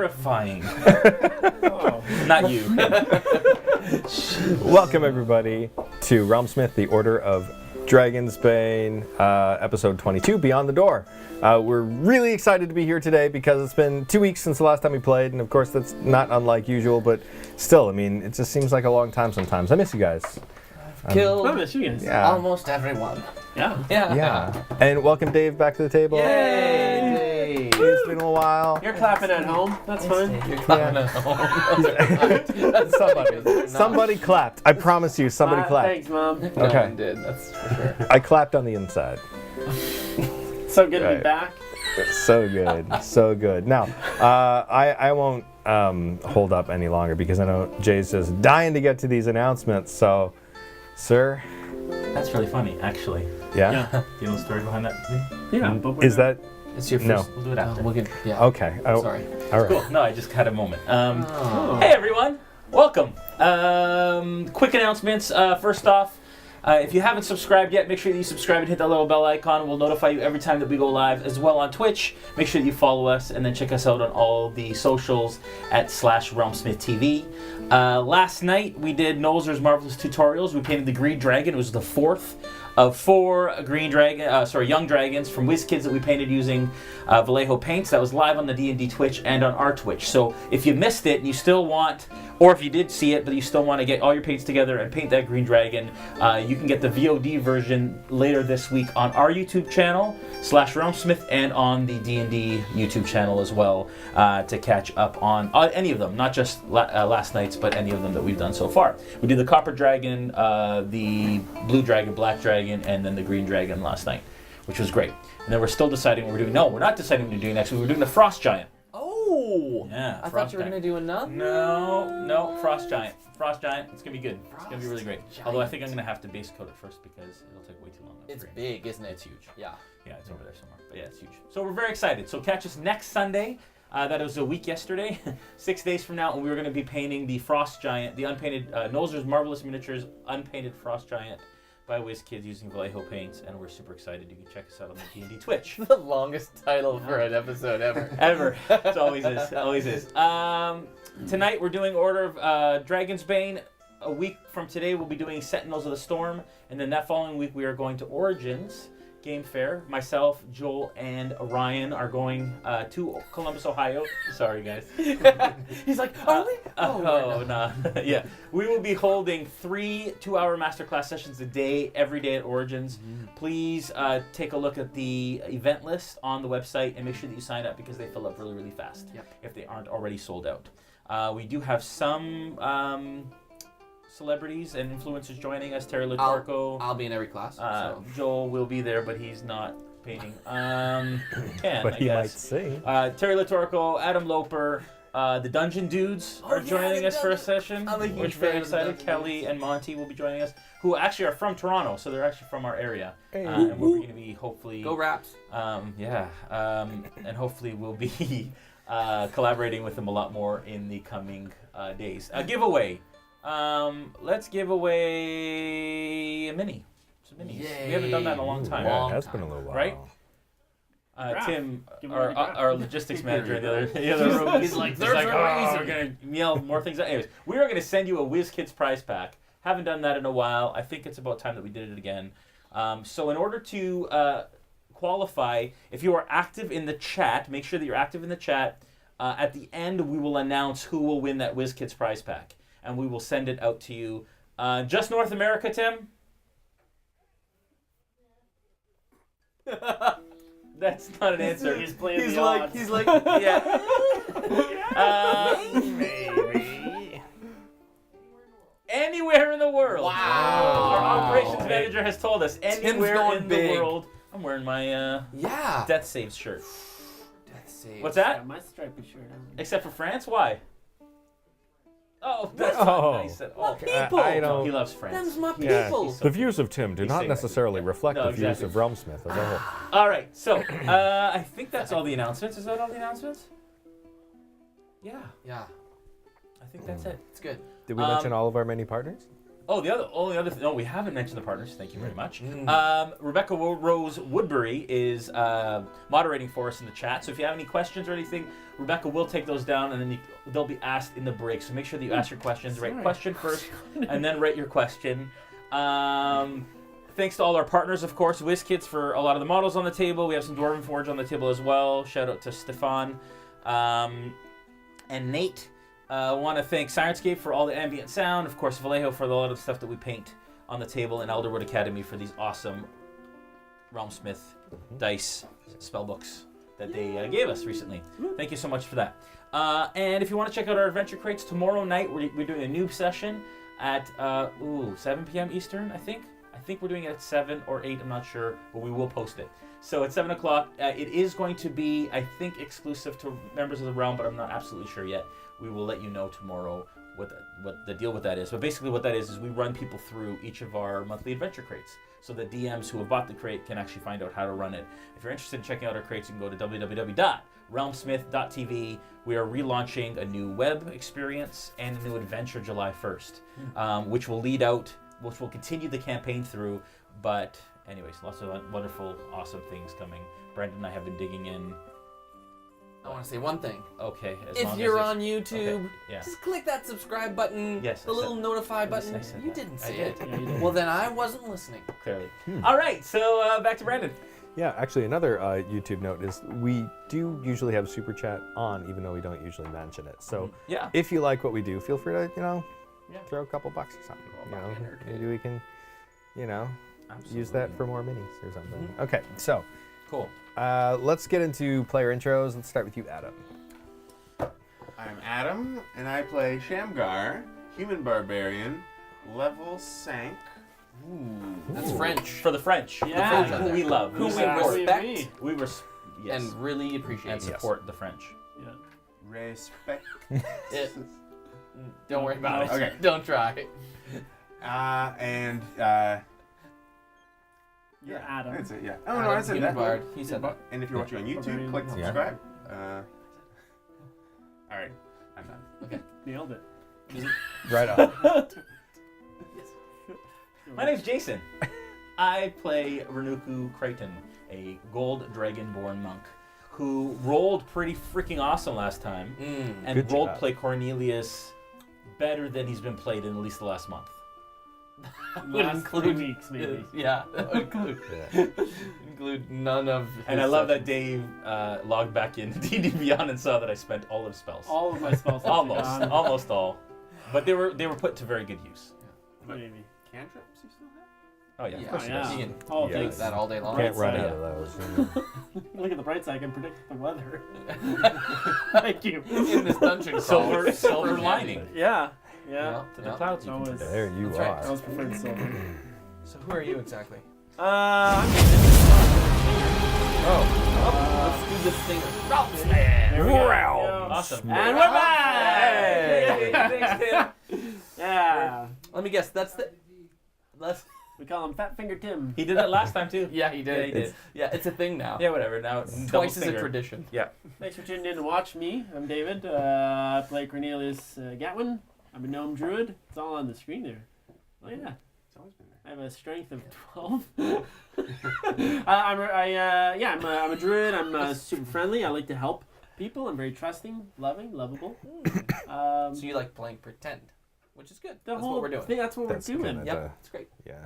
Mortifying. Not you. Welcome everybody to Realmsmith, the Order of Dragonsbane, episode 22, Beyond the Door. We're really excited to be here today because it's been 2 weeks since the last time we played, and of course that's not unlike usual, but still, I mean, it just seems like a long time sometimes. I miss you guys. Killed Yeah. almost everyone. Yeah. And welcome Dave back to the table. Yay! It's been a while. You're clapping at home. That's fine. You're clapping at home. Somebody clapped. I promise you, somebody clapped. Thanks, Mom. No Okay. one did, that's for sure. I clapped on the inside. So good to Right. be back. So good, so good. Now, I won't hold up any longer because I know Jay's just dying to get to these announcements. So, sir, That's really funny, actually. yeah, Do you know the story behind that? Yeah. But is that It's your No. first. We'll do it after. We'll get, yeah. okay? Oh, Sorry. all right. Cool. No, I just had a moment. Oh. Hey everyone, welcome. Quick announcements. First off, if you haven't subscribed yet, make sure that you subscribe and hit that little bell icon. We'll notify you every time that we go live, as well on Twitch. Make sure that you follow us, and then check us out on all the socials at /RealmsmithTV. Last night we did Nolzur's Marvelous Tutorials. We painted the Green Dragon. It was the fourth of four young dragons from WizKids that we painted using Vallejo paints. That was live on the D&D Twitch and on our Twitch. So if you missed it and you still want, or if you did see it but you still want to get all your paints together and paint that Green Dragon, you can get the VOD version later this week on our YouTube channel /Realmsmith and on the D&D YouTube channel as well, to catch up on any of them, not just last night's, but any of them that we've done so far. We did the Copper Dragon, the Blue Dragon, Black Dragon, and then the Green Dragon last night, which was great. And then we're still deciding what we're doing. No, we're not deciding what we're doing next week. We're doing the Frost Giant. Oh! Yeah, I Frost thought you were Giant. going to do another. No, Frost Giant. Frost Giant. It's going to be good. It's going to be really great. Giant. Although I think I'm going to have to base coat it first because it'll take way too long. It's big, isn't it? It's huge. Yeah. Yeah, it's over there somewhere. But yeah, it's huge. So we're very excited. So catch us next Sunday. That was a week yesterday. 6 days from now, and we were going to be painting the Frost Giant, the unpainted Nolzur's Marvelous Miniatures unpainted Frost Giant by WizKids using Vallejo paints, and we're super excited. You can check us out on the D&D Twitch. The longest title for an episode ever. Ever. It always is. Always is. Tonight we're doing Order of Dragonsbane. A week from today we'll be doing Sentinels of the Storm, and then that following week we are going to Origins Game Fair. Myself, Joel, and Ryan are going to Columbus, Ohio. Sorry, guys. He's like, are we? Oh, no. Yeah. We will be holding 3 2-hour masterclass sessions a day, every day at Origins. Please take a look at the event list on the website and make sure that you sign up because they fill up really, really fast if they aren't already sold out. We do have some celebrities and influencers joining us. Terry Latorco. I'll be in every class. So. Joel will be there, but he's not painting. But he might sing. Terry Latorco, Adam Loper, the Dungeon Dudes are joining us for a session. I'm a huge We're very fan of the excited. Dungeon Kelly Dudes. and Monty will be joining us, who actually are from Toronto, so they're actually from our area. Hey. And we're going to be hopefully... Go Raps. And hopefully we'll be collaborating with them a lot more in the coming days. A giveaway. Let's give away a mini. It's a mini. Yay. We haven't done that in a long time. Yeah, Long it has been a time. little while. Right? Raph. Tim, Give away the Raph. our logistics manager in the other room, He's like, he's "There's like, a oh, reason." we're going to yell more things out. Anyways, we are going to send you a WizKids prize pack. Haven't done that in a while. I think it's about time that we did it again. So in order to qualify, if you are active in the chat, make sure that you're active in the chat. At the end, we will announce who will win that WizKids prize pack, and we will send it out to you. Just North America, Tim? That's not an answer. He's playing He's the like, odds. he's like, Yeah. Maybe. Anywhere in the world. wow. Our operations manager has told us anywhere going in big. the world. I'm wearing my Yeah. Death Saves shirt. Death save. What's Yeah, that? my stripy shirt on. Except for France? Why? Oh, that's Oh. not nice at all. What people? I don't- He loves France. Them's my Yeah. people. He's so The views of Tim do He's not saying- necessarily reflect No, the views exactly. of Realmsmith as a whole. All right, so I think that's all the announcements. Is that all the announcements? Yeah, Yeah, I think that's it. it's good. Did we mention all of our many partners? the only other thing. No, we haven't mentioned the partners. Thank you very much. Rebecca Rose Woodbury is moderating for us in the chat. So if you have any questions or anything, Rebecca will take those down, and then they'll be asked in the break. So make sure that you ask your questions. Write question first, and then write your question. Thanks to all our partners, of course, WizKids for a lot of the models on the table. We have some Dwarven Forge on the table as well. Shout out to Stefan and Nate. I want to thank Sirenscape for all the ambient sound. Of course, Vallejo for a lot of the stuff that we paint on the table, and Elderwood Academy for these awesome Realmsmith dice spellbooks that they gave us recently. Thank you so much for that. And if you want to check out our adventure crates, tomorrow night we're doing a noob session at 7 p.m. Eastern, I think. I think we're doing it at 7 or 8, I'm not sure, but we will post it. So at 7 o'clock, it is going to be, I think, exclusive to members of the realm, but I'm not absolutely sure yet. We will let you know tomorrow what the deal with that is. But basically what that is we run people through each of our monthly adventure crates, so that DMs who have bought the crate can actually find out how to run it. If you're interested in checking out our crates, you can go to www.realmsmith.tv. We are relaunching a new web experience and a new adventure July 1st, which will continue the campaign through. But anyways, lots of wonderful, awesome things coming. Brandon and I have been digging in. I want to say one thing. Okay. If you're on YouTube, yeah. just click that subscribe button, Yes, the little notify button. I said You that. didn't I say did. it. Yeah, you did. Well, then I wasn't listening. Clearly. All right, so back to Brandon. Yeah, actually, another YouTube note is we do usually have Super Chat on, even though we don't usually mention it. So Yeah. if you like what we do, feel free to, Yeah. throw a couple bucks or something. Maybe we can, use Absolutely. that for more minis or something. Okay, so Cool. let's get into player intros. Let's start with you, Adam. I'm Adam, and I play Shamgar, human barbarian, level sank. That's French. For the French. Yeah. The French who we love. Who we Exactly. respect Yes. and really appreciate. and support the French. Yeah. Respect. It. Don't worry about it. Okay. Don't try. You're Adam. That's it, yeah. Oh, no, I said Human that. Bard. He said that. And if you're watching on YouTube, Barbarian. click Yeah. subscribe. Alright, I'm done. Nailed it. Right on. My name's Jason. I play Renuku Creighton, a gold dragonborn monk who rolled pretty freaking awesome last time and Good rolled job. play Cornelius better than he's been played in at least the last month. Last 3 weeks, maybe. Yeah. That would include, include none of. And his I love that sessions. Dave logged back in D&D Beyond and saw that I spent all of spells. All of my spells. have Almost, gone. almost all. But they were put to very good use. Maybe. Cantrips you still have? Oh yeah, Yeah. of course Yeah. it is. You can Oh, Yeah. do thanks. that all day long. Can't run Yeah. out of those. Look at the bright side. I can predict the weather. Thank you. In this dungeon Silver, crawl. silver Super lining handy. Yeah. Yeah. Yeah. to the Yeah. clouds. You That can was- predict. There you That's right. are. I always preferred silver. So who are you exactly? I'm Let's do this thing. There we go. Awesome. And we're back! Hey! Thanks, Tim. Yeah. Let me guess. That's the. That's. We call him Fat Finger Tim. He did that last time too. Yeah, he did. Yeah, he did. Yeah, it's a thing now. Yeah, whatever. Now it's double Twice as a finger. tradition. Thanks for tuning in to watch me. I'm David. I play Cornelius Gatwin. I'm a gnome druid. It's all on the screen there. Oh yeah. It's always been there. I have a strength of 12. I'm a druid. I'm super friendly. I like to help people. I'm very trusting, loving, lovable. So you like playing pretend, which is good. The That's whole what we're doing. thing. That's what That's we're doing. kinda Yep, it's great. Yeah.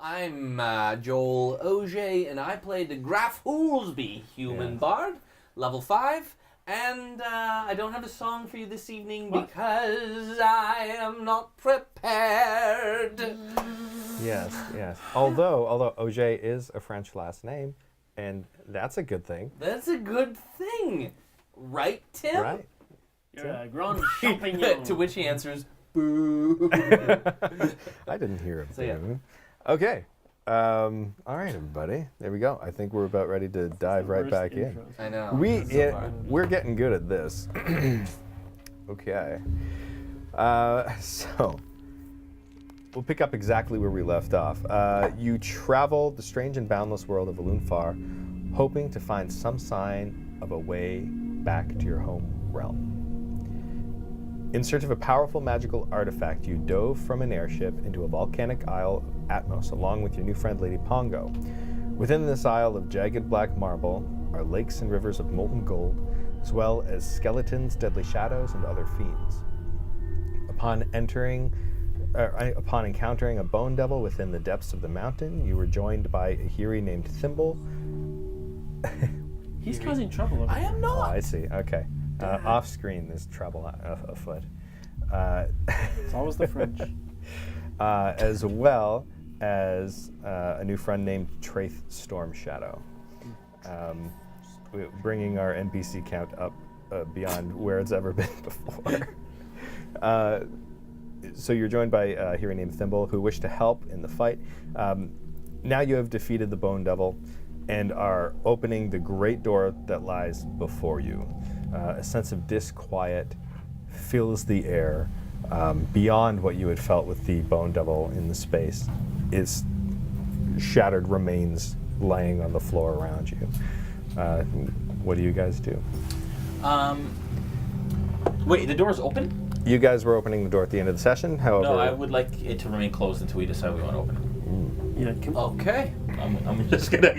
I'm Joel Auger, and I play the Graf Hoolsby human Yes. bard, level 5. And I don't have a song for you this evening What? because I am not prepared. Yes, yes. Although Auger is a French last name, and that's a good thing, That's a good thing, right, Tim? right? You're a grown champignon. To which he answers, boo. I didn't hear him. So, yeah. Okay. All right, everybody. There we go. I think we're about ready to dive right Worst back in. intro. I know. We're getting good at this. Okay. So we'll pick up exactly where we left off. You travel the strange and boundless world of Alunfar, hoping to find some sign of a way back to your home realm. In search of a powerful magical artifact, you dove from an airship into a volcanic isle of Atmos along with your new friend Lady Pongo. Within this isle of jagged black marble are lakes and rivers of molten gold, as well as skeletons, deadly shadows, and other fiends. Upon encountering a bone devil within the depths of the mountain, you were joined by a behir named Thimble. He's causing trouble over I am Oh, not. I see. Okay. Off screen, there's trouble afoot. It's always the French. As well as a new friend named Traith Stormshadow, bringing our NPC count up beyond where it's ever been before. So you're joined by a hero named Thimble, who wished to help in the fight. Now you have defeated the Bone Devil and are opening the great door that lies before you. A sense of disquiet fills the air beyond what you had felt with the Bone Devil in the space. Its shattered remains laying on the floor around you. What do you guys do? Wait, the door's open? You guys were opening the door at the end of the session, however... No, I would like it to remain closed until we decide we want to open it. Yeah, come on. Okay. I'm just gonna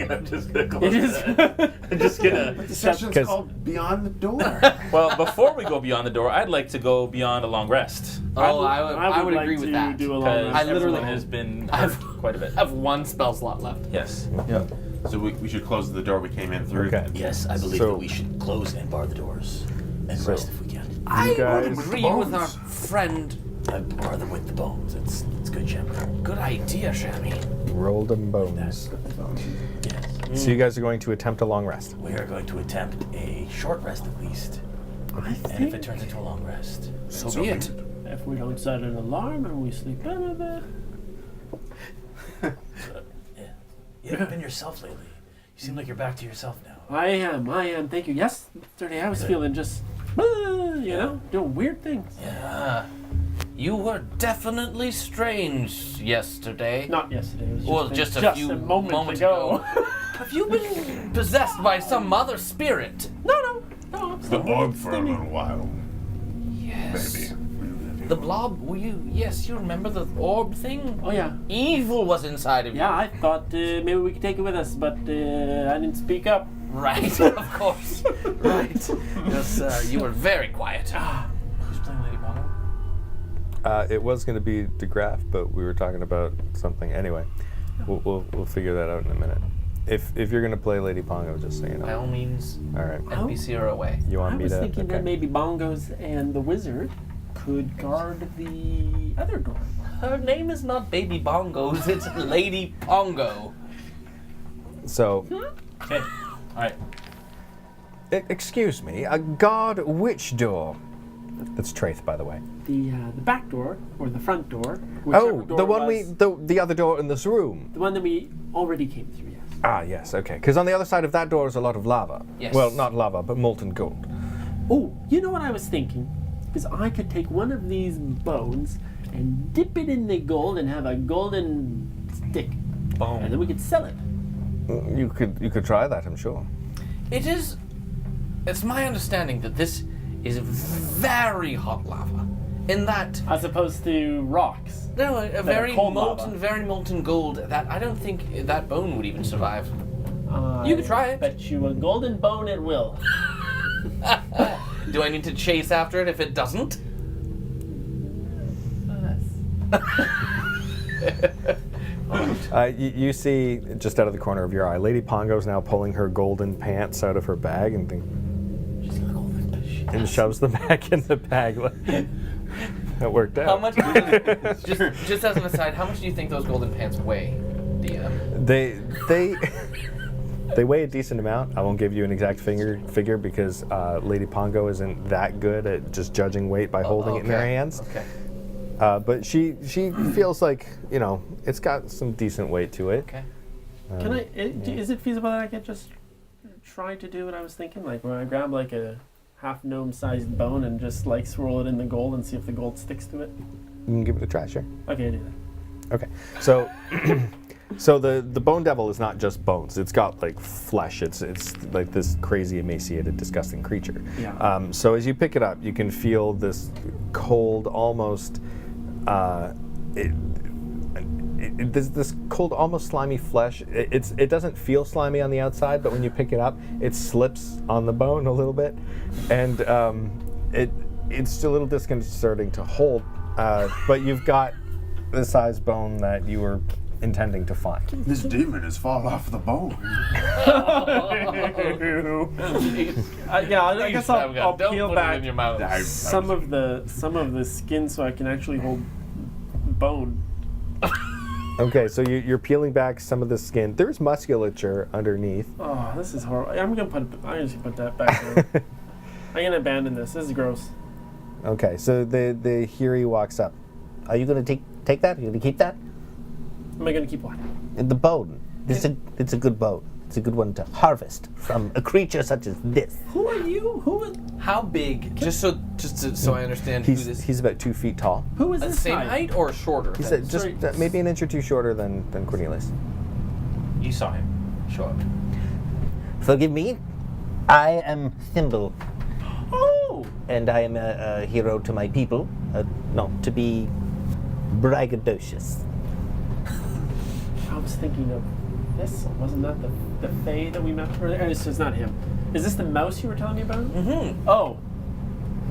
close It is. it. I'm just gonna. The session's 'Cause- called Beyond the Door. Well, before we go beyond the door, I'd like to go beyond a long rest. Oh, I would like agree with to that. do a long Because rest. I literally- everyone has been I've- hurt quite a bit. I have one spell slot left. Yes. Yeah. So we should close the door we came in through. Okay. Yes, I believe So- that we should close and bar the doors and So- rest if we can. I guys- would agree with our friend. Bar them with the bones. It's good, Shamrock. Good idea, Shammy. Roll them bones. Yes. So you guys are going to attempt a long rest. We are going to attempt a short rest at least. And if it turns into a long rest, So be it. If we don't set an alarm and we sleep in of it. yeah. You haven't been yourself lately. You seem like you're back to yourself now. I am. Thank you. Yesterday I was feeling just, doing weird things. Yeah. You were definitely strange yesterday. Not yesterday. It was just, Well, just a few moment moments ago. Have you been possessed by some other spirit? No. I'm The still orb for a thinking. little while, Yes. maybe. The blob, yes, you remember the orb thing? Oh yeah. Evil was inside of you. Yeah, I thought maybe we could take it with us, but I didn't speak up. Right, of course. Right. Yes, you were very quiet. Who's playing Lady Bongo? It was going to be DeGraff, but we were talking about something. Anyway, we'll figure that out in a minute. If you're going to play Lady Pongo, just so you By know. all means, All right. NPC are away. You want I me was to? thinking okay. that maybe Bongos and the wizard could guard the other door. Her name is not Baby Bongos, it's Lady Pongo. So, Okay. All right. excuse me, guard which door? That's Traith, by the way. The back door or the front door. whichever Oh, door the one was, the other door in this room. the one that we already came through. Yes. Ah, yes, okay. Because on the other side of that door is a lot of lava. Yes. Well, not lava, but molten gold. Oh, you know what I was thinking? Is I could take one of these bones and dip it in the gold and have a golden stick, and then we could sell it. You could try that, I'm sure. It's my understanding that this is very hot lava. In that, As opposed to rocks. no, a very cold molten, lava. very molten gold that I don't think that bone would even survive. You could try it. Bet you a golden bone it will. Do I need to chase after it if it doesn't? You see, just out of the corner of your eye, Lady Pongo's now pulling her golden pants out of her bag and and shoves them back in the bag. That worked out. How much? just as an aside, how much do you think those golden pants weigh, DM? They weigh a decent amount. I won't give you an exact figure because Lady Pongo isn't that good at just judging weight by holding it in her Okay. hands. Okay. But she feels like, it's got some decent weight to it. Okay. Can I? Is it feasible that I could just try to do what I was thinking? Like where I grab like a half gnome sized bone and just like swirl it in the gold and see if the gold sticks to it. You can give it a try, sure. Okay, I do that. Okay, so So the bone devil is not just bones. It's got like flesh. It's like this crazy, emaciated, disgusting creature. Yeah. So as you pick it up, you can feel this cold, almost this cold, almost slimy flesh. It doesn't feel slimy on the outside, but when you pick it up, it slips on the bone a little bit, and it's a little disconcerting to hold. But you've got the size bone that you were intending to find. This demon has fallen off the bone. Yeah, I guess I'll Don't peel put back it in your mouth. some of the skin so I can actually hold bone. Okay, so you're peeling back some of the skin. There's musculature underneath. Oh, this is horrible. I'm gonna put that back there. I'm gonna abandon this. This is gross. Okay, so the Hiri walks up. Are you going to take that? Are you going to keep that? Am I gonna keep what? The bone. It's a good bone. It's a good one to harvest from a creature such as this. Who are you? How big? Just so I understand who this. He's about 2 feet tall. Who is The this same guy? height or shorter? He's than- just Sorry. maybe an inch or two shorter than Cornelius. You saw him. Show up. Forgive me, I am Thimble, Oh! and I am a hero to my people, not to be braggadocious. I was thinking of this. Wasn't that the Fae that we met earlier? It's just not him. Is this the mouse you were telling me about? Mm-hmm. Oh.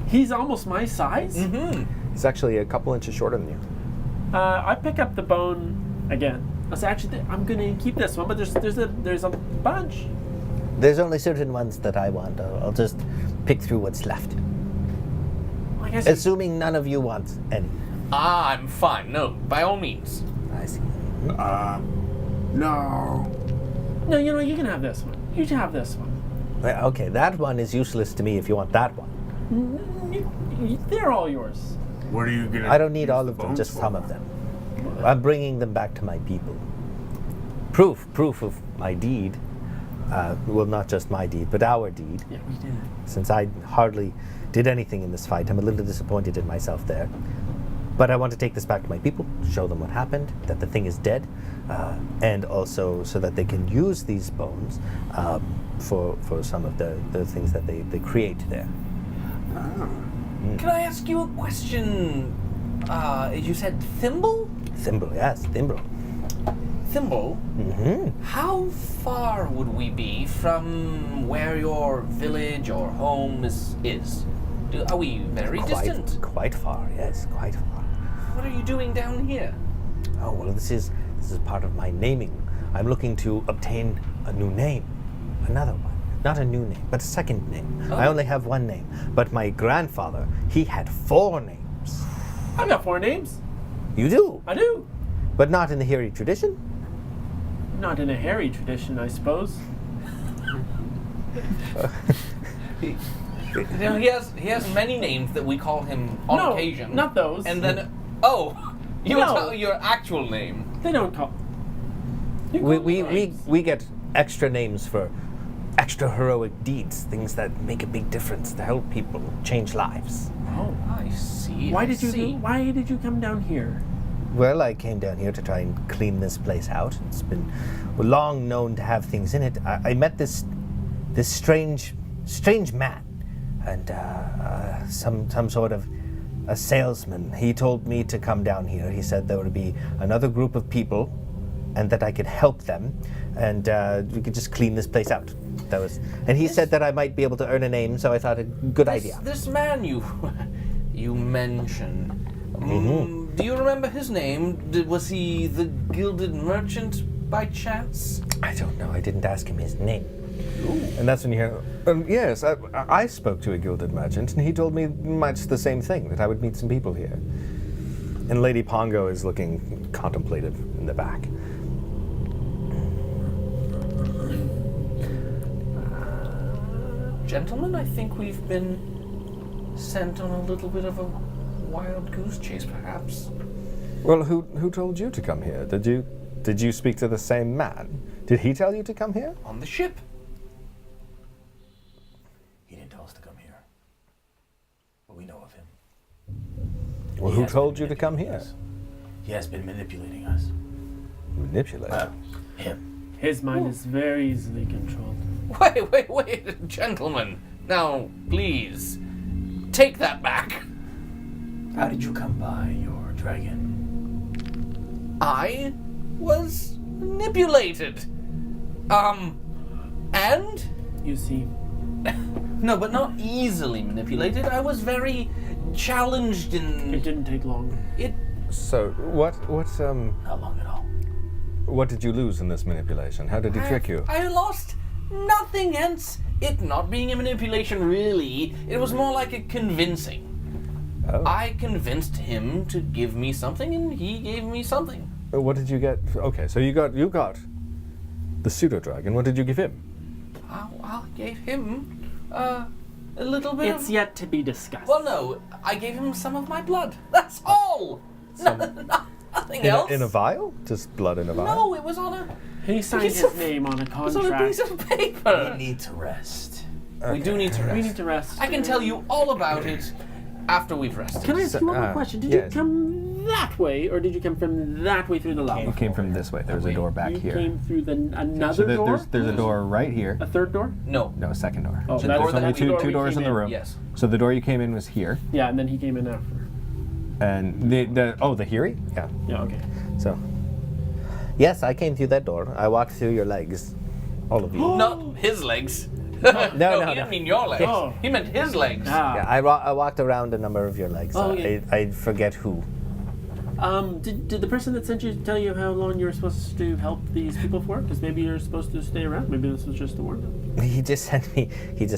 He's almost my size? Mm-hmm. He's actually a couple inches shorter than you. I pick up the bone again. I say, actually, I'm gonna keep this one, but there's a bunch. There's only certain ones that I want. I'll just pick through what's left. I guess Assuming none of you want any. I'm fine. No, by all means. I see. No. no, you can have this one. You can have this one. Well, okay, that one is useless to me if you want that one. They're all yours. What are you gonna? I don't need use all the of them, bones just for? some of them. I'm bringing them back to my people. Proof of my deed. Well, not just my deed, but our deed. Yeah, we did. Since I hardly did anything in this fight, I'm a little disappointed in myself there. But I want to take this back to my people, show them what happened, that the thing is dead, and also so that they can use these bones for some of the things that they create there. Can I ask you a question? You said Thimble? Thimble, yes, Thimble. Thimble? Mm-hmm. How far would we be from where your village or home is? Are we very distant? Quite far, yes, quite far. What are you doing down here? Oh, well, this is part of my naming. I'm looking to obtain a new name. Another one. Not a new name, but a second name. Oh. I only have one name, but my grandfather, he had 4 names. I got 4 names. You do, I do. but not in the Hiri tradition. Not in a hairy tradition, I suppose. He has many names that we call him on No, occasion. not those. And then, you No. tell your actual name. They don't call. You call me names. We get extra names for extra heroic deeds, things that make a big difference to help people change lives. Oh. I see. Why I did you see. Why did you come down here? Well, I came down here to try and clean this place out. It's been long known to have things in it. I met this strange man, and some sort of a salesman. He told me to come down here. He said there would be another group of people, and that I could help them, and we could just clean this place out. And he said that I might be able to earn a name. So I thought a good idea. This man you mentioned. Mm-hmm. Do you remember his name? Was he the Gilded Merchant by chance? I don't know. I didn't ask him his name. And that's when you hear, yes, I spoke to a gilded merchant, and he told me much the same thing, that I would meet some people here. And Lady Pongo is looking contemplative in the back. Gentlemen, I think we've been sent on a little bit of a wild goose chase, perhaps. Well, who told you to come here? Did you speak to the same man? Did he tell you to come here? On the ship. He didn't tell us to come here. But we know of him. Well, He who has told been you to come here? manipulating us. He has been manipulating us. Manipulate. Him. His mind is very easily controlled. Wait, gentlemen. Now, please, take that back. How did you come by your dragon? I was manipulated. And? You see, No, but not easily manipulated. I was very challenged it in didn't take long. it. So what Not long at all. what did you lose in this manipulation? How did he trick you? I lost nothing, hence it not being a manipulation really. It was more like a convincing. Oh. I convinced him to give me something, and he gave me something. What did you get? Okay, so you got the pseudo dragon. What did you give him? I gave him a little bit It's of. yet to be discussed. Well, no, I gave him some of my blood. That's all. Nothing else. In a vial? Just blood in a vial? No, it was on a. He signed piece his of- name on a It was on a contract. piece of paper. We need to rest. We do need to rest. We need to rest. I can tell you all about it after we've rested. Can I ask you one more question? Did yes. you come that way, or did you come from that way through the lava? You came from this way. There's a door back You here. came through another So door? there's a door right here. A third door? No. No, a second door. Oh, The that's door There's only that- two we doors came in the room. Yes. So the door you came in was here, Yeah, and then he came in after. and the Hiri? Yeah. Yeah, okay. So Yes, I came through that door. I walked through your legs. All of you. Not his legs. No, he no. didn't mean your legs. Oh. He meant his legs. Ah. Yeah, I walked around a number of your legs. Oh, yeah. I forget who. Did the person that sent you tell you how long you were supposed to help these people for? Because maybe you're supposed to stay around. Maybe this was just a warm-up. He just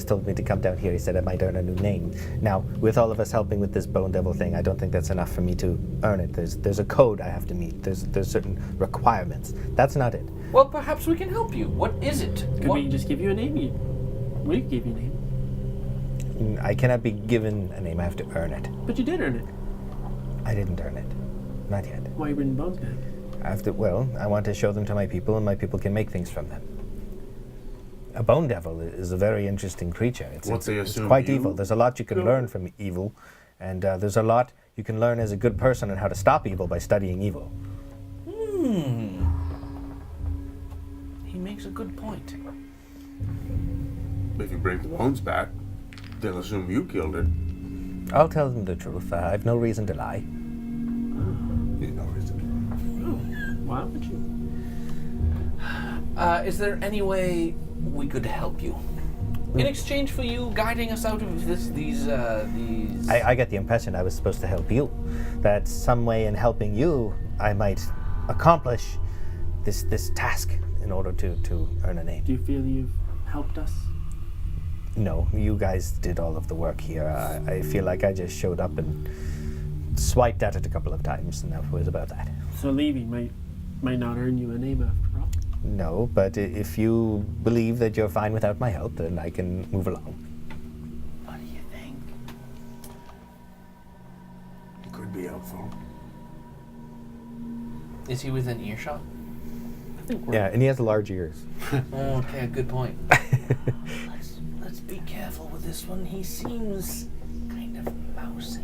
told me to come down here. He said I might earn a new name. Now, with all of us helping with this Bone Devil thing, I don't think that's enough for me to earn it. There's a code I have to meet. There's certain requirements. That's not it. Well, perhaps we can help you. What is it? Could we just give you a name? We give you a name. I cannot be given a name. I have to earn it. But you did earn it. I didn't earn it. Not yet. Why are you bringing bones back? I want to show them to my people, and my people can make things from them. A Bone Devil is a very interesting creature. It's quite you? evil. There's a lot you can learn from evil, and there's a lot you can learn as a good person on how to stop evil by studying evil. He makes a good point. If you bring the bones back, they'll assume you killed it. I'll tell them the truth. I've no reason to lie. You know reason. Why would you? Is there any way we could help you? In exchange for you guiding us out of these. I get the impression I was supposed to help you. That some way in helping you, I might accomplish this task in order to earn a name. Do you feel you've helped us? No, you guys did all of the work here. I feel like I just showed up and swiped at it a couple of times, and that was about that. So leaving might not earn you a name after all. No, but if you believe that you're fine without my help, then I can move along. What do you think? It could be helpful. Is he within earshot? I think we're yeah, and he has large ears. Okay, good point. Let's be careful with this one. He seems kind of mousy.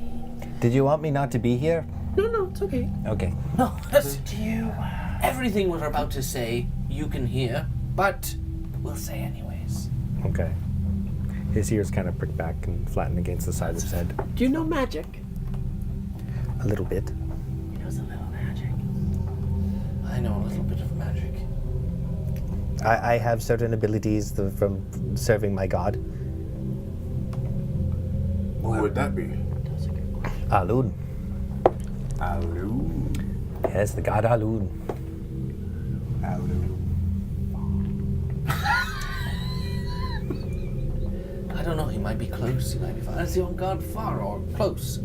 Did you want me not to be here? No, it's okay. Okay. No, listen to you. Everything we're about to say, you can hear, but we'll say anyways. Okay. His ears kind of prick back and flatten against the side of his head. Do you know magic? A little bit. He knows a little magic. I know a little bit of magic. I have certain abilities from serving my god. Who would that be? Alun. Alu. Yes, the god Alun. Alu. I don't know, he might be close, he might be far. Is he on guard far or close?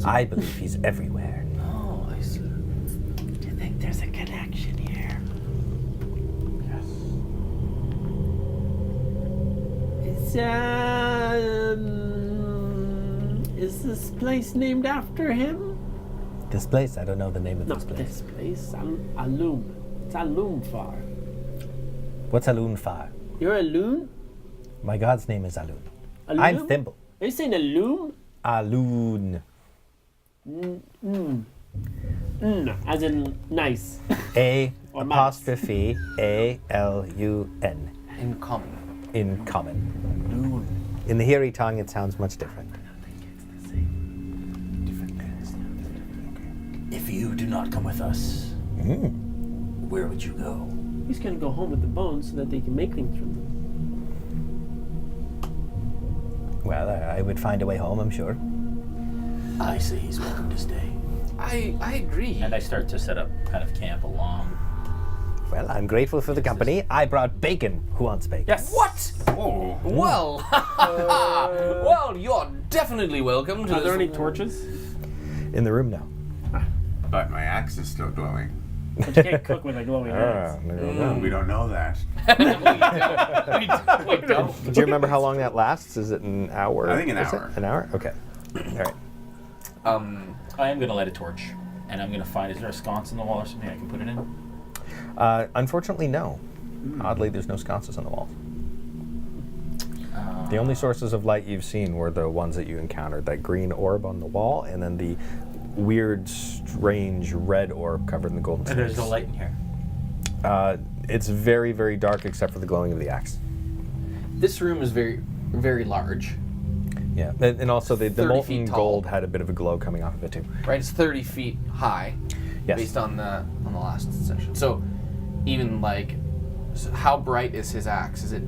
I believe he's everywhere. Oh, I see. Do you think there's a connection here? Is this place named after him? This place, I don't know the name of Not this place. this place. Alum. It's Alum Far. What's Alun Far? You're Alun? My god's name is Alun. Alun? I'm Thimble. Are you saying Alum? Alun. As in nice. A Or apostrophe A-L-U-N. In common. In common. In the Hiri tongue, it sounds much different. If you do not come with us, where would you go? He's gonna go home with the bones so that they can make things from them. Well, I would find a way home, I'm sure. I say he's welcome to stay. I agree. And I start to set up kind of camp along. Well, I'm grateful for the company. I brought bacon. Who wants bacon? Yes. What? Oh. Well, well, you're definitely welcome to Are there this- any torches? In the room now. But my axe is still glowing. But you can't cook with a glowing axe. We don't know that. we don't. Do you remember how long that lasts? Is it an hour? I think an Is it hour. An hour? Okay. All right. I am going to light a torch, and I'm going to find, is there a sconce in the wall or something I can put it in? Unfortunately, no. Oddly, there's no sconces on the wall. The only sources of light you've seen were the ones that you encountered, that green orb on the wall, and then the weird, strange red orb covered in the golden And there's snakes. no light in here. It's very, very dark except for the glowing of the axe. This room is very, very large. Yeah, and also the 30 molten feet tall. gold had a bit of a glow coming off of it too. Right, it's 30 feet high, Yes. based on the last session. So, even like, how bright is his axe? Is it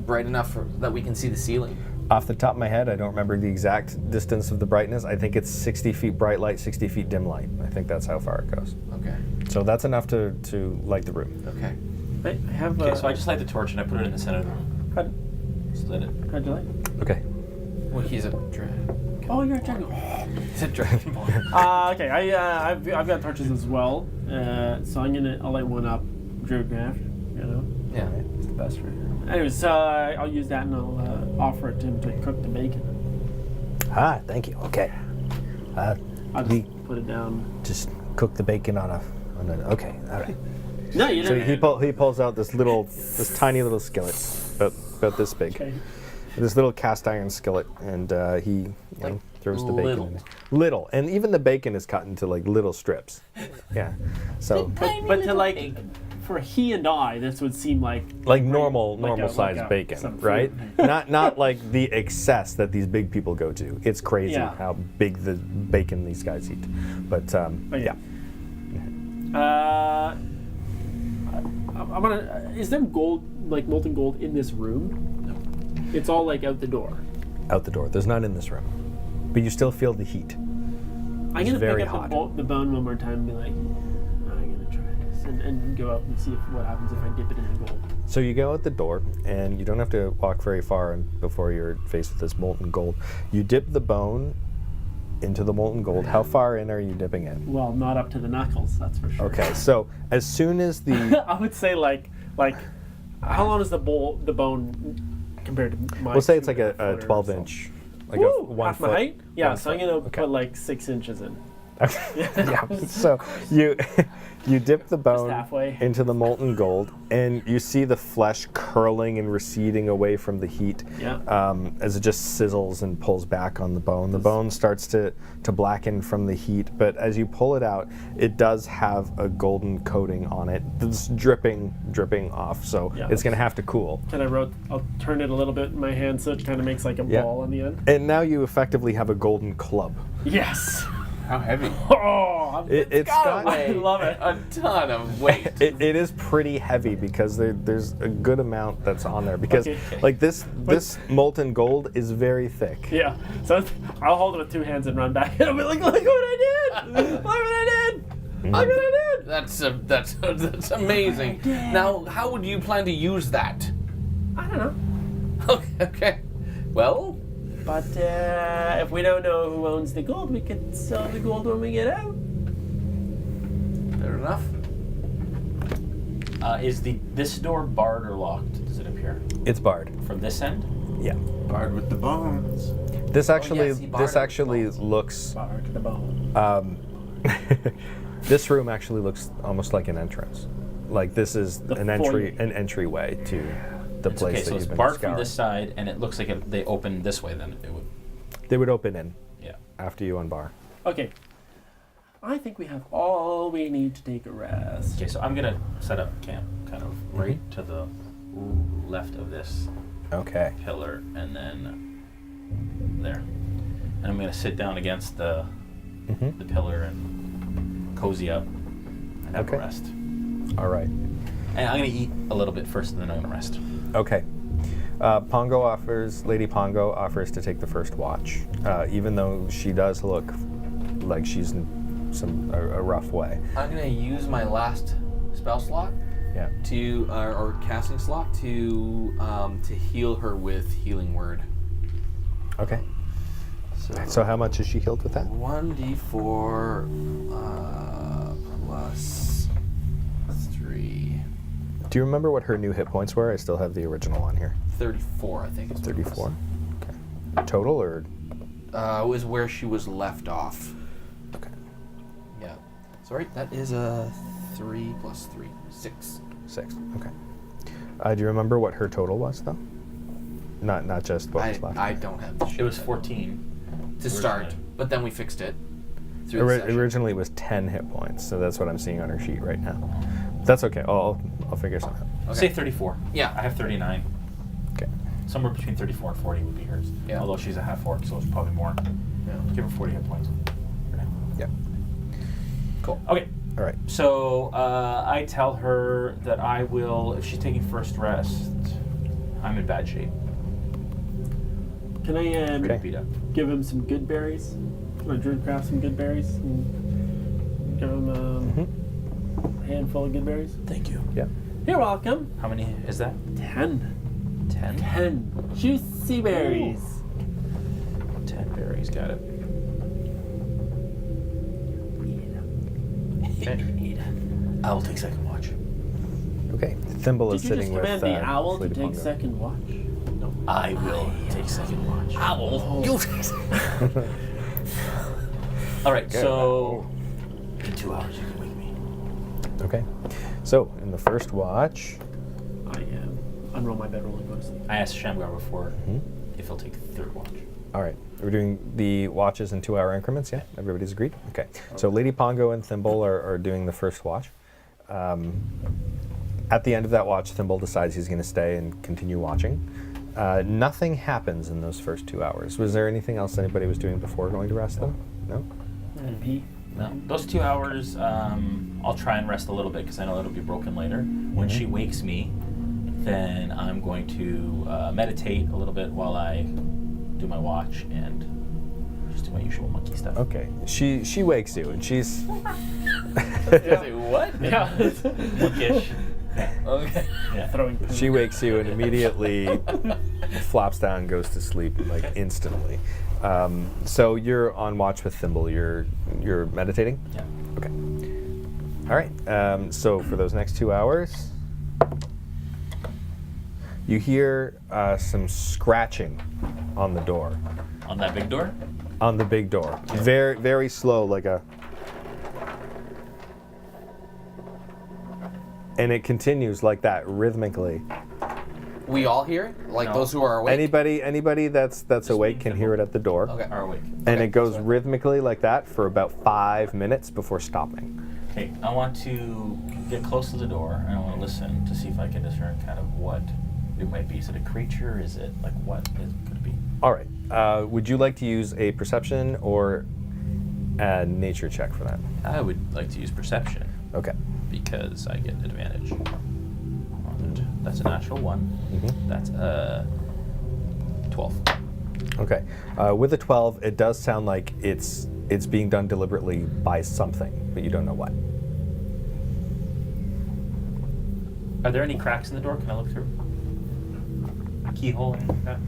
bright enough that we can see the ceiling? Off the top of my head, I don't remember the exact distance of the brightness. I think it's 60 feet bright light, 60 feet dim light. I think that's how far it goes. Okay. So that's enough to light the room. Okay. I have. Okay, so I just light the torch and I put it in the center of the room. How'd, Just lit it. how'd you like? Okay. Well, he's a dragon. Oh, you're a dragon. He's a dragon boy. Okay, I've got torches as well. So I'll light one up. Druidcraft, you know. Yeah. It's the best for you. Anyways, I'll use that and I'll offer it to him to cook the bacon. Ah, thank you. Okay. I'll We just put it down. just cook the bacon on a. Okay, all right. No, you So don't. he pulls out this tiny little skillet, about this big. Okay. This little cast iron skillet, and he throws the bacon little. in there. Little, and even the bacon is cut into like little strips. Yeah, so But to like, for he and I, this would seem like normal like sized a- bacon, some food. right? not like the excess that these big people go to. It's crazy Yeah. how big the bacon these guys eat. But Okay. yeah, I'm gonna. Is there gold, like molten gold, in this room? No. It's all like out the door. out the door. There's none in this room, but you still feel the heat. I'm It's gonna very pick up hot. the bone one more time and be like, I'm gonna try this, and go out and see what happens if I dip it in the gold. So you go out the door, and you don't have to walk very far before you're faced with this molten gold. You dip the bone into the molten gold. How far in are you dipping it? Well, not up to the knuckles, that's for sure. Okay, so as soon as the I would say like, how long is the bone compared to my? we'll say it's like a 2.5 foot or 12-inch, like Woo, a 1 half foot. my height. Yeah, 1 so I'm foot. gonna Okay. put like 6 inches in. Yeah. So you dip the bone halfway. into the molten gold, and you see the flesh curling and receding away from the heat. Yeah. As it just sizzles and pulls back on the bone. The bone starts to blacken from the heat, but as you pull it out, it does have a golden coating on it that's dripping off. So Yeah. it's going to have to cool. I'll turn it a little bit in my hand so it kind of makes like a Yeah. ball on the end. And now you effectively have a golden club. Yes. How heavy? Oh, It's got I love it. A ton of weight. It is pretty heavy because there's a good amount that's on there because Okay. like this molten gold is very thick. Yeah. So I'll hold it with 2 hands and run back, and I'll be like, "Look what I did! Look what I did! Look what I did!" That's amazing. Now, how would you plan to use that? I don't know. Okay. Well, But if we don't know who owns the gold, we could sell the gold when we get out. fair enough. Is this door barred or locked? Does it appear It's barred. from this end? Yeah. Barred with the bones. This actually yes, he barred this it. actually looks Bar to the bone. this room actually looks almost like an entrance. Like this is The an entryway to the place Okay, that so it's you've been barred from scouring. this side, and it looks like they open this way. Then it would. They would open in Yeah. after you unbar. Okay. I think we have all we need to take a rest. Okay, so I'm gonna set up camp kind of right to the left of this Okay. pillar, and then there. And I'm gonna sit down against the pillar and cozy up and have a Okay. rest. All right. And I'm gonna eat a little bit first, and then I'm gonna rest. Okay. Lady Pongo offers to take the first watch, even though she does look like she's in a rough way. I'm gonna use my last spell slot Yeah. to or casting slot to heal her with healing word. Okay. So So how much is she healed with that? 1d4 plus 3. Do you remember what her new hit points were? I still have the original on here. 34, I think. Is what it was. 34. Okay. Total or? Was where she was left off. Okay. Yeah. Sorry, that is a 3 plus 3, 6. 6. Okay. Do you remember what her total was though? Not just what was left. I don't have the sheet. It was 14 to start, originally. but then we fixed it. Through the session. Originally it was 10 hit points, so that's what I'm seeing on her sheet right now. That's okay. I'll figure something out. Okay. Say 34. Yeah. I have 39. Okay. Somewhere between 34 and 40 would be hers. Yeah. Although she's a half orc, so it's probably more. Yeah. Give her 40 hit points for now. Yeah. Cool. Okay. All right. So I tell her that I will, if she's taking first rest, I'm in bad shape. Can I Pretty beat up. give him some good berries? Can I druid craft some good berries? And give him a handful of good berries? Thank you. Yeah. You're welcome. How many is that? 10. 10? 10 juicy berries. 10 berries, got it. Okay. I will take second watch. Okay. Thimble is Did you just sitting with command the owl to Lady take Pongo. second watch? No, I will take second watch. Owl, you take All right, so in 2 hours you can wake me. Okay. So in the first watch, I unroll my bedroll and go to sleep. I asked Shamgar before if he'll take third watch. all right, we're doing the watches in 2-hour increments. Yeah, everybody's agreed. Okay. So Lady Pongo and Thimble are doing the first watch. At the end of that watch, Thimble decides he's going to stay and continue watching. Nothing happens in those first 2 hours. Was there anything else anybody was doing before going to rest, though? No? And pee. No, those 2 hours, I'll try and rest a little bit because I know it'll be broken later. When she wakes me, then I'm going to meditate a little bit while I do my watch and just do my usual monkey stuff. Okay. She wakes you, and she's what? Yeah, monkish. Okay. Yeah. Throwing poo. she wakes you and immediately flops down, and goes to sleep like instantly. So you're on watch with Thimble. You're meditating. Yeah. Okay. All right. So for those next 2 hours, you hear some scratching on the door, On that big door? on the big door. Very, very slow, like a. And it continues like that rhythmically. We all hear it? Like No. those who are awake? Anybody that's awake can hear it at the door. Okay. Are awake. And Okay, it goes sorry. rhythmically like that for about 5 minutes before stopping. Okay, I want to get close to the door and I want to listen to see if I can discern kind of what it might be. Is it a creature? Is it like what it could be? All right. Would you like to use a perception or a nature check for that? I would like to use perception Okay. because I get advantage. And that's a natural 1. That's a 12. Okay. With a 12, it does sound like it's being done deliberately by something, but you don't know what. Are there any cracks in the door? Can I look through? A keyhole? Anything like that?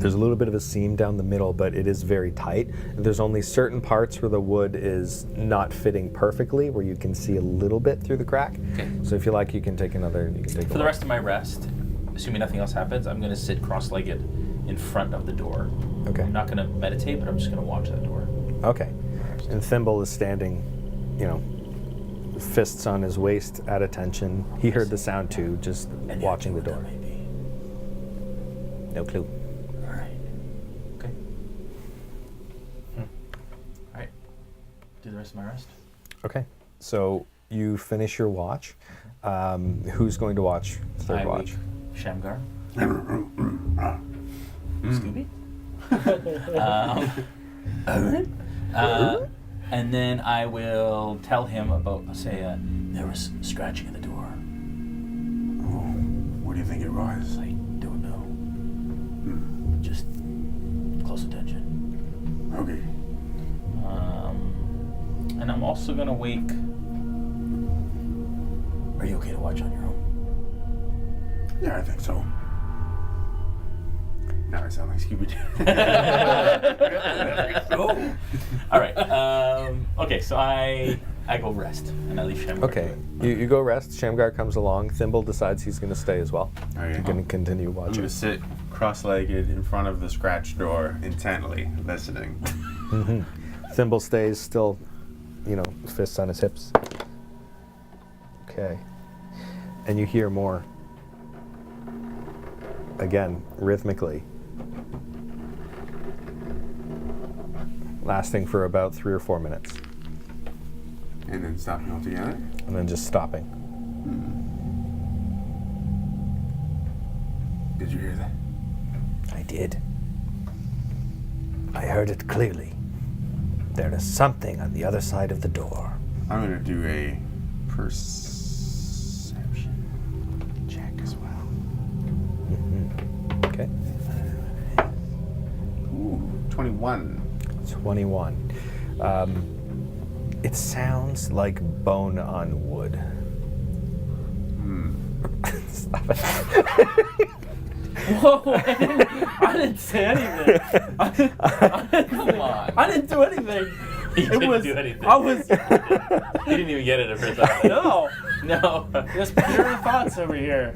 There's a little bit of a seam down the middle, but it is very tight. There's only certain parts where the wood is not fitting perfectly, where you can see a little bit through the crack. Okay. So if you like, you can take another. You can take For the rest of my rest, assuming nothing else happens, I'm going to sit cross-legged in front of the door. Okay. I'm not going to meditate, but I'm just going to watch that door. Okay. And Thimble is standing, fists on his waist at attention. He heard the sound too, just Any watching the idea door. what that might be? No clue. All right. Okay. All right. do the rest of my rest. Okay. So you finish your watch. Who's going to watch third I watch? wake Shamgar. Scooby? And then I will tell him about, there was scratching at the door. Oh, what do you think it was? I don't know. Just close attention. Okay. And I'm also gonna wake. Are you okay to watch on your own? Yeah, I think so. Now I sound like Scooby-Doo. All right. Okay, so I go rest and I leave Shamgar. Okay. You go rest. Shamgar comes along. Thimble decides he's going to stay as well. Okay. He's going to continue I'm watching. gonna sit cross-legged in front of the scratch door, intently listening. Thimble stays still, fists on his hips. Okay. And you hear more. Again, rhythmically. Lasting for about 3 or 4 minutes. And then stopping altogether. And then just stopping. Did you hear that? I did. I heard it clearly. There is something on the other side of the door. I'm gonna do a perception check as well. Okay. Ooh, 21. 21. It sounds like bone on wood. Stop it. Whoa! I didn't say anything. Come on. I didn't do anything. You didn't do anything. I was. You didn't even get it at first. No. No. There's pure thoughts over here.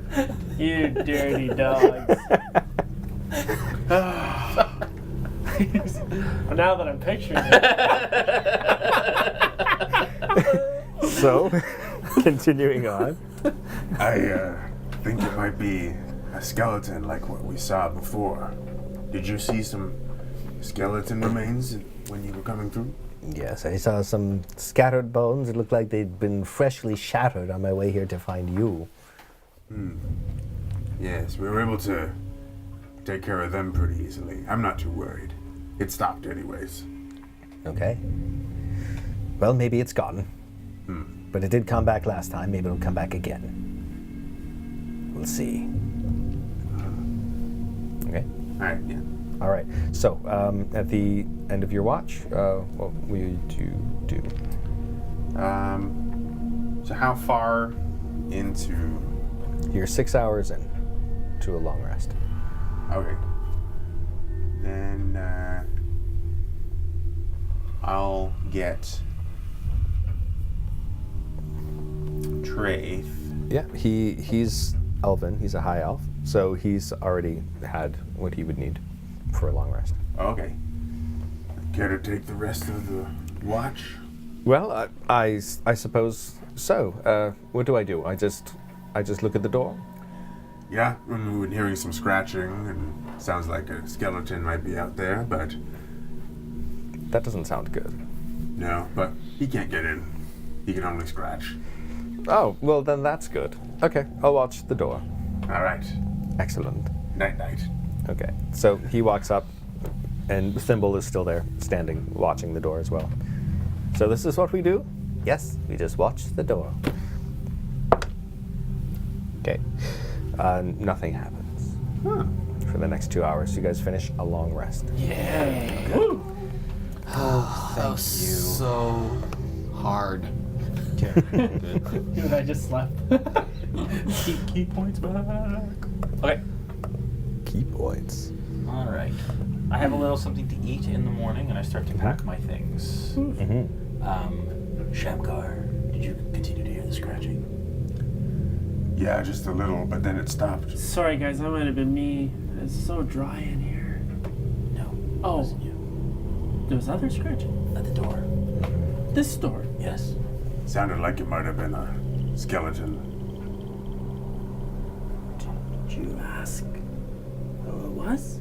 You dirty dogs. Now that I'm picturing it. So, continuing on. I think it might be a skeleton like what we saw before. Did you see some skeleton remains when you were coming through? Yes, I saw some scattered bones. It looked like they'd been freshly shattered on my way here to find you. Yes, we were able to take care of them pretty easily. I'm not too worried. It stopped anyways. Okay. Well, maybe it's gone. But it did come back last time. Maybe it'll come back again. We'll see. Okay. All right, yeah. All right. So, at the end of your watch, what will you do? So how far into... You're 6 hours in to a long rest. Okay. Then, I'll get Traith. Yeah, he's elven. He's a high elf, so he's already had what he would need for a long rest. Okay. Care to take the rest of the watch? Well, I suppose so. What do? I just look at the door. Yeah, we've been hearing some scratching, and sounds like a skeleton might be out there, but That doesn't sound good. no, but he can't get in. He can only scratch. Oh, well then that's good. Okay, I'll watch the door. All right. Excellent. Night-night. Okay, so he walks up, and Thimble is still there, standing, watching the door as well. So this is what we do? Yes, we just watch the door. Okay, nothing happens for the next 2 hours. You guys finish a long rest. Woo! Thank you. So hard. Dude, I just slept. Key points back. Okay. Key points. All right. I have a little something to eat in the morning, and I start to pack my things. Shamgar, did you continue to hear the scratching? Yeah, just a little, but then it stopped. Sorry, guys, that might have been me. It's so dry in here. No. Oh. It wasn't you. There was other scratching. At the door. This door. Yes. Sounded like it might have been a skeleton. Did you ask who it was?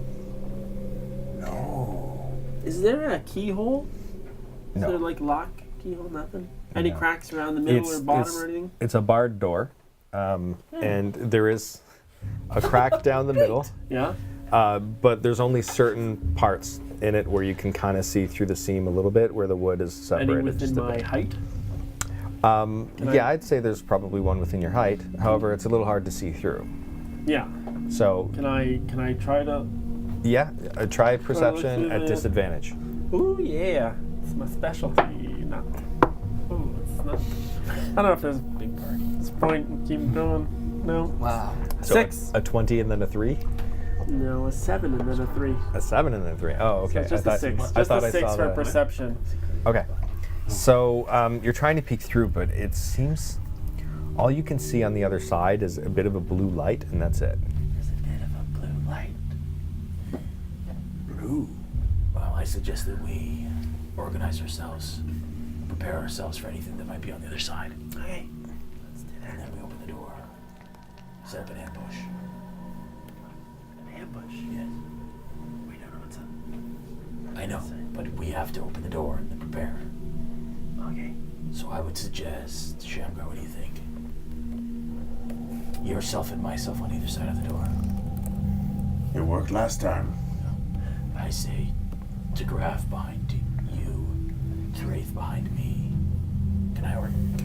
No. Is there a keyhole? Is No. there like lock keyhole, nothing? Any cracks around the middle or bottom or anything? It's a barred door, and there is a crack down the middle. Yeah. But there's only certain parts in it where you can kind of see through the seam a little bit, where the wood is separated. Any within just a my bit. height? Yeah, I'd say there's probably one within your height. However, it's a little hard to see through. Yeah. So Can I try to? yeah, try perception through at the- disadvantage. Ooh yeah, it's my specialty. No. Oh, it's not. I don't know if there's a big part. This point and keep going. No. Wow. So 6. A 20 and then a 3. No, a 7 and then a 3. A 7 and then a 3. Oh, okay. So just I a 6. I Just thought a I 6 saw for that. perception. Okay. So you're trying to peek through, but it seems all you can see on the other side is a bit of a blue light, and that's it. There's a bit of a blue light. Blue. Well, I suggest that we organize ourselves, prepare ourselves for anything that might be on the other side. Okay. Let's do And that. then we open the door, set up an ambush. An ambush. Yes. We don't know what's up. I know, but we have to open the door and then prepare. Okay. So I would suggest, Shamgar, what do you think? Yourself and myself on either side of the door. It worked last time. I say to Graf behind you, to Wraith behind me. Can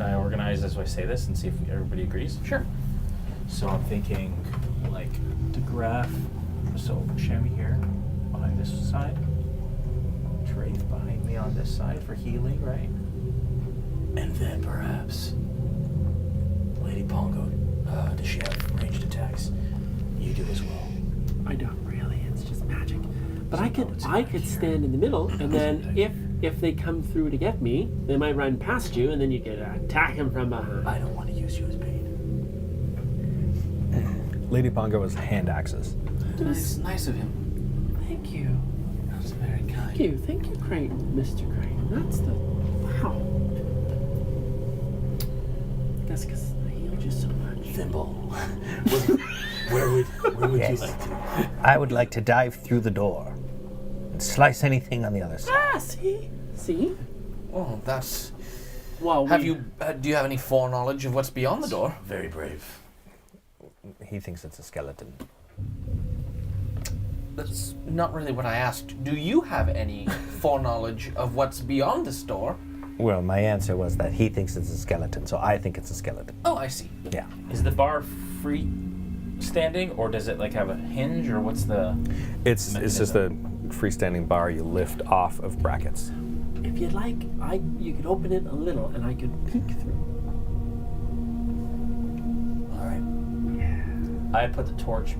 I organize as I say this and see if everybody agrees? Sure. So I'm thinking, like, to Graf, so Shammy here, behind this side. Wraith behind me on this side for healing, right? And then perhaps Lady Pongo, does she have ranged attacks? You do as well. I don't really. It's just magic. But So I no, could it's I back could here. stand in the middle, and then if they come through to get me, they might run past you, and then you could attack him from behind. I don't want to use you as bait. Lady Pongo has hand axes. Nice of him. Thank you. That's very kind. Thank you, Crane, Mr. Crane. That's the wow. That's because I healed you so much. Thimble. Where would Yes. you like to? I would like to dive through the door and slice anything on the other side. Ah, see. Oh, that's. Well, Do you have any foreknowledge of what's beyond the door? Very brave. He thinks it's a skeleton. That's not really what I asked. Do you have any foreknowledge of what's beyond this door? Well, my answer was that he thinks it's a skeleton, so I think it's a skeleton. Oh, I see. Yeah. Is the bar free standing, or does it like have a hinge, or what's the? It's just a freestanding bar you lift off of brackets. If you'd like, you could open it a little, and I could peek through. All right. I put the torch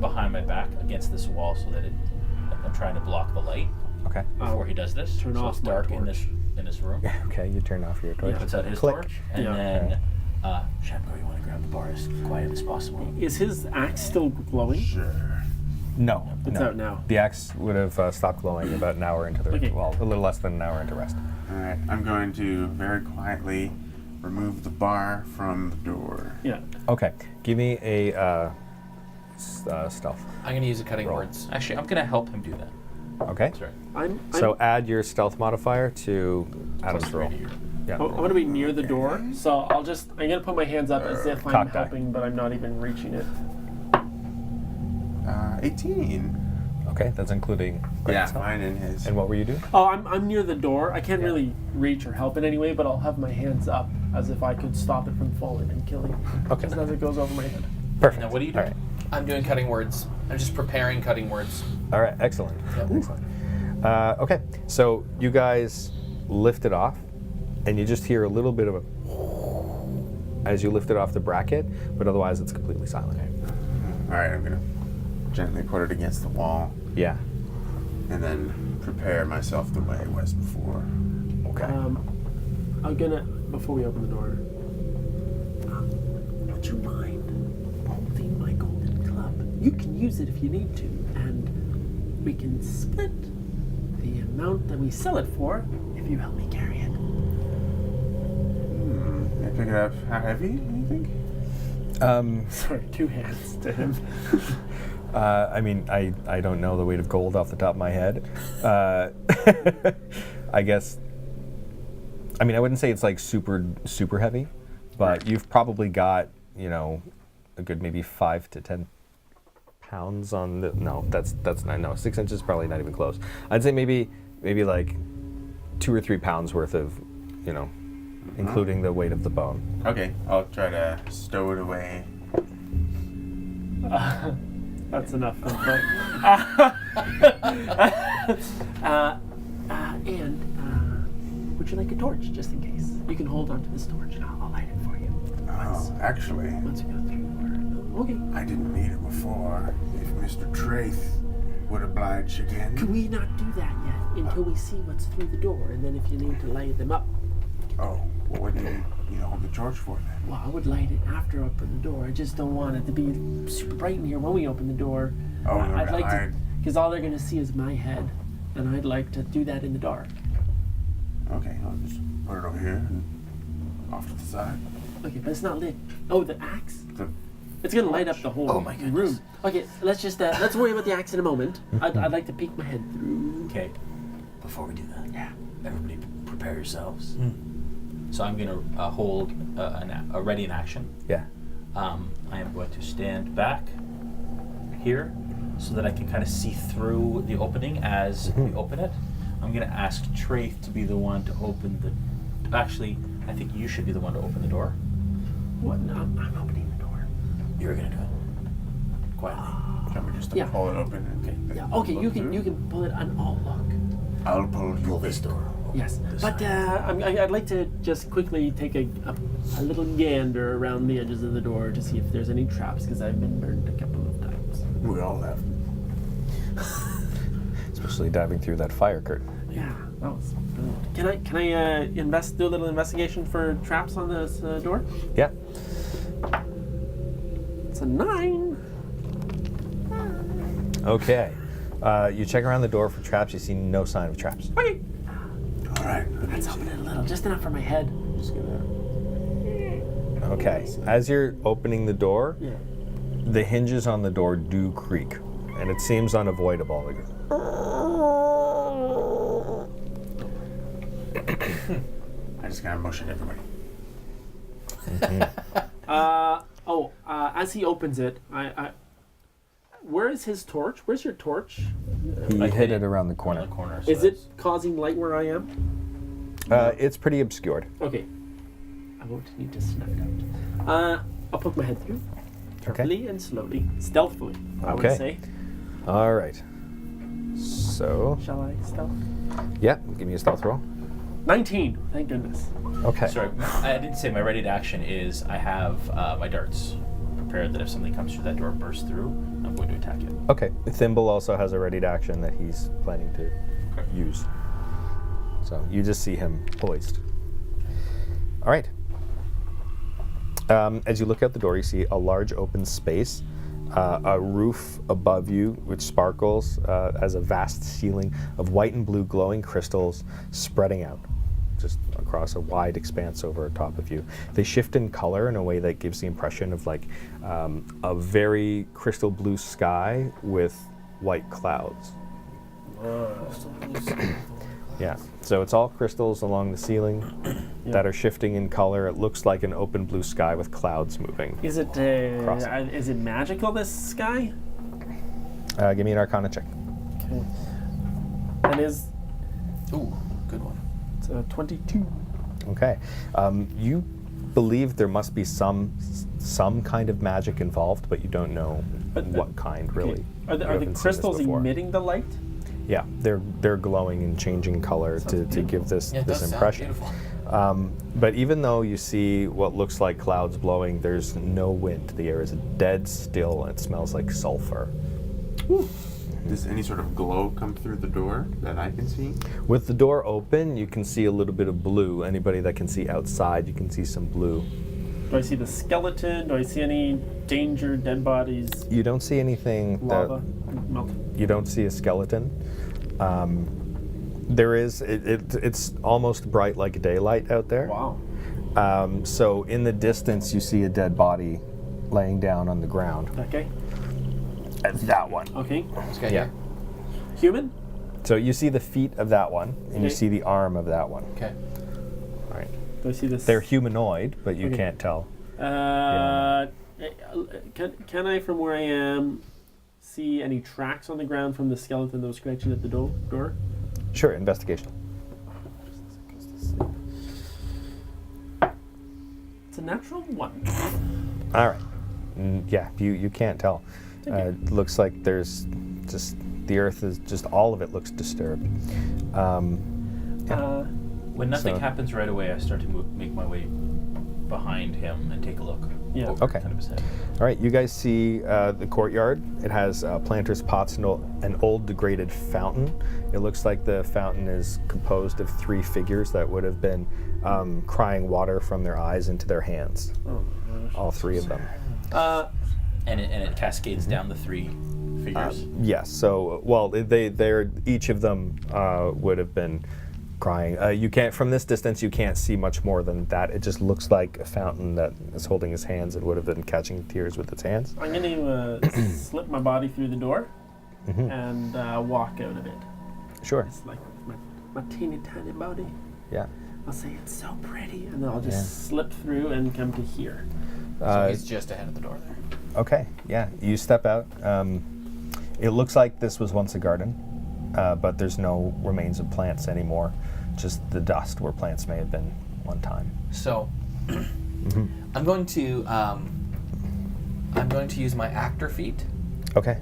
behind my back against this wall so that I'm trying to block the light Okay. before he does this. Turn so off it's my dark in torch. this room. Okay, you turn off your torch. He puts out his Click. torch, and Yeah. then Shamgar, you want to grab the bar as quiet as possible. Is his axe still glowing? Sure. No. It's no. out now. The axe would have stopped glowing about an hour into the Okay. well, a little less than an hour into rest. All right. I'm going to very quietly remove the bar from the door. Yeah. Okay, give me a stealth. I'm going to use a cutting Roll. words. Actually, I'm going to help him do that. Okay. Sorry. So add your stealth modifier to Adam's roll. Yeah. I'm going to be near the door, so I'm going to put my hands up as if I'm Cock die. helping, but I'm not even reaching it. 18. Okay, that's including. Yeah, stealth. mine and his. And what were you doing? Oh, I'm near the door. I can't really reach or help in any way, but I'll have my hands up as if I could stop it from falling and killing. Okay. Just as it goes over my head. Perfect. Now, what are you All doing? right. I'm doing cutting words. I'm just preparing cutting words. All right. Excellent. Yep. Excellent. Okay, so you guys lift it off, and you just hear a little bit of a as you lift it off the bracket, but otherwise it's completely silent. All right, I'm gonna gently put it against the wall Yeah. and then prepare myself the way it was before. Okay. I'm gonna, before we open the door, would you mind holding my golden club? You can use it if you need to, and we can split the amount that we sell it for if you help me carry it. Can I pick it up? How heavy, you think? Sorry, 2 hands to him. I mean, I don't know the weight of gold off the top of my head. I guess I mean, I wouldn't say it's like super heavy, but you've probably got, a good maybe 5 to 10 pounds on the. No, that's not. No, 6 inches is probably not even close. I'd say maybe like 2 or 3 pounds worth of, including the weight of the bone. Okay, I'll try to stow it away. That's enough info. Would you like a torch, just in case? You can hold onto this torch, and I'll light it for you. Actually, Once you go through the door. Okay. I didn't need it before. If Mr. Traith would oblige again. Can we not do that yet until we see what's through the door, and then if you need to light them up? Oh, well, what do you hold the torch for then? Well, I would light it after I open the door. I just don't want it to be super bright in here when we open the door. Oh, I'd like to, hide. because all they're going to see is my head, and I'd like to do that in the dark. Okay, I'll just put it over here and off to the side. Okay, but it's not lit. Oh, the axe? The It's going to light up the whole room. Okay, let's just let's worry about the axe in a moment. I'd like to peek my head through. Okay. Before we do that, Yeah. everybody prepare yourselves. So I'm going to hold a ready in action. Yeah. I am going to stand back here so that I can kind of see through the opening as we open it. I'm going to ask Traith to be the one to open the... Actually, I think you should be the one to open the door. What? No, I'm opening the door. You're going to do it. Quietly. Remember just to Yeah. pull it open and Yeah. Okay, you can pull it and I'll look. I'll pull this door. Yes, This but side. I'd like to just quickly take a little gander around the edges of the door to see if there's any traps, because I've been burned a couple of times. We all have. Especially diving through that fire curtain. Yeah, that was brilliant. Can I do a little investigation for traps on this door? Yeah. It's a 9. Okay. You check around the door for traps. You see no sign of traps. Okay, All right. let's open it a little, just enough for my head. Just gonna. Okay. As you're opening the door, Yeah. the hinges on the door do creak, and it seems unavoidable. Like, I just gotta motion everybody. As he opens it, where is his torch? Where's your torch? he Like hid it it around the On corner. the corner. So Is it that's- causing light where I am? It's pretty obscured. Okay. I won't need to snuff it out. I'll poke my head through. Carefully and slowly. Stealthily, I would Okay. say. All right. So, Shall I stealth? yeah, give me a stealth roll. 19. Thank goodness. Okay. Sorry, I didn't say my ready to action is I have my darts prepared that if something comes through that door bursts through, I'm going to attack it. Okay. Thimble also has a ready to action that he's planning to use. So you just see him poised. All right. As you look out the door, you see a large open space, a roof above you which sparkles as a vast ceiling of white and blue glowing crystals spreading out just across a wide expanse over top of you. They shift in color in a way that gives the impression of like a very crystal blue sky with white clouds. Yeah, so it's all crystals along the ceiling that are shifting in color. It looks like an open blue sky with clouds moving. Is it Cross. is it magical, this sky? Give me an Arcana check. Okay. And is Ooh, good one. it's a 22. Okay. You believe there must be some kind of magic involved, but you don't know what kind really. Are You the haven't seen this crystals before. emitting the light? Yeah, they're glowing and changing color to give this Yeah, it this does impression. sound beautiful. But even though you see what looks like clouds blowing, there's no wind. The air is dead still, and it smells like sulfur. Does any sort of glow come through the door that I can see? With the door open, you can see a little bit of blue. Anybody that can see outside, you can see some blue. Do I see the skeleton? Do I see any danger, dead bodies, You don't see anything lava? that Melted. you don't see a skeleton. There is it's almost bright like daylight out there. Wow. So in the distance, you see a dead body laying down on the ground. Okay. That one. Okay. This guy Yeah. here? Human? So you see the feet of that one, and you Okay. see the arm of that one. Okay. All right. Do I see this? They're humanoid, but you Okay. can't tell. Can I, from where I am, see any tracks on the ground from the skeleton that was scratching at the door? Sure, investigation. It's a natural 1. All right. Yeah, you can't tell. Looks like there's just the earth is just all of it looks disturbed. When nothing So- happens right away, I start to make my way behind him and take a look. Yeah. Over Okay. kind of his head. All right, you guys see the courtyard. It has planters' pots and an old degraded fountain. It looks like the fountain is composed of 3 figures that would have been crying water from their eyes into their hands. Oh, gosh. All 3 of them. And it cascades down the 3 figures. Yes. So, well, they're each of them would have been crying. You can't from this distance. You can't see much more than that. It just looks like a fountain that is holding his hands. It would have been catching tears with its hands. I'm going to slip my body through the door and walk out of it. Sure. It's like my teeny tiny body. Yeah. I'll say it's so pretty, and then I'll just slip through and come to here. So he's just ahead of the door there. Okay. Yeah. You step out. It looks like this was once a garden, but there's no remains of plants anymore. Just the dust where plants may have been one time. So I'm going to use my actor feat, Okay.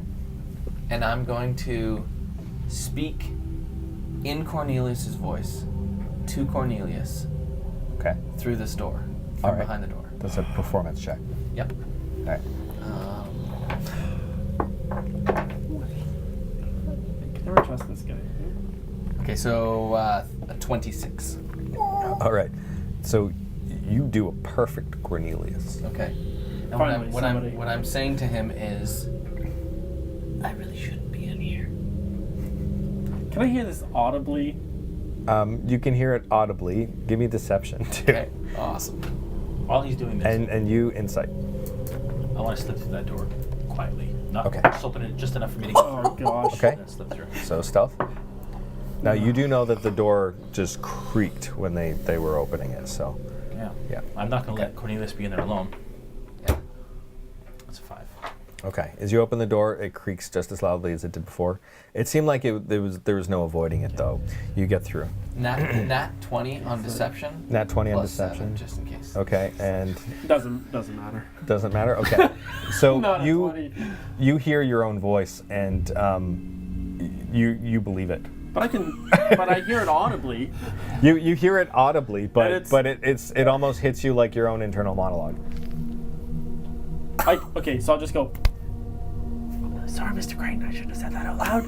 and I'm going to speak in Cornelius's voice to Cornelius Okay. through this door, All from right. behind the door. That's a performance check. Yep. All right. I can never trust this guy. Okay, so a 26. All right. So you do a perfect Cornelius. Okay. And Finally, what somebody. I'm saying to him is, I really shouldn't be in here. Can I hear this audibly? You can hear it audibly. Give me deception too. Okay. Awesome. While he's doing this, And you insight. I want to slip through that door quietly. Not Okay. just open it just enough for me to get Oh gosh. Okay. and slip through. So stealth. Now you do know that the door just creaked when they were opening it. So Yeah. yeah. I'm not going to let Cornelius be in there alone. Yeah. That's a 5. Okay. As you open the door, it creaks just as loudly as it did before. It seemed like there was no avoiding it though. You get through. Nat 20 on deception. Nat 20 on plus deception. 7, just in case. Okay, and Doesn't matter. doesn't matter. Okay, so Not a 20. you hear your own voice and you believe it. But I hear it audibly. You hear it audibly, but it's- it almost hits you like your own internal monologue. Okay, so I'll just go. Sorry, Mr. Creighton, I shouldn't have said that out loud.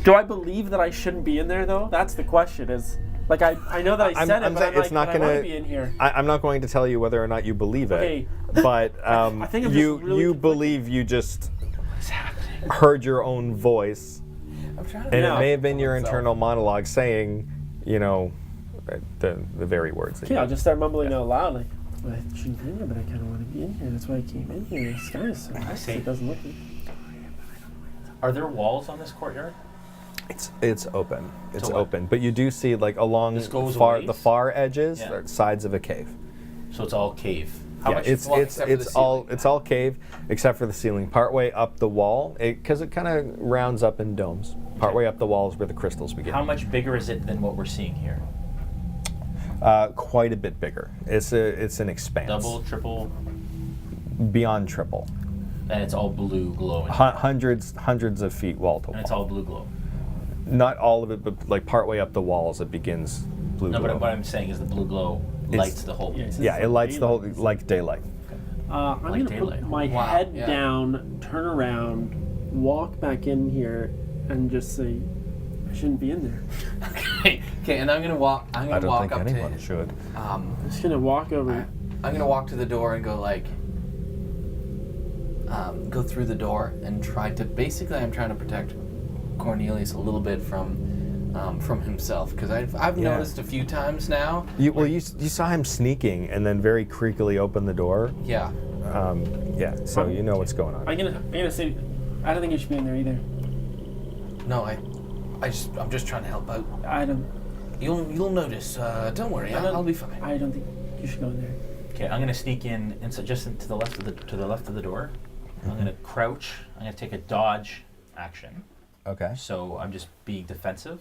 Do I believe that I shouldn't be in there though? That's the question. Is like I know that I said it, but I'm like, but I want to be in here. I'm not going to tell you whether or not you believe it, Okay. but I think I'm just you really you conflicted. believe you just What's happening? heard your own voice, I'm trying to and Yeah. it may have been your So- internal monologue saying, the very words. That Okay, you I'll just start mumbling out loud like, well, I shouldn't be in here, but I kind of want to be in here. That's why I came in here. The sky is so nice. see. It doesn't look good. Are there walls on this courtyard? It's open. It's So what? open, but you do see like along This goes a the ways? far edges, Yeah. are sides of a cave. So it's all cave. How much it's well, it's except for the it's all ceiling? it's all cave except for the ceiling. Partway up the wall, because it kind of rounds up in domes. Partway up the walls where the crystals begin. How much bigger is it than what we're seeing here? Quite a bit bigger. It's an expanse. Double, triple, Beyond triple. and it's all blue glowing. Hundreds of feet wall to And wall. it's all blue glow. Not all of it, but like partway up the walls, it begins blue. No, glow. but what I'm saying is the blue glow lights the whole. Yeah, it says Yeah, it's it lights the whole daylight. like daylight. I'm Like gonna daylight. put my Wow, head yeah. down, turn around, walk back in here, and just say, I shouldn't be in there. Okay, and I'm gonna walk. I'm I gonna don't walk think up anyone to. should. I'm just gonna walk over. I'm gonna walk to the door and go like. Go through the door and try to. Basically, I'm trying to protect Cornelius a little bit from himself because I've Yeah. noticed a few times now. You saw him sneaking and then very creakily open the door. Yeah. Yeah, so you know what's going on. I'm gonna say, I don't think you should be in there either. No, I'm just trying to help out. I don't. You'll notice. Don't worry, I'll be fine. I don't think you should go in there. Okay, I'm gonna sneak in and so just to the left of the door. I'm gonna crouch. I'm gonna take a dodge action. Okay. So I'm just being defensive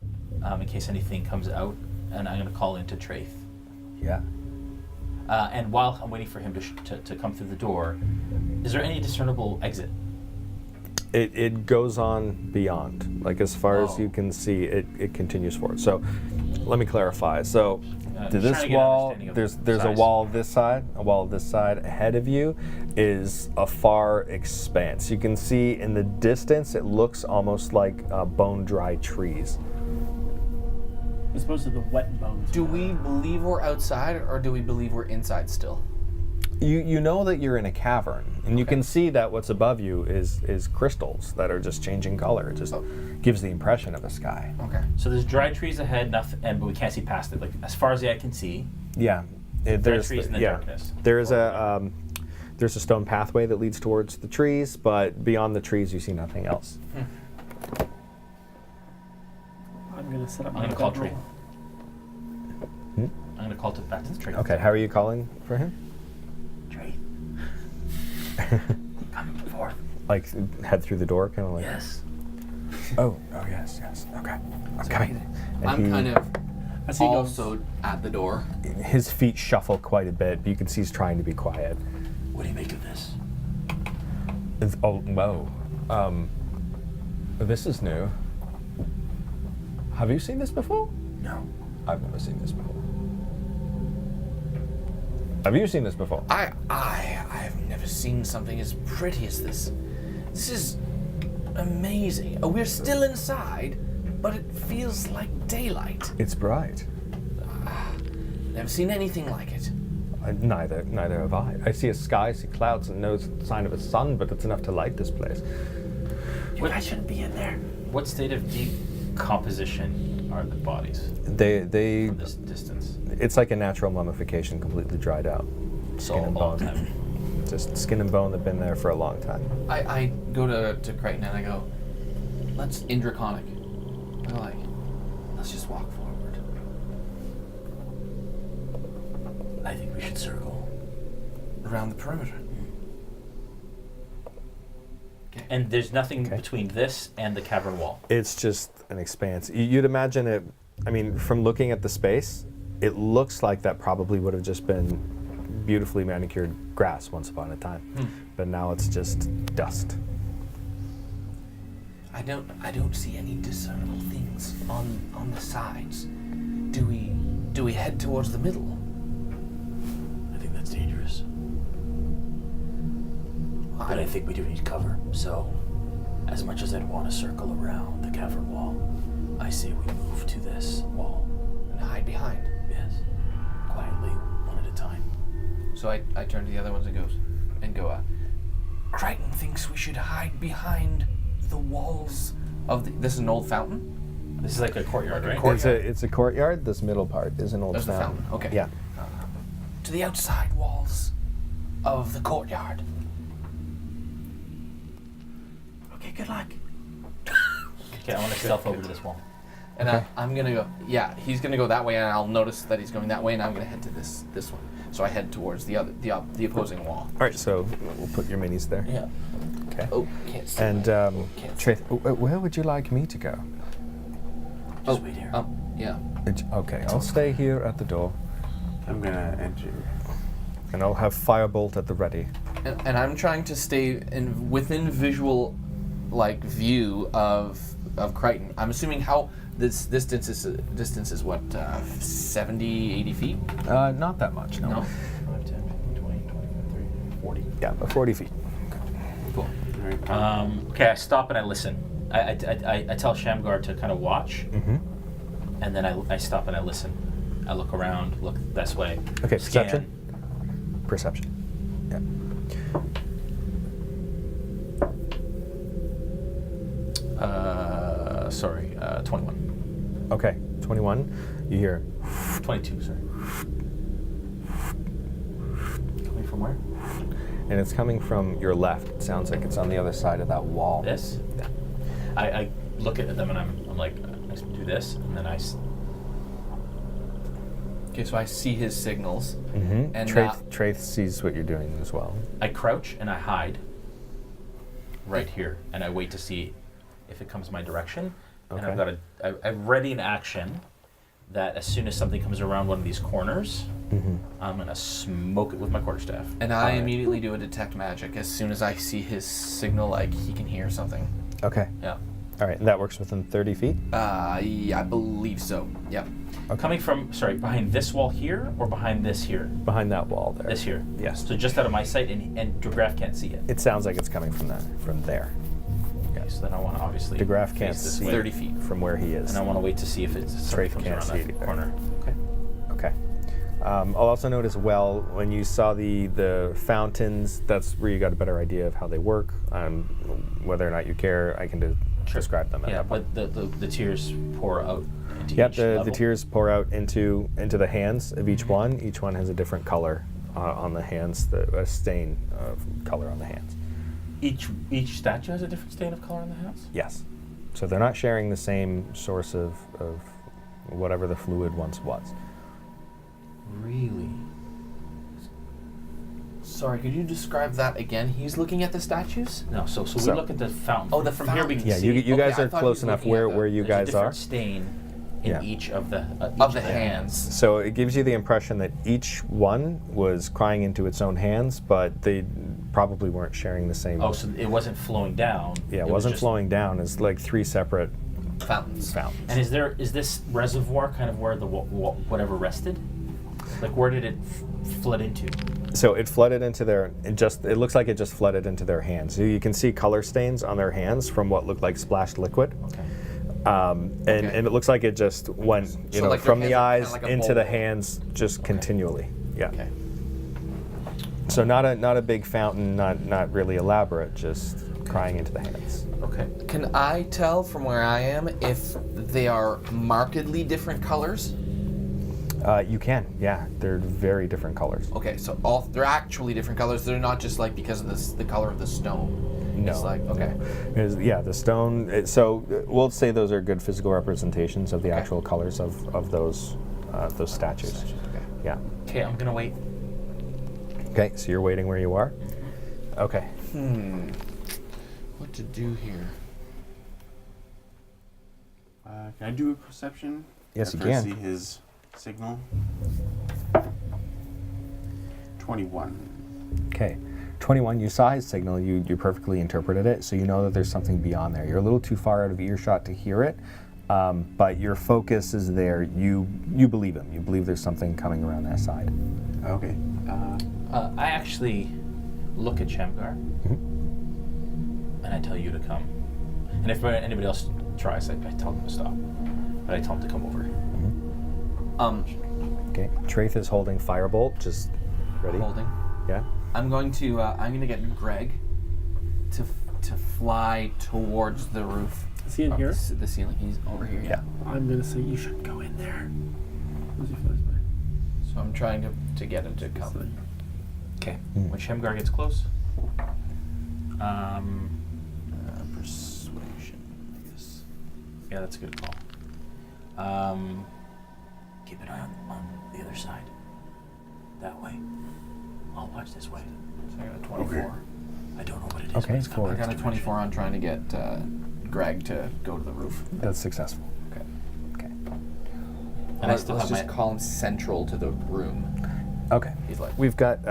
in case anything comes out, and I'm gonna call into Traith. Yeah. And while I'm waiting for him to come through the door, is there any discernible exit? It goes on beyond. Like as far as you can see, it continues forward. So let me clarify. So to this wall, there's a wall this side, a wall this side. Ahead of you is a far expanse. You can see in the distance, it looks almost like bone-dry trees. As opposed to the wet bones. Do we believe we're outside, or do we believe we're inside still? You know that you're in a cavern, and you can see that what's above you is crystals that are just changing color. It just gives the impression of a sky. Okay. So there's dry trees ahead, but we can't see past it. Like as far as the eye can see. Yeah, there's trees in the darkness. There's a stone pathway that leads towards the trees, but beyond the trees, you see nothing else. I'm gonna set up. I'm gonna call Traith. I'm gonna call back to the Traith. Okay, how are you calling for him? Come forth. Like head through the door, kind of like. Yes. Oh yes. Okay, I'm coming. And I'm kind of As he also at the door. His feet shuffle quite a bit, but you can see he's trying to be quiet. What do you make of this? Oh, whoa. This is new. Have you seen this before? No. I've never seen this before. Have you seen this before? I've never seen something as pretty as this. This is amazing. We're still inside, but it feels like daylight. It's bright. Never seen anything like it. Neither have I. I see a sky, see clouds, and no sign of a sun, but it's enough to light this place. You guys shouldn't be in there. What state of decomposition are the bodies They from this distance? It's like a natural mummification, completely dried out. Skin and bone. Just skin and bone that've been there for a long time. I go to Crichton and I go, let's in Draconic. I'm like, let's just walk forward. I think we should circle Around the perimeter. Okay. And there's nothing between this and the cavern wall. It's just an expanse. You'd imagine it, I mean, from looking at the space, it looks like that probably would have just been beautifully manicured grass once upon a time. But now it's just dust. I don't see any discernible things on the sides. Do we head towards the middle? I think that's dangerous. But I think we do need cover. So, as much as I'd want to circle around the cavern wall, I say we move to this wall. And hide behind. Yes. Quietly, one at a time. So I turn to the other ones and go, Crichton thinks we should hide behind the walls of the... This is an old fountain? This is like a courtyard, right? It's a courtyard. This middle part is an old There's the fountain. fountain, okay. Yeah. To the outside walls of the courtyard. Okay, good luck. Okay, I want to stealth over to this wall. And I'm going to go... Yeah, he's going to go that way, and I'll notice that he's going that way, and I'm going to head to this one. So I head towards the opposing wall. All right, so we'll put your minis there. Yeah. Okay. Oh, can't see. And Can't see. Traith, where would you like me to go? Just wait here. Yeah. Okay, I'll stay here at the door, I'm gonna enter. and I'll have firebolt at the ready. And I'm trying to stay within visual, view of Crichton. I'm assuming how this distance is what 70, 80 feet? Not that much, no. 5, 10, 20, 25, 30, 40. Yeah, about 40 feet. Cool. Okay, I stop and I listen. I tell Shamgar to kind of watch, and then I stop and I listen. I look around, look this way. Okay, scan. Perception. Yeah. Sorry, 21. Okay, 21. You hear 22, sorry. Coming from where? and it's coming from your left. It sounds like it's on the other side of that wall. This? Yeah. I look at them and I'm like, I do this, and then I Okay, so I see his signals. Mm-hmm. And Traith sees what you're doing as well. I crouch and I hide right here, and I wait to see if it comes my direction. Okay. And I've ready an action that as soon as something comes around one of these corners, I'm gonna smoke it with my quarterstaff. And I immediately do a detect magic as soon as I see his signal, like he can hear something. Okay. Yeah. All right, and that works within 30 feet? Yeah, I believe so. Yep. Okay. Coming from, behind this wall here or behind this here? Behind that wall there. This here. Yes. So just out of my sight, and DeGraff can't see it. It sounds like it's coming from there. Okay, so then I want to obviously DeGraff face can't this see way. 30 feet. from where he is. And I want to wait to see if it's something Traith comes can't around see that it either. corner. Okay. Okay. I'll also note as well, when you saw the fountains, that's where you got a better idea of how they work. Whether or not you care, I can describe them. Yeah, but the tears pour out into Yep, each the level. tears pour out into the hands of each one. Each one has a different color on the hands, a stain of color on the hands. Each statue has a different stain of color on the hands? Yes. So they're not sharing the same source of whatever the fluid once was. Really? Sorry, could you describe that again? He's looking at the statues? No, so we look at the fountain. Oh, the from here we can Yeah, see. you guys I are thought close he was enough looking at where you There's a guys are. different stain in Yeah. each of the hands. So it gives you the impression that each one was crying into its own hands, but they probably weren't sharing the same. Oh, so it wasn't flowing down. yeah, it was wasn't just- flowing down. It's like three separate Fountains. fountains. And is this reservoir kind of where the whatever rested? Like where did it flood into? So it flooded into it looks like it just flooded into their hands. So you can see color stains on their hands from what looked like splashed liquid. Okay. And it looks like it just went, So like their from the hands are eyes kinda like a into the bowl. hands just continually. Yeah. Okay. So not a big fountain, not really elaborate, just crying into the hands. Okay. Can I tell from where I am if they are markedly different colors? You can, yeah. They're very different colors. Okay, so they're actually different colors. They're not just like because of the color of the stone. No. It's like, okay. The stone. So we'll say those are good physical representations of the actual colors of those statues. Okay. Yeah. Okay, I'm gonna wait. Okay, so you're waiting where you are? Okay. What to do here? Can I do a perception? Yes, you After I can. see his signal. 21. Okay. 21, you saw his signal, you perfectly interpreted it, so you know that there's something beyond there. You're a little too far out of earshot to hear it, but your focus is there. You believe him. You believe there's something coming around that side. Okay. I actually look at Shamgar and I tell you to come. And if anybody else tries, I tell them to stop. But I tell them to come over. Okay. Traith is holding Firebolt, just ready. Holding. Yeah. I'm going to get Greg to fly towards the roof. Is he in of here? The ceiling. He's over here. Yeah. I'm gonna say you shouldn't go in there. As he flies by. So I'm trying to get him to come. Okay. When Shamgar gets close, Persuasion, I guess. yeah, that's a good call. Keep an eye on the other side. That way. I'll watch this way. So I got a 24. Okay. I don't know what it is. Okay, but it's coming. I got a 24 on trying to get Greg to go to the roof. That's successful. Okay. Okay. And I still Let's have just my... call him central to the room. Okay. He's like, We've got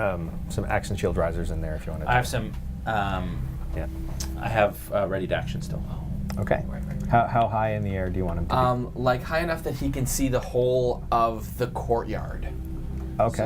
some action shield risers in there if you want to. I have some... Yeah. I have ready to action still. Okay. right. How high in the air do you want him to be? like high enough that he can see the whole of the courtyard. Okay.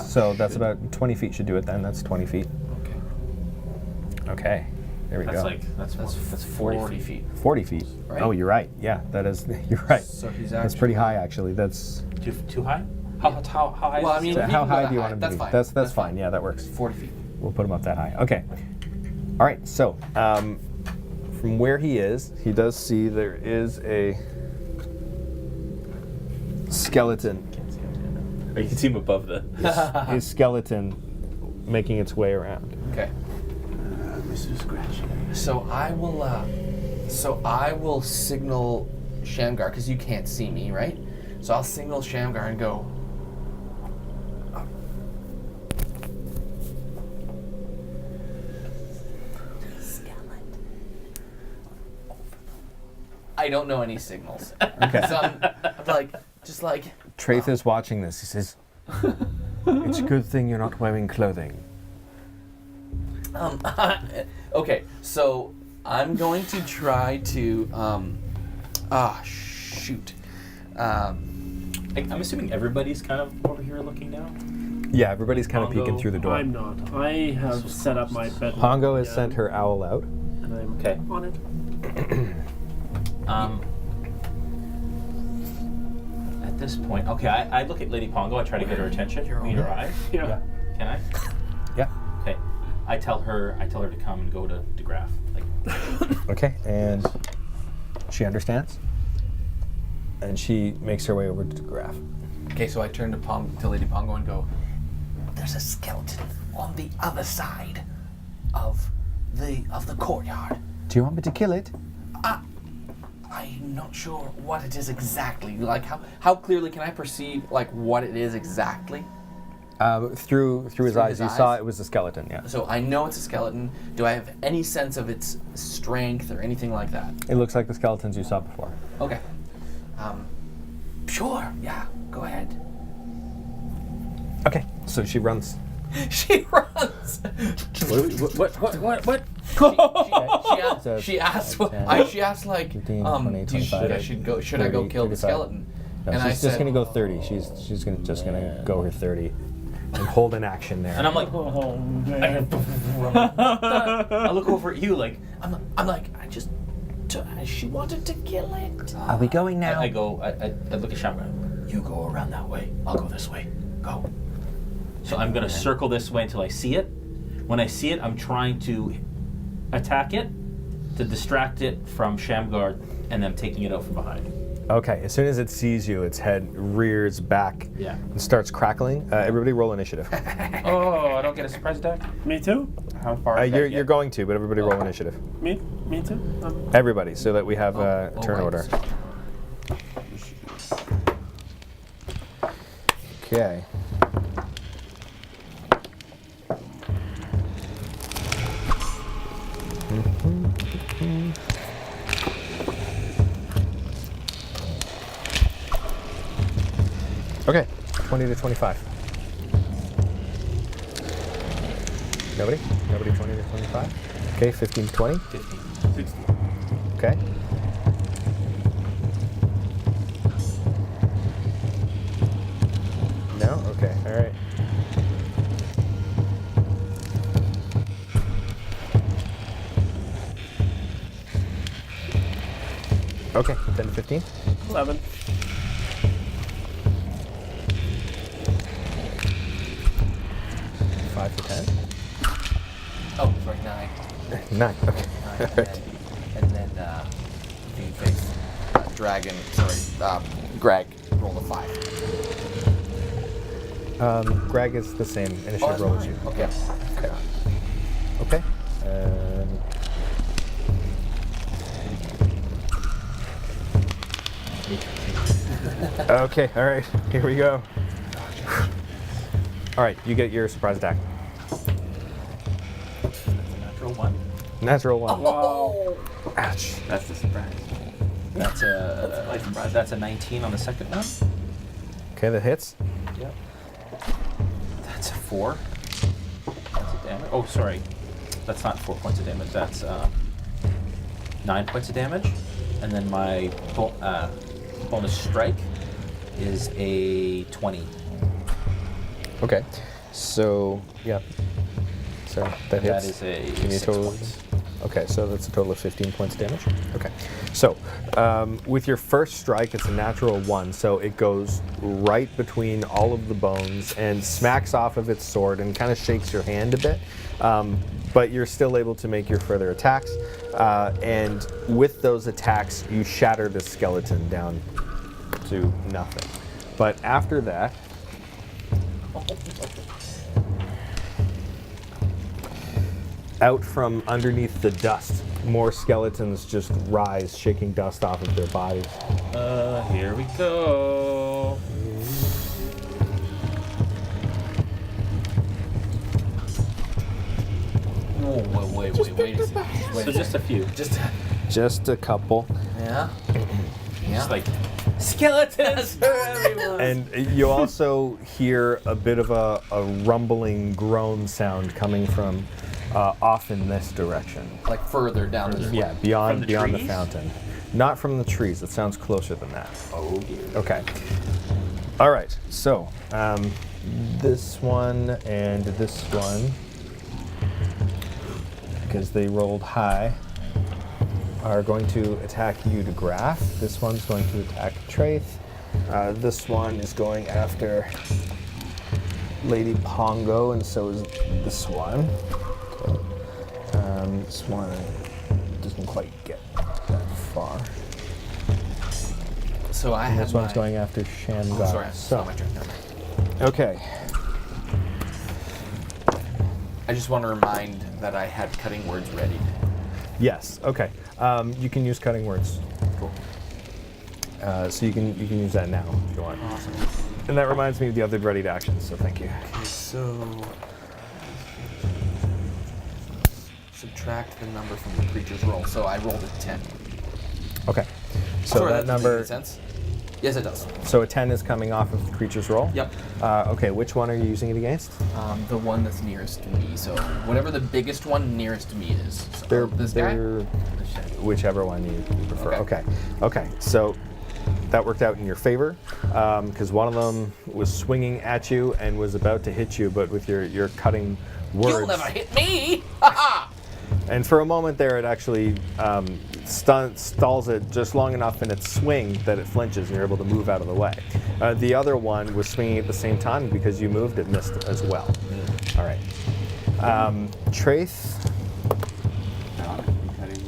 So that's about 20 feet should do it then. That's 20 feet. okay. Okay. There we That's go. that's 40 feet. 40 feet. Right? Oh, you're right. Yeah, that is. You're right. So he's That's pretty high, actually. That's. Too high? How high Well, is I mean, this? So if how you can go high that do you high, want him that's to be? fine. That's That's fine. fine. Yeah, that works. 40 feet. We'll put him up that high. Okay. All right. So, from where he does see there is a skeleton. Oh, you can see him above the... A skeleton making its way around. Okay. Mr. Scratch. So I will signal Shamgar because you can't see me, right? So I'll signal Shamgar and go, I don't know any signals. Okay. So I'm like, just like. Traith is watching this. He says, "It's a good thing you're not wearing clothing." Okay, so I'm going to try to. Shoot. I'm assuming everybody's kind of over here looking now. Yeah, everybody's kind of Pongo. peeking through the door. I'm not. I have set up my bed. Pongo has sent her owl out. And I'm Okay. on it. At this point, okay, I look at Lady Pongo. I try to get her attention. Meet her eye. Yeah. Can I? Yeah. Okay. I tell her to come and go to Graf. Like, Okay, and she understands. And she makes her way over to Graf. Okay, so I turn to Lady Pongo and go, there's a skeleton on the other side of the courtyard. Do you want me to kill it? I'm not sure what it is exactly. Like, how clearly can I perceive, like, what it is exactly? Through his eyes, you saw it was a skeleton, yeah. So I know it's a skeleton. Do I have any sense of its strength or anything like that? It looks like the skeletons you saw before. Okay. Sure, yeah, go ahead. Okay, so she runs. She runs. what? She asks what 10, she asks like 15, 20, 25, should I go 30, kill the 35. skeleton? No, And she's I just said, gonna go 30. She's just gonna go her 30 and hold an action there. And I'm like, Oh, man. I look over at you like, I'm like, she wanted to kill it. Are we going now? I look at Shamgar. You go around that way. I'll go this way. Go. So I'm gonna circle this way until I see it. When I see it, I'm trying to attack it to distract it from Shamgar and them taking it out from behind. Okay, as soon as it sees you, its head rears back Yeah. and starts crackling. Everybody roll initiative. Oh, I don't get a surprise attack? Me too? How far is that You're yet? going to, but everybody roll initiative. Me too? Everybody, so that we have turn right. order. Okay. Okay, 20 to 25. Nobody? Nobody 20 to 25? Okay, 15 to 20? 15. 60. Okay. No? Okay, alright. Okay, 10 to 15? 11. 5 to 10? Oh, sorry, 9. 9, okay. And then you face Dragon. Sorry, Greg rolled a 5. Greg is the same initiative roll as you. Okay. Okay. Okay, alright, here we go. Alright, you get your surprise attack. Natural 1. Natural 1. Oh. Ouch. That's the surprise. That's a 19 on the second one. Okay, that hits. Yep. That's a 4. That's a damage. Oh, sorry. That's not 4 points of damage. That's 9 points of damage. And then my bonus strike is a 20. Okay. So, yeah. So that And hits. that is a Give me 6 total. points. Okay, so that's a total of 15 points of damage. Okay. So, with your first strike, it's a natural 1, so it goes right between all of the bones and smacks off of its sword and kind of shakes your hand a bit. But you're still able to make your further attacks. And with those attacks, you shatter the skeleton down to nothing. But after that, out from underneath the dust, more skeletons just rise, shaking dust off of their bodies. Here we go. Wait a second. So just a few. Just a couple. Yeah. Just like skeletons for everyone. And you also hear a bit of a rumbling groan sound coming from off in this direction. Like further down this way. Yeah, beyond the trees? fountain. Not from the trees. It sounds closer than that. Oh dear. Okay. All right. So this one and this one, because they rolled high, are going to attack you to Graph. This one's going to attack Traith. This one is going after Lady Pongo, and so is this one. This one doesn't quite get that far. So I And have this one's my- going after Shamgar. Oh, sorry. So, Not my turn. Never mind. okay. I just want to remind that I had cutting words ready. Yes. Okay. You can use cutting words. Cool. So you can use that now if you want. Awesome. And that reminds me of the other readied actions. So thank you. Okay, so subtract the number from the creature's roll. So I rolled a 10. Okay. So Sorry, that doesn't number. make sense. Yes, it does. So a 10 is coming off of the creature's roll. Yep. Okay. Which one are you using it against? The one that's nearest to me. So whatever the biggest one nearest to me is. So this guy. Whichever one you prefer. Okay. Okay. So that worked out in your favor because one of them was swinging at you and was about to hit you, but with your cutting words. You'll never hit me! Ha ha! And for a moment there, it actually stalls it just long enough in its swing that it flinches and you're able to move out of the way. The other one was swinging at the same time because you moved, it missed as well. All right. Traith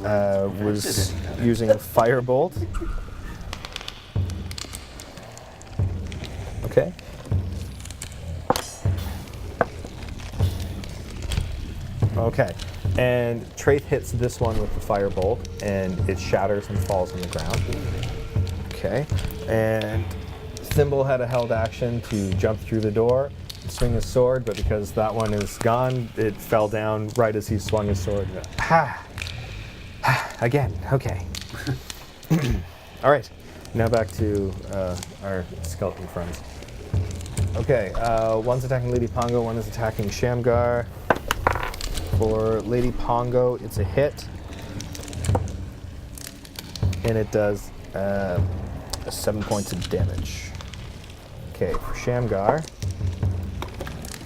was using Firebolt. Okay. Okay. And Traith hits this one with the firebolt, and it shatters and falls on the ground. Okay. And Thimble had a held action to jump through the door and swing his sword, but because that one is gone, it fell down right as he swung his sword. Ha! Again. Okay. All right. Now back to our skeleton friends. Okay. One's attacking Lady Pongo, one is attacking Shamgar. For Lady Pongo, it's a hit, and it does 7 points of damage. Okay, for Shamgar,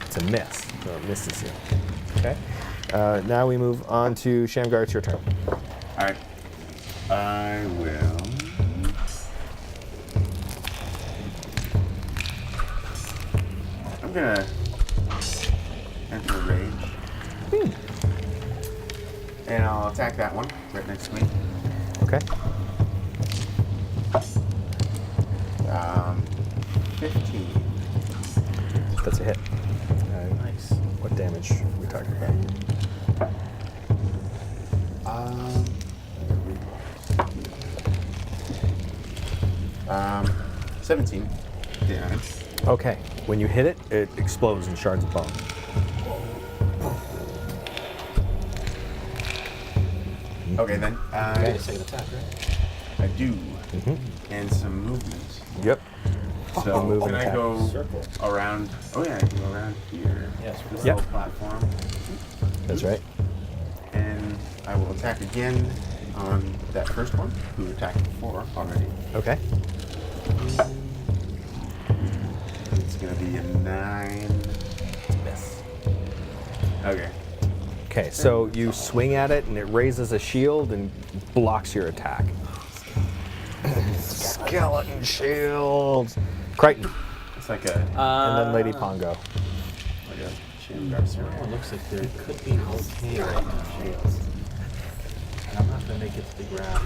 it's a miss, so it misses you. Okay, now we move on to Shamgar. It's your turn. All right. I will. I'm gonna enter rage. And I'll attack that one right next to me. Okay. 15. That's a hit. Nice. What damage are we talking about? 17 damage. Okay. When you hit it, it explodes in shards of bone. Okay, then. Okay, second attack, right? I do. And some movement. Yep. So move can and I attack. go Circle. around? Oh yeah, I can go around here. Yes. This Yep. little platform. That's right. And I will attack again on that first one, who attacked before already. Okay. It's gonna be a 9. Miss. Okay. Okay, so you swing at it and it raises a shield and blocks your attack. Skeleton shield. Crichton. It's like a And then Lady Pongo. like a Shamgar ceremony. Oh, it looks like there could be okay right now. And I'm not going to make it to the graph.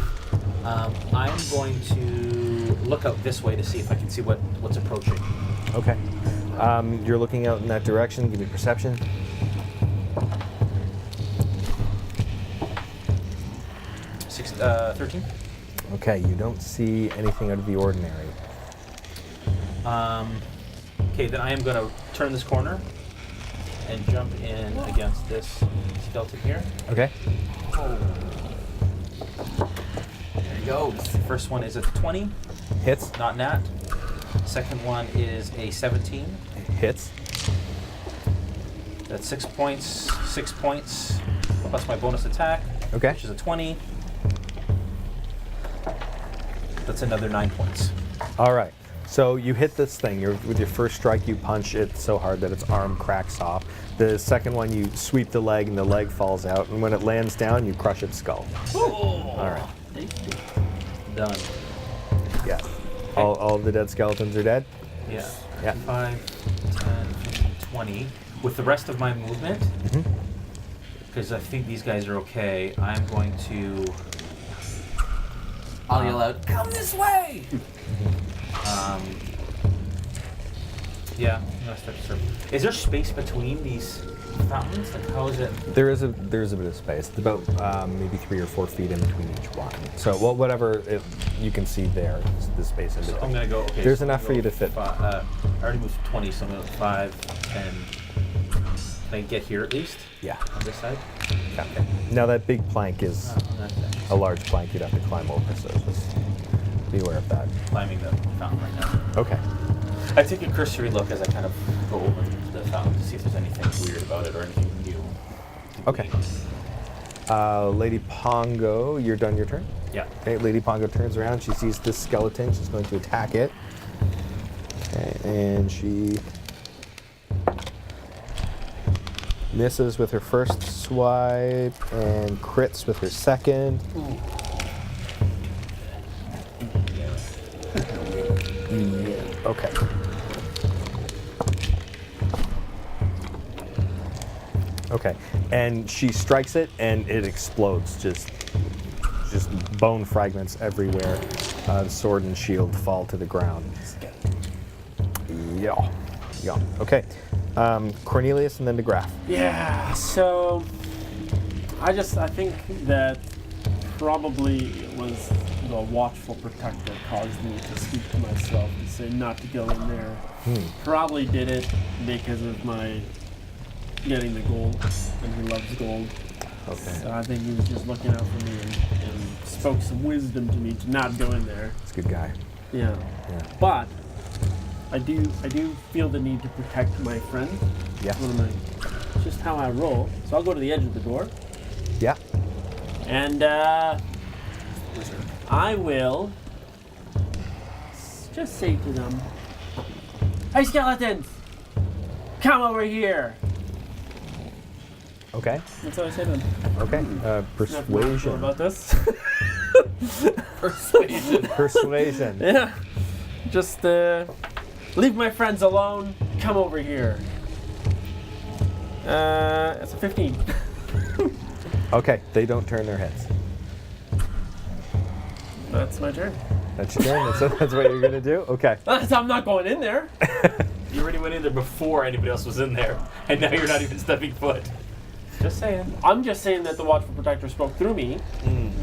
I'm going to look out this way to see if I can see what's approaching. Okay. You're looking out in that direction. Give me perception. 13. Okay, you don't see anything out of the ordinary. Okay, then I am going to turn this corner and jump in against this skeleton here. Okay. Oh. goes. First one is a 20, Hits. not nat. Second one is a 17. Hits. That's 6 points. 6 points plus my bonus attack, Okay. which is a 20. That's another 9 points. All right. So you hit this thing. With your first strike, you punch it so hard that its arm cracks off. The second one, you sweep the leg, and the leg falls out. And when it lands down, you crush its skull. All right. Done. Yeah. All the dead skeletons are dead? Yeah. Yeah. 5, 10, 15, 20. With the rest of my movement, because I think these guys are okay, I'm going to... I'll yell out, "Come this way!" Yeah. I'm gonna start to serve. Is there space between these fountains? Like, how is it? There is a bit of space. It's about maybe 3 or 4 feet in between each one. So whatever you can see there is the space in So between. I'm gonna go. Okay. There's so I'm enough gonna for you go to fit. I already moved 20, so I'm going to 5, 10. Can I get here at least Yeah. on this side? Yeah. Now that big plank is a large plank you'd have to climb over, so just be aware of that. Climbing the fountain right now. Okay. I take a cursory look as I kind of go over the fountain to see if there's anything weird about it or anything new. Okay. Lady Pongo, you're done your turn? Yeah. Okay, Lady Pongo turns around. She sees this skeleton. She's going to attack it. Okay, and she misses with her first swipe and crits with her second. Okay. Okay, and she strikes it, and it explodes. Just bone fragments everywhere. The sword and shield fall to the ground. Yeah. Okay. Cornelius, and then DeGraff. Yeah, so I think that probably it was the watchful protector caused me to speak to myself and say not to go in there. Probably did it because of my getting the gold, and he loves gold. Okay. So I think he was just looking out for me and spoke some wisdom to me to not go in there. He's a good guy. Yeah. Yeah. But I do feel the need to protect my friend. Yeah. It's just how I roll. So I'll go to the edge of the door, Yeah. and I will just say to them, "Hey, skeletons, come over here." Okay. That's what I said to them. Okay. Not sure Persuasion. about this. Persuasion. Persuasion. Yeah. Just leave my friends alone. Come over here. It's a 15. Okay. They don't turn their heads. That's my turn. That's your turn. That's what you're gonna do. Okay. I'm not going in there. You already went in there before anybody else was in there, and now you're not even stepping foot. Just saying. I'm just saying that the Watchful Protector spoke through me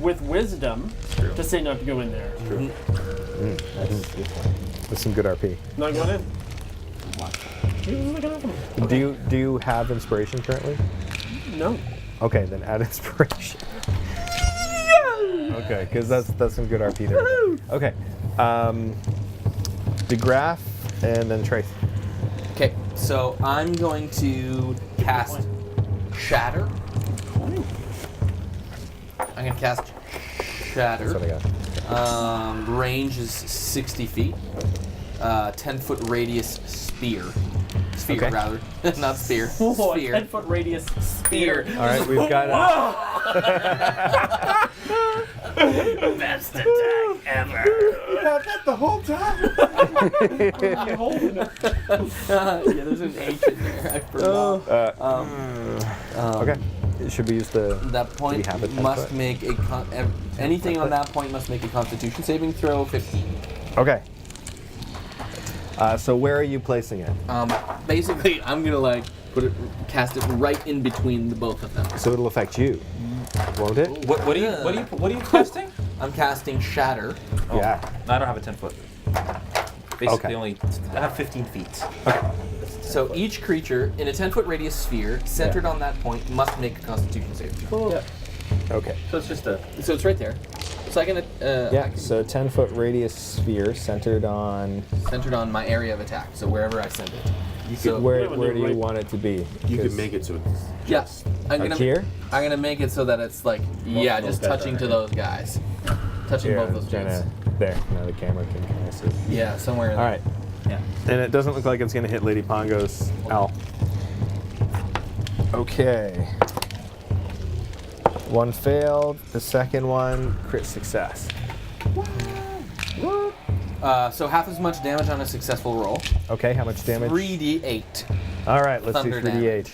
with wisdom to say not to go in there. That's some good RP. Not going in. He was looking out for me. Do you have inspiration currently? No. Okay, then add inspiration. Okay, because that's some good RP there. Okay. DeGraff and then Trace. Okay, so I'm going to cast Shatter. I'm going to cast Shatter. That's what I got. Range is 60 feet. 10-foot radius sphere. Sphere, Okay. rather. Not spear. Oh, a Sphere. 10-foot radius spear. All right, we've got Best attack ever. Had that the whole time. I'm holding it. Yeah, there's an H in there. I forgot. okay. Should we use the? That Do point we have a 10 must foot? make a anything on that point must make a Constitution saving throw 15. Okay. So where are you placing it? Basically, I'm gonna cast it right in between the both of them. So it'll affect you, won't it? What are you casting? I'm casting Shatter. Yeah. I don't have a 10-foot. Basically, Okay. I have 15 feet. So each creature in a 10-foot radius sphere centered on that point must make a Constitution saving throw. Okay. So it's just a. So it's right there. So I can. So 10-foot radius sphere centered on. Centered on my area of attack. So wherever I send it. Where do you want it to be? You can make it so it's just Here? I'm gonna make it so that it's like just touching to those guys. Touching both those dudes. There. Now the camera can kind of see. Yeah, somewhere in there. All right. Yeah. And it doesn't look like it's going to hit Lady Pongo's owl. Okay. One failed. The second one, crit success. So half as much damage on a successful roll. Okay, how much damage? 3d8. All right, let's Thunder do 3d8.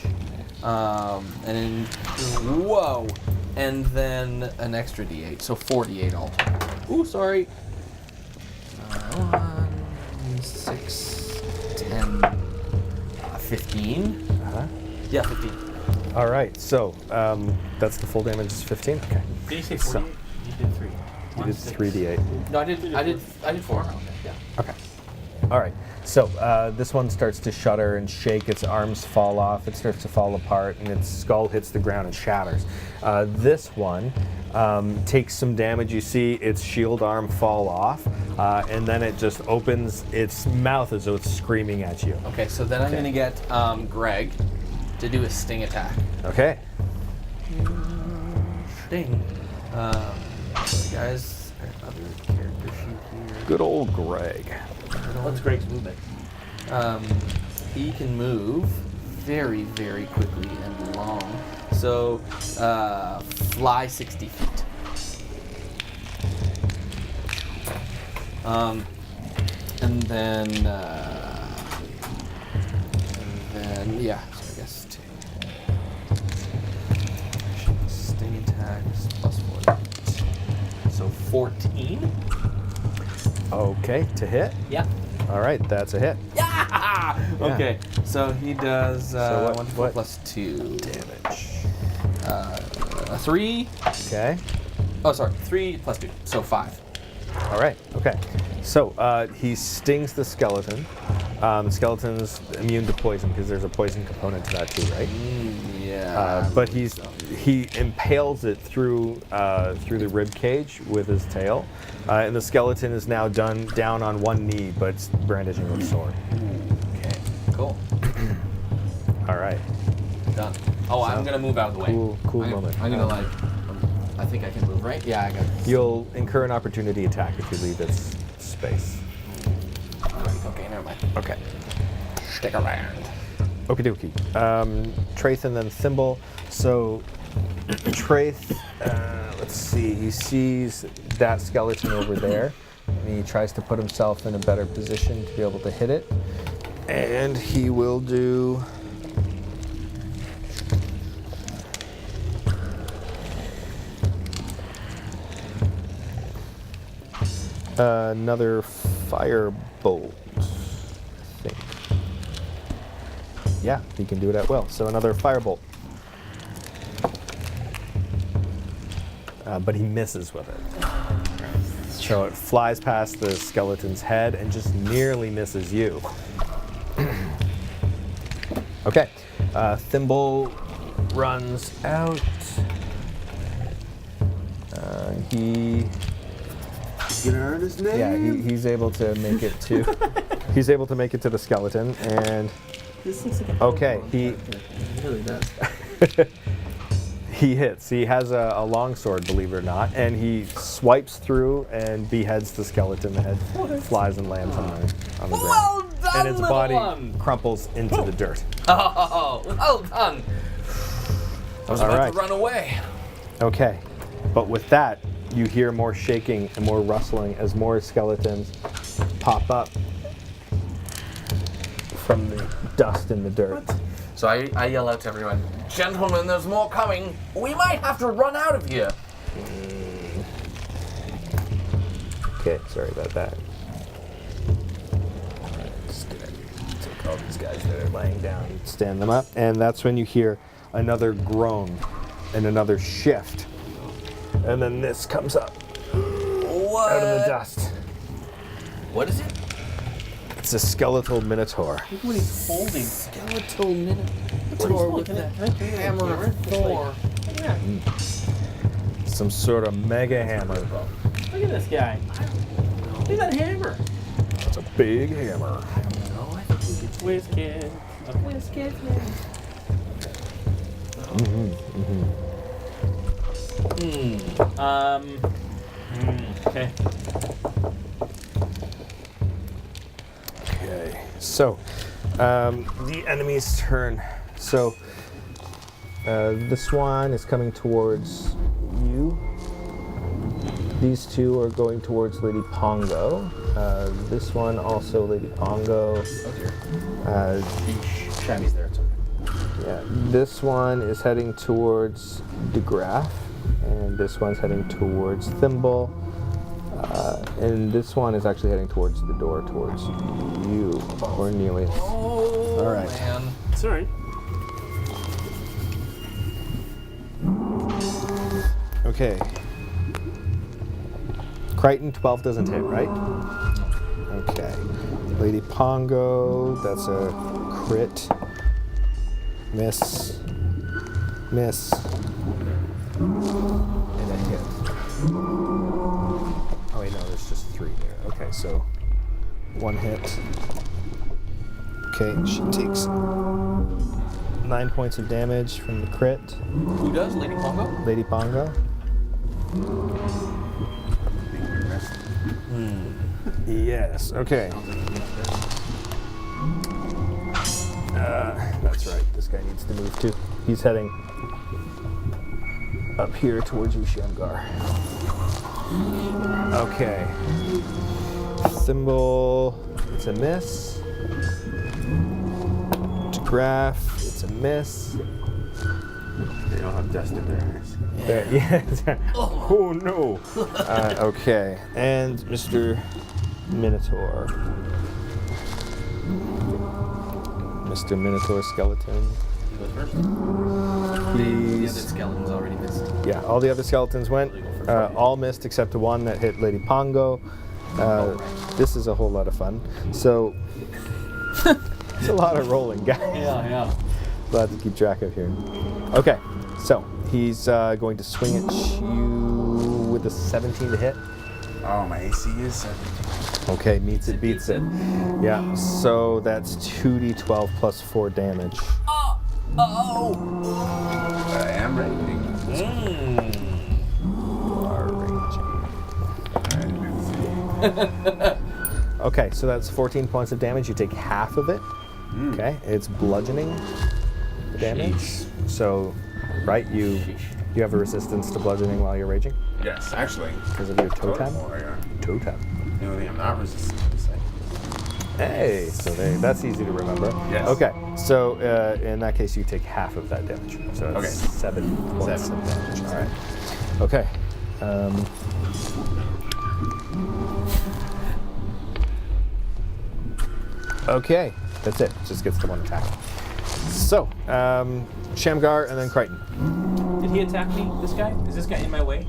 And then, whoa. And then an extra d8, so 4d8 all total. Ooh, sorry. 1, 6, 10, 15. Yeah, 15. All right, so that's the full damage is 15. Okay. Did you say 48? You did 3. You did 3d8. No, I did 4. Yeah. Okay. All right. So this one starts to shudder and shake. Its arms fall off. It starts to fall apart, and its skull hits the ground and shatters. This one takes some damage. You see its shield arm fall off, and then it just opens its mouth as though it's screaming at you. Okay, so then I'm going to get Greg to do a sting attack. Okay. Sting. Guys, other character sheet here. Good old Greg. What's Greg's movement? He can move very, very quickly and long. So, fly 60 feet. And then, yeah, so I guess 2. Sting attacks plus 4. So 14. Okay, to hit. Yeah. All right, that's a hit. Yeah! Okay, so he does So 1 plus 2 damage. 3. Okay. Oh, sorry, 3 plus 2, so 5. All right. Okay. So he stings the skeleton. The skeleton's immune to poison because there's a poison component to that too, right? Yeah. But he impales it through the rib cage with his tail, and the skeleton is now down on one knee, but it's brandishing its sword. Okay. Cool. All right. Done. Oh, I'm gonna move out of the way. Cool moment. I'm gonna I think I can move, right? Yeah, I got it. You'll incur an opportunity attack if you leave its space. Okay, never mind. Okay. Stick around. Okie dokie. Traith and then Thimble. So, Traith, let's see, he sees that skeleton over there, and he tries to put himself in a better position to be able to hit it. And he will do... another firebolt, I think. Yeah, he can do it at will. So another firebolt. But he misses with it. So it flies past the skeleton's head and just nearly misses you. Okay. Thimble runs out. He... You gonna earn his name? Yeah, he's able to make it to. He's able to make it to the skeleton, and okay, he really does. he hits. He has a longsword, believe it or not, and he swipes through and beheads the skeleton. The head flies and lands on the ground, Well done, and its little body one. crumples into the dirt. Oh, well done. I was All about right. to run away. Okay, but with that, you hear more shaking and more rustling as more skeletons pop up from the dust in the dirt. So I yell out to everyone, "Gentlemen, there's more coming. We might have to run out of here." Okay, sorry about that. Just gonna take all these guys that are laying down, stand them up, and that's when you hear another groan and another shift. And then this comes up What? out of the dust. What is it? It's a skeletal minotaur. Look what he's holding. Skeletal minotaur Look with at a that. hammer of Thor. Yeah. Some sort of mega hammer. Look at this guy. Look at that hammer. That's a big hammer. Whiz kid. Okay. Whiz kid. Okay. Okay, so the enemy's turn. So this one is coming towards you. These two are going towards Lady Pongo. This one also Lady Pongo. Shabby's there. It's okay. Yeah, this one is heading towards DeGraff, and this one's heading towards Thimble, and this one is actually heading towards the door towards you, Cornelius. Oh, all right. Man. It's all right. Okay. Crichton, 12 doesn't hit, right? Okay. Lady Pongo, that's a crit. Miss. Miss. And a hit. Oh wait, no, there's just 3 there. Okay, so 1 hit. Okay, she takes 9 points of damage from the crit. Who does? Lady Pongo? Lady Pongo. Yes, okay. That's right, this guy needs to move too. He's heading up here towards you, Shamgar. Okay. Thimble, it's a miss. Graph, it's a miss. They all have dust in their eyes. Yeah. Oh no. Okay, and Mr. Minotaur. Mr. Minotaur Skeleton. He goes first. The other skeletons already missed. Yeah, all the other skeletons went. All missed except the one that hit Lady Pongo. This is a whole lot of fun. So, it's a lot of rolling, guys. Yeah. Glad to keep track of here. Okay, so he's going to swing at you with a 17 to hit. Oh, my AC is 17. Okay, meets it, beats it. Yeah, so that's 2d12 plus 4 damage. I am raging. You are raging. Okay, so that's 14 points of damage. You take half of it. Okay, it's bludgeoning damage. So, right, you have a resistance to bludgeoning while you're raging Yes, actually. because of your totem. Totem. The only thing I'm not resistant to is Hey, so that's easy to remember. Yes. Okay, so in that case, you take half of that damage. So it's Okay. 7 points of damage. All right. Okay. Okay, that's it. Just gets to 1 attack. So, Shamgar and then Crichton. Did he attack me, this guy? Is this guy in my way?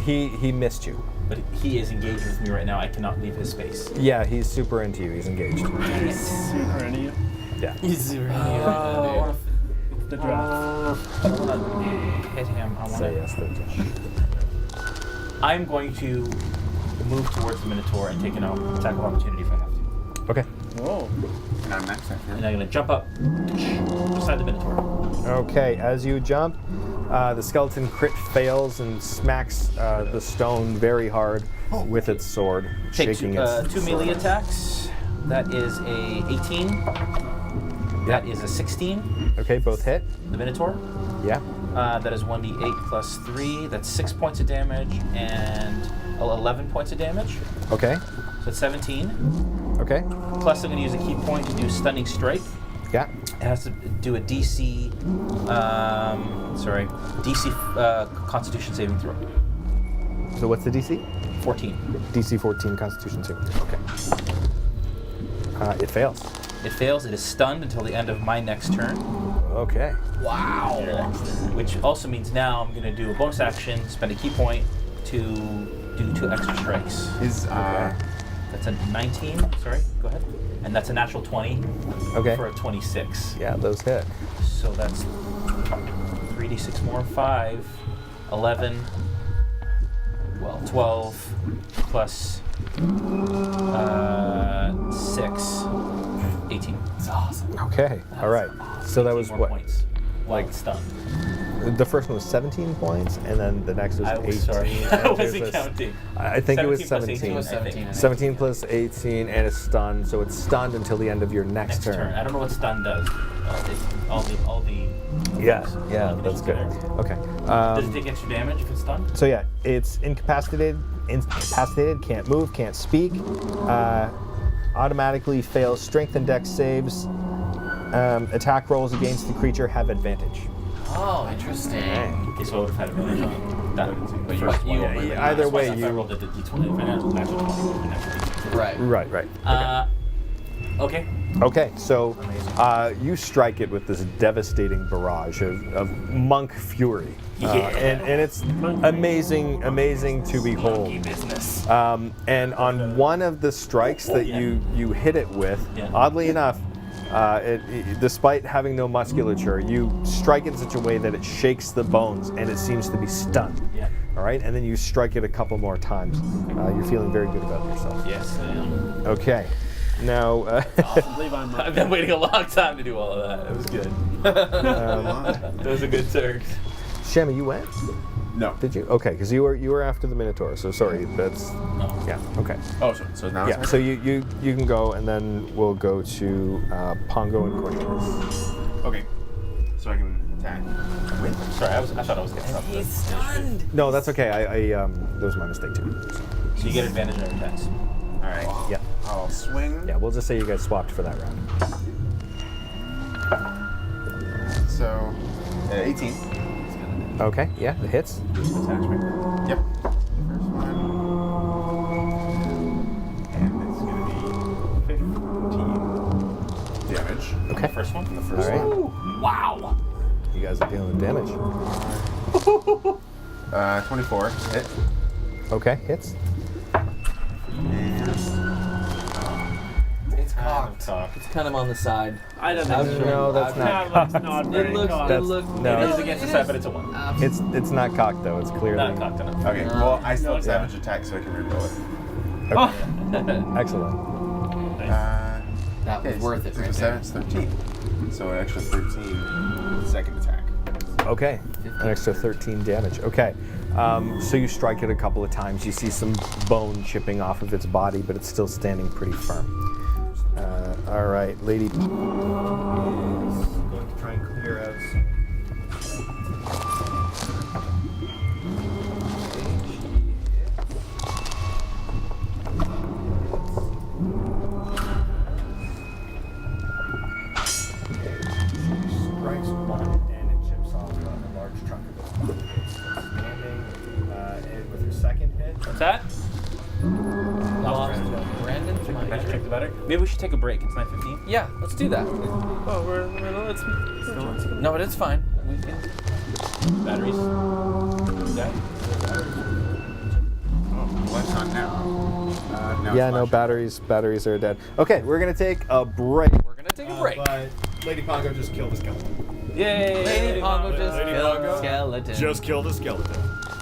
He missed you. But he is engaged with me right now. I cannot leave his space. Yeah, he's super into you. He's engaged. Super into you. Yeah. He's super The draft. I want to hit him. I want Say to. yes, then. I'm going to move towards the Minotaur and take an attack of opportunity if I have to. Okay. Whoa. And I'm next, I feel. And I'm going to jump up beside the Minotaur. Okay, as you jump, the skeleton crit fails and smacks the stone very hard with its sword, Take shaking two its sword. melee attacks. That is a 18. That is a 16. Okay, both hit. The Minotaur. Yeah. That is 1d8 plus 3. That's 6 points of damage and 11 points of damage. Okay. So it's 17. Okay. Plus, I'm going to use a key point to do Stunning Strike. Yeah. It has to do a DC, Constitution saving throw. So what's the DC? 14. DC 14 Constitution saving throw. Okay. It fails. It fails. It is stunned until the end of my next turn. Okay. Wow. Which also means now I'm going to do a bonus action, spend a key point to do 2 extra strikes. That's a 19. Sorry, go ahead. And that's a natural 20 Okay. for a 26. Yeah, those hit. So that's 3d6 more, 5, 11, 12 plus 6, 18. It's awesome. Okay. All right. So that was More what? points. Like stunned. The first one was 17 points, and then the next was 18. Sorry, and I there's wasn't this- counting. I think it was 17 plus 17. 18, was I think. 17. 17 plus 18, and it's stunned, so it's stunned until the end of your next turn. I don't know what stun does. All the Yeah, all the that's good. things Okay. Does it take extra damage if it's stunned? So yeah, it's incapacitated, can't move, can't speak, automatically fails strength and dex saves. Attack rolls against the creature have advantage. Oh, interesting. Okay, so I would have had advantage on that. But first you- one. you- either way, If I rolled a d20, if I natural 20, it would be natural d20. Right. Right. Okay. Okay, so you strike it with this devastating barrage of monk fury. And it's amazing to behold. Monkey business. And on one of the strikes that you hit it with, oddly enough, despite having no musculature, you strike it in such a way that it shakes the bones and it seems to be stunned. Yeah. All right, and then you strike it a couple more times. You're feeling very good about yourself. Yes, I am. Okay, now I've been waiting a long time to do all of that. It was good. Those are good turns. Shami, you went? No. Did you? Okay, because you were after the Minotaur. So sorry, that's yeah. Okay. Oh, so now Yeah. it's So you can go, and then we'll go to Pongo and Courtyard. okay. So I can attack. Wait. Sorry, I thought I was getting something. He's stunned. No, that's okay. I that was my mistake too. So you get advantage on your attacks. All right. Yeah. I'll swing. Yeah. We'll just say you guys swapped for that round. So 18. Okay. Yeah. The hits. Attachment. Yep. First one. And it's going to be 15 damage. Okay. First one. The first All right. one. Wow. You guys are dealing damage. 24. Hit. Okay. Hits. And It's cocked. It's kind of on the side. I don't I'm know. sure. No, that's not. That looks not very It looks. cocked. It looks. no. It is against the side, but it's a 1. It's not cocked though. It's clearly Not cocked enough. okay. Well, I still have savage attack, so I can reroll it. Okay. Excellent. That was worth it, So right 7 there. is 13. So an extra 13 second attack. Okay, an extra 13 damage. Okay, so you strike it a couple of times. You see some bone chipping off of its body, but it's still standing pretty firm. All right, Lady is going to try and clear out some. Strikes one and it chips off a large chunk of it. Standing and with your second hit. What's that? Brandon. Let's check the battery. Maybe we should take a break. It's 9:15. Yeah, let's do that. Oh, we're in the middle. It's No, but it's fine. We can. Batteries. Yeah. Oh, what's on now? Now Yeah, it's no, flashing. batteries are dead. Okay, we're gonna take a break. We're gonna take a break. But Lady Pongo just killed a skeleton. Yay! Lady Pongo just Lady killed Pongo skeleton. Just killed a skeleton.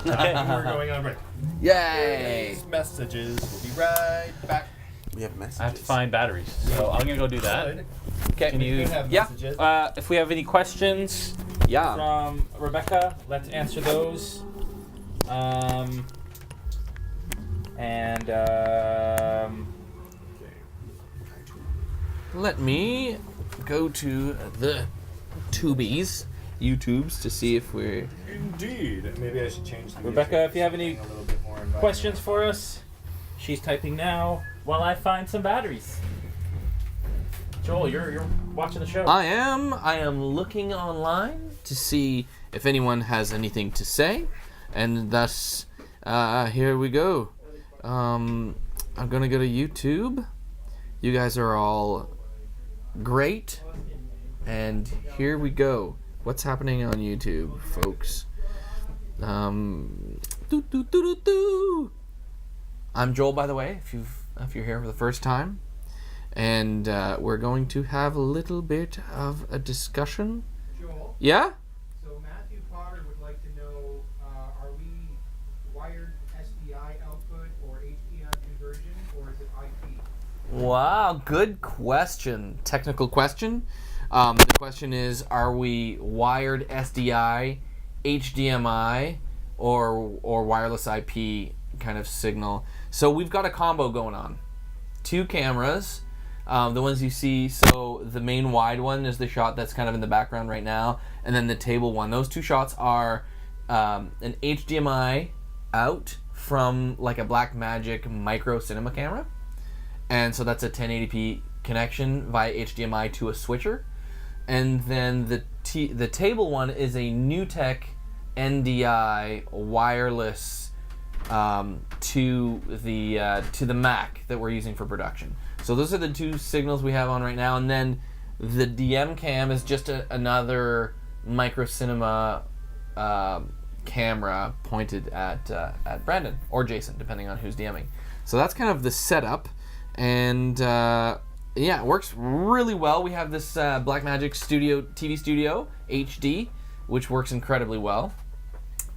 Okay. We're going on break. Yay! Messages. We'll be right back. We have messages. I have to find batteries, so I'm gonna go do that. Okay. Can you? Yeah. If we have any questions Yeah. from Rebecca, let's answer those. Let me go to the YouTubes to see if we're. Indeed. Maybe I should change the Rebecca, if you have any a little bit more questions for us, she's typing now while I find some batteries. Joel, you're watching the show. I am looking online to see if anyone has anything to say, and thus, here we go. I'm gonna go to YouTube. You guys are all great, and here we go. What's happening on YouTube, folks? I'm Joel, by the way. If you're here for the first time. And we're going to have a little bit of a discussion. Joel, Yeah? so Matthew Potter would like to know, are we wired SDI Wow, good question. Technical question. The question is, are we wired SDI, HDMI, or wireless IP kind of signal? So we've got a combo going on. 2 cameras. The ones you see, so the main wide one is the shot that's kind of in the background right now, and then the table one. Those 2 shots are an HDMI out from like a Blackmagic micro cinema camera, and so that's a 1080p connection via HDMI to a switcher, and then the table one is a NewTek NDI wireless to the Mac that we're using for production. So those are the 2 signals we have on right now, and then the DM cam is just another micro cinema camera pointed at Brandon or Jason, depending on who's DMing. So that's kind of the setup, and yeah, it works really well. We have this Blackmagic TV Studio HD, which works incredibly well.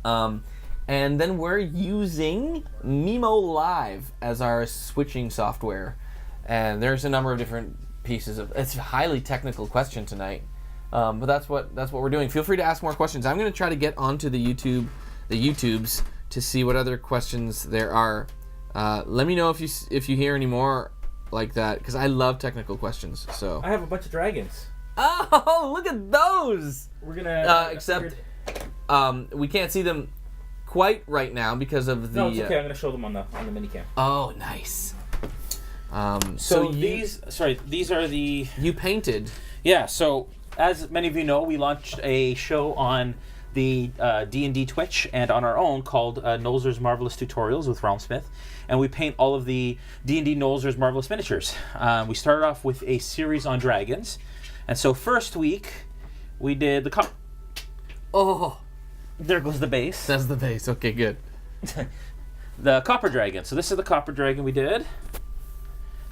And then we're using Mimo Live as our switching software. And there's a number of different pieces of. It's a highly technical question tonight, but that's what we're doing. Feel free to ask more questions. I'm going to try to get onto the YouTubes to see what other questions there are. Let me know if you hear any more like that, because I love technical questions. So I have a bunch of dragons. Oh, look at those! We're gonna except we can't see them quite right now because of the. No, it's okay. I'm gonna show them on the minicam. Oh, nice. These are the... You painted. Yeah, so as many of you know, we launched a show on the D&D Twitch and on our own called Nolzur's Marvelous Tutorials with Realmsmith, and we paint all of the D&D Nolzur's Marvelous miniatures. We started off with a series on dragons, and so first week we did the... Oh! There goes the base. That's the base. Okay, good. The copper dragon. So this is the copper dragon we did.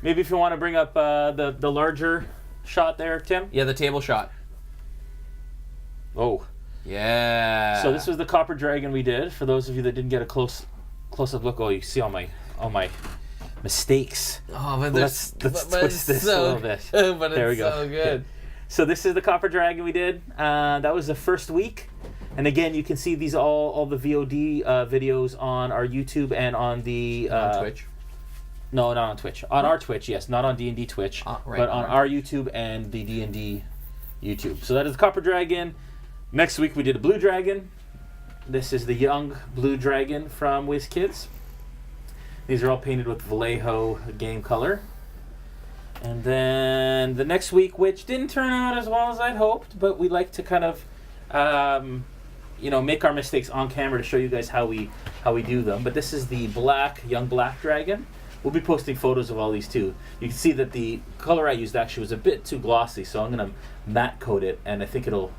Maybe if you want to bring up the larger shot there, Tim. Yeah, the table shot. Oh. Yeah. So this was the copper dragon we did. For those of you that didn't get a close up look, you see all my mistakes. Oh, but let's twist this a little bit. But there we it's go. so good. So this is the copper dragon we did. That was the first week. And again, you can see these all the VOD videos on our YouTube and on the on Twitch. No, not on Twitch. On our Twitch, yes, not on D&D Twitch, right, but on our YouTube and the D&D YouTube. So that is the copper dragon. Next week we did a blue dragon. This is the young blue dragon from WizKids. These are all painted with Vallejo game color. And then the next week, which didn't turn out as well as I'd hoped, but we like to kind of make our mistakes on camera to show you guys how we do them. But this is the young black dragon. We'll be posting photos of all these too. You can see that the color I used actually was a bit too glossy, so I'm going to matte coat it, and I think it'll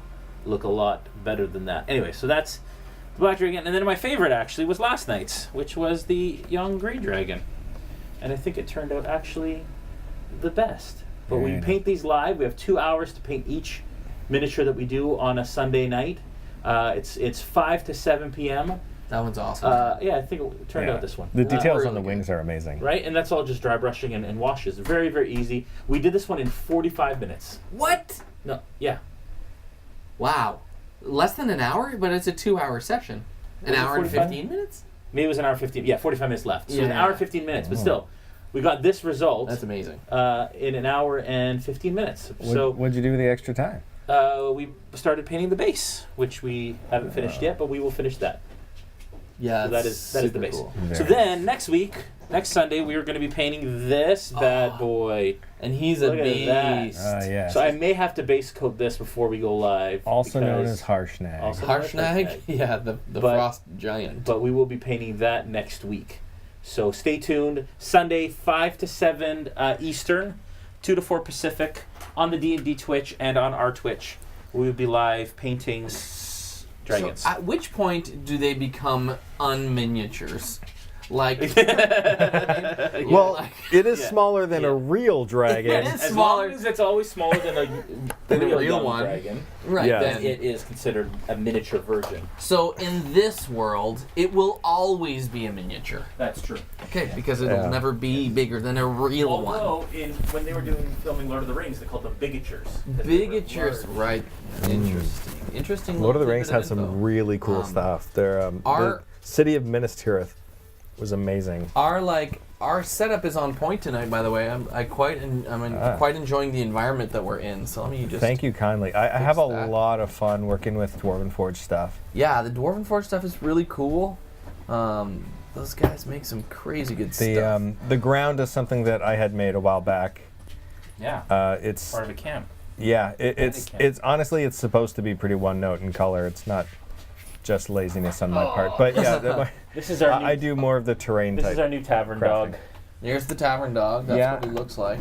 look a lot better than that. Anyway, so that's the black dragon. And then my favorite actually was last night's, which was the young green dragon. And I think it turned out actually the best. But when you paint these live, we have 2 hours to paint each miniature that we do on a Sunday night. It's 5 to 7 p.m. That one's awesome. Yeah, I think it turned out this one. The details really on the wings are amazing. Right? And that's all just dry brushing and washes. Very, very easy. We did this one in 45 minutes. What? No, yeah. Wow. Less than an hour? But it's a 2-hour session. An hour and 15 minutes? Maybe it was an hour 15. Yeah, 45 minutes left. So Yeah. an hour 15 minutes. But still, we got this result. That's amazing. In an hour and 15 minutes. What'd you do with the extra time? We started painting the base, which we haven't finished yet, but we will finish that. Yeah, So that is the base. Cool. So then next Sunday, we are going to be painting this bad boy. And he's Look a at that. beast. Yes. So I may have to base coat this before we go live. Also known because- as Harshnag. Also known as Harshnag? Yeah, the frost giant. But we will be painting that next week. So stay tuned. Sunday, 5 to 7 Eastern, 2 to 4 Pacific, on the D&D Twitch and on our Twitch. We will be live painting dragons. So at which point do they become unminiatures? Like, Well, it is Yeah. smaller than a real dragon. It is As smaller. long as it's always smaller than a real real young one. dragon, Right, Yeah. then then. it is considered a miniature version. So in this world, it will always be a miniature. That's true. Okay, because it'll Yeah. never be bigger than a real one. Although, when they were filming Lord of the Rings, they called them bigatures. Bigatures, right? Interesting. Interesting. Lord of the little Rings tidbit has of info. some really cool stuff. The our- city of Minas Tirith was amazing. Our setup is on point tonight. By the way, I'm quite enjoying the environment that we're in. So let me just. Thank you kindly. I have a that. lot of fun working with Dwarven Forge stuff. Yeah, the Dwarven Forge stuff is really cool. Those guys make some crazy good stuff. The ground is something that I had made a while back. Yeah. It's Part of a camp. yeah. It's camp. it's honestly it's supposed to be pretty one note in color. It's not just laziness on my part, but yeah, This is our. New, I do more of the terrain This type. is our new tavern crafting. dog. There's the tavern dog. That's Yeah. what he looks like.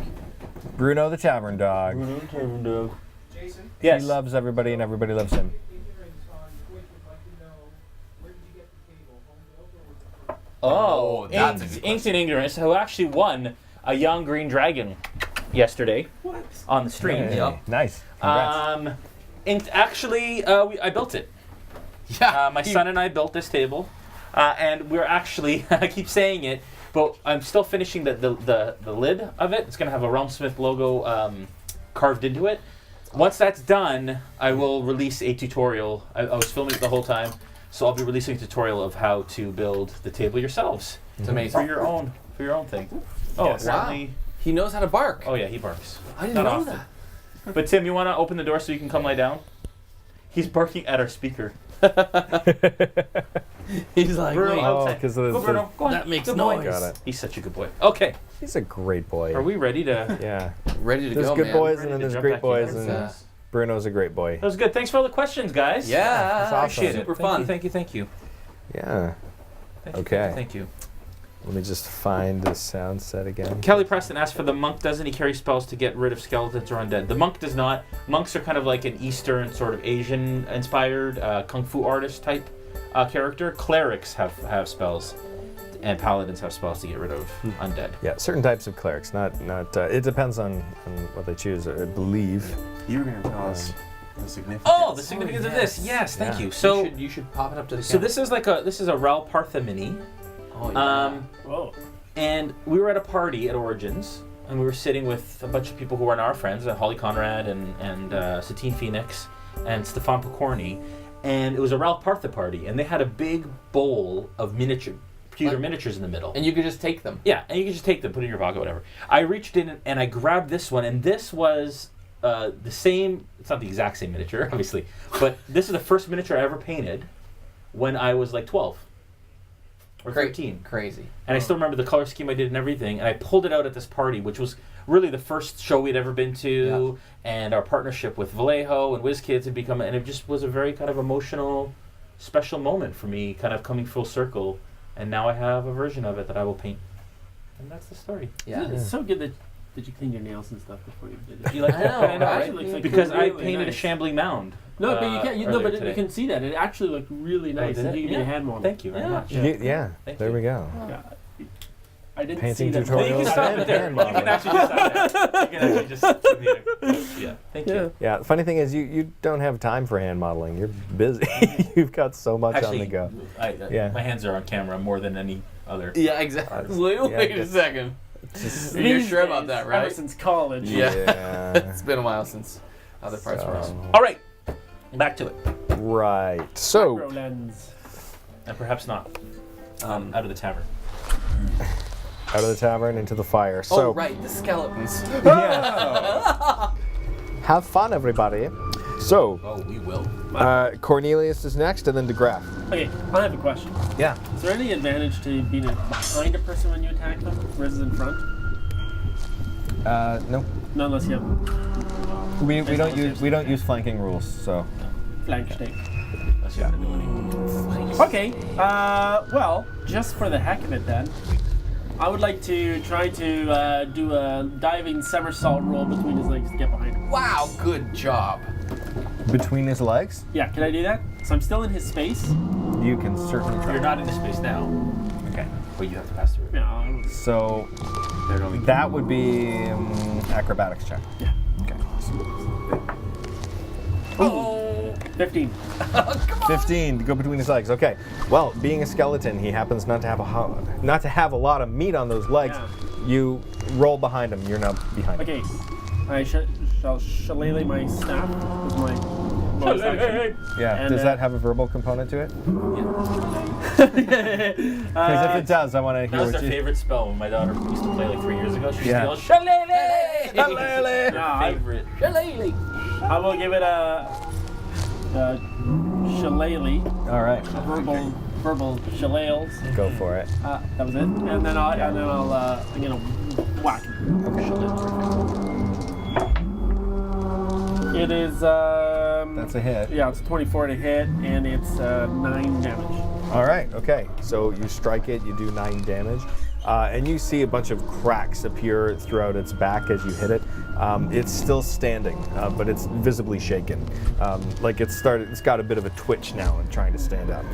Bruno the tavern dog. Tavern dog. Jason, Yes. He loves everybody and everybody loves him. hearings on Twitch would like to know, where did you get the table? Home built or was it Oh, that's a good Inked in Ignorance, who actually won a young green dragon yesterday on the stream. Hey, Yep. Nice. Congrats. Inked, actually, I built it. Yeah. My son and I built this table, and we're actually, I keep saying it, but I'm still finishing the lid of it. It's going to have a Realmsmith logo carved into it. Once that's done, I will release a tutorial. I was filming it the whole time, so I'll be releasing a tutorial of how to build the table yourselves. It's For amazing. your own thing. Oh, Yes. apparently. He knows how to bark. Oh yeah, he barks. I didn't Not know often. that. But Tim, you want to open the door so you can come lie down? He's barking at our speaker. He's like, Bruno, wait, outside. because of Go, the, Bruno. Go on. that makes Good boy. noise. Got it. He's such a good boy. Okay, He's a great boy. are we ready to? Yeah. Ready to There's go, good man. boys Ready and then to there's jump great back boys in. and That's, Bruno's a great boy. That was good. Thanks for all the questions, guys. yeah, That's awesome. appreciate it. Super Thank fun. you. Thank you. Thank you. Yeah. Thank you, Okay. Thank you. Let me just find the sound set again. Kelly Preston asked for the monk. Doesn't he carry spells to get rid of skeletons or undead? The monk does not. Monks are kind of like an Eastern sort of Asian-inspired kung fu artist type character. Clerics have spells, and paladins have spells to get rid of undead. Yeah, certain types of clerics. Not. It depends on what they choose. I believe. You were going to tell us the significance. Oh, the significance of this. Yes, thank Yeah. you. So, you should pop it up to the so camera. this is a Ral Partha mini. Oh, yeah. Whoa. And we were at a party at Origins, and we were sitting with a bunch of people who are now our friends, Holly Conrad and Satine Phoenix and Stefan Pokorny, and it was a Ralph Partha party, and they had a big bowl of pewter miniatures in the middle. And you could just take them. Yeah, and you can just take them, put it in your pocket, whatever. I reached in and I grabbed this one, and this was the same. It's not the exact same miniature, obviously, but this is the first miniature I ever painted when I was like 12 or 13. Crazy. And I still remember the color scheme I did and everything. And I pulled it out at this party, which was really the first show we'd ever been to. And our partnership with Vallejo and WizKids had become, and it just was a very kind of emotional, special moment for me, kind of coming full circle. And now I have a version of it that I will paint. And that's the story. Yeah. It's so good that you cleaned your nails and stuff before you did it. You like I that? know, I know, right? right? It looks like Because I really painted a nice. shambling mound. No, but you can't. No, earlier but you today. can see that it actually looked really nice. did and it? you give me a Yeah. hand model. Thank you very Yeah. much. Yeah. Thank There you. we go. Yeah. I didn't Painting see that. Well, you can tutorials stop and it there. hand You can modeling. actually just stop there. You can actually just give me a, yeah. Thank you. Yeah. The funny thing is, you don't have time for hand modeling. You're busy. You've got so much on the go. Yeah. My hands are on camera more than any other. Yeah, exactly. yeah, Wait a second. Just, You're These sure about days, that, right? Ever since college. Yeah. yeah. It's been a while since other parts were on. All right, back to it, Right. So. Macro lens. and perhaps not. Out of the tavern. Out of the tavern into the fire. So. Oh, right, the skeletons. Have fun, everybody. So. Oh, we will. Cornelius is next, and then DeGraff. Okay, I have a question. Yeah. Is there any advantage to being behind a person when you attack them versus in front? No. Not unless you have We don't use flanking rules. So. flank stake. That's your ability. Okay. Well, just for the heck of it, then, I would like to try to do a diving somersault roll between his legs to get behind him. Wow, good job. Between his legs, Yeah, can I do that? So I'm still in his space. you can certainly try. You're not in the space now. Okay. But you have to pass through it. Yeah. So that would be acrobatics check. Yeah. Okay. Oh, 15. 15 to go between his legs. Okay. Well, being a skeleton, he happens not to have a lot of meat on those legs. Yeah. You roll behind him. You're now behind him. Okay. I shall shillelagh my staff with my bonus action. Yeah. And, Does that have a verbal component to it? Because if it does, I want to That hear was what their you. favorite spell when my daughter used to play like 3 years ago. She used Yeah. to yell, Shillelagh! Shillelagh! Yeah, I- Favorite. I will give it a shillelagh, All right. a verbal shillelaghs. Go for it. That was it. And then I'm gonna whack him. It is That's a hit. yeah, it's 24 to hit, and it's 9 damage. All right, okay. So you strike it, you do 9 damage, and you see a bunch of cracks appear throughout its back as you hit it. It's still standing, but it's visibly shaken. Like it's got a bit of a twitch now and trying to stand up.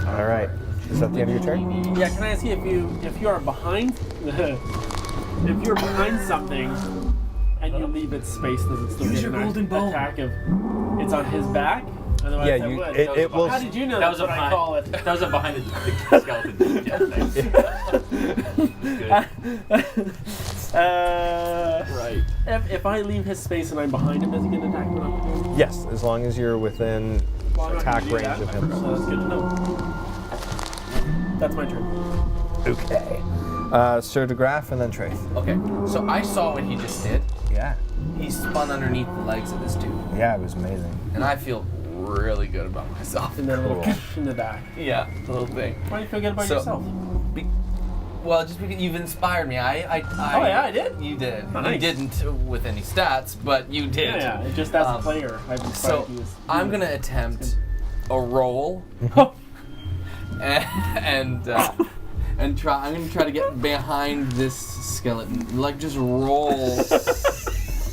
All right. Is that the end of your turn? Yeah, can I ask you if you are behind if you're behind something and you leave its space, does it still Use get your an golden bow. attack if it's on his back? Otherwise Yeah, I would. it will. How did you know That that's was a what I call it? That was a behind the skeleton. Yeah, thanks. right. If I leave his space and I'm behind him, does he get an attack of opportunity? Yes, as long as you're within Well, I'm not attack gonna do range that, of him. So that's good to know. That's my turn. Okay. Sir de Graaf and then Trace. Okay, so I saw what he just did. Yeah. He spun underneath the legs of this dude, Yeah, it was amazing. and I feel really good about myself. And then a little Cool. kick in the back. Yeah, the little thing. Why do you feel good about So- yourself? Well, just because you've inspired me. Oh yeah, I did. You did. You Nice. didn't with any stats, but you did. Yeah, just as a Um, player, I've inspired So you. as- I'm gonna attempt a roll and try. I'm gonna try to get behind this skeleton, like just roll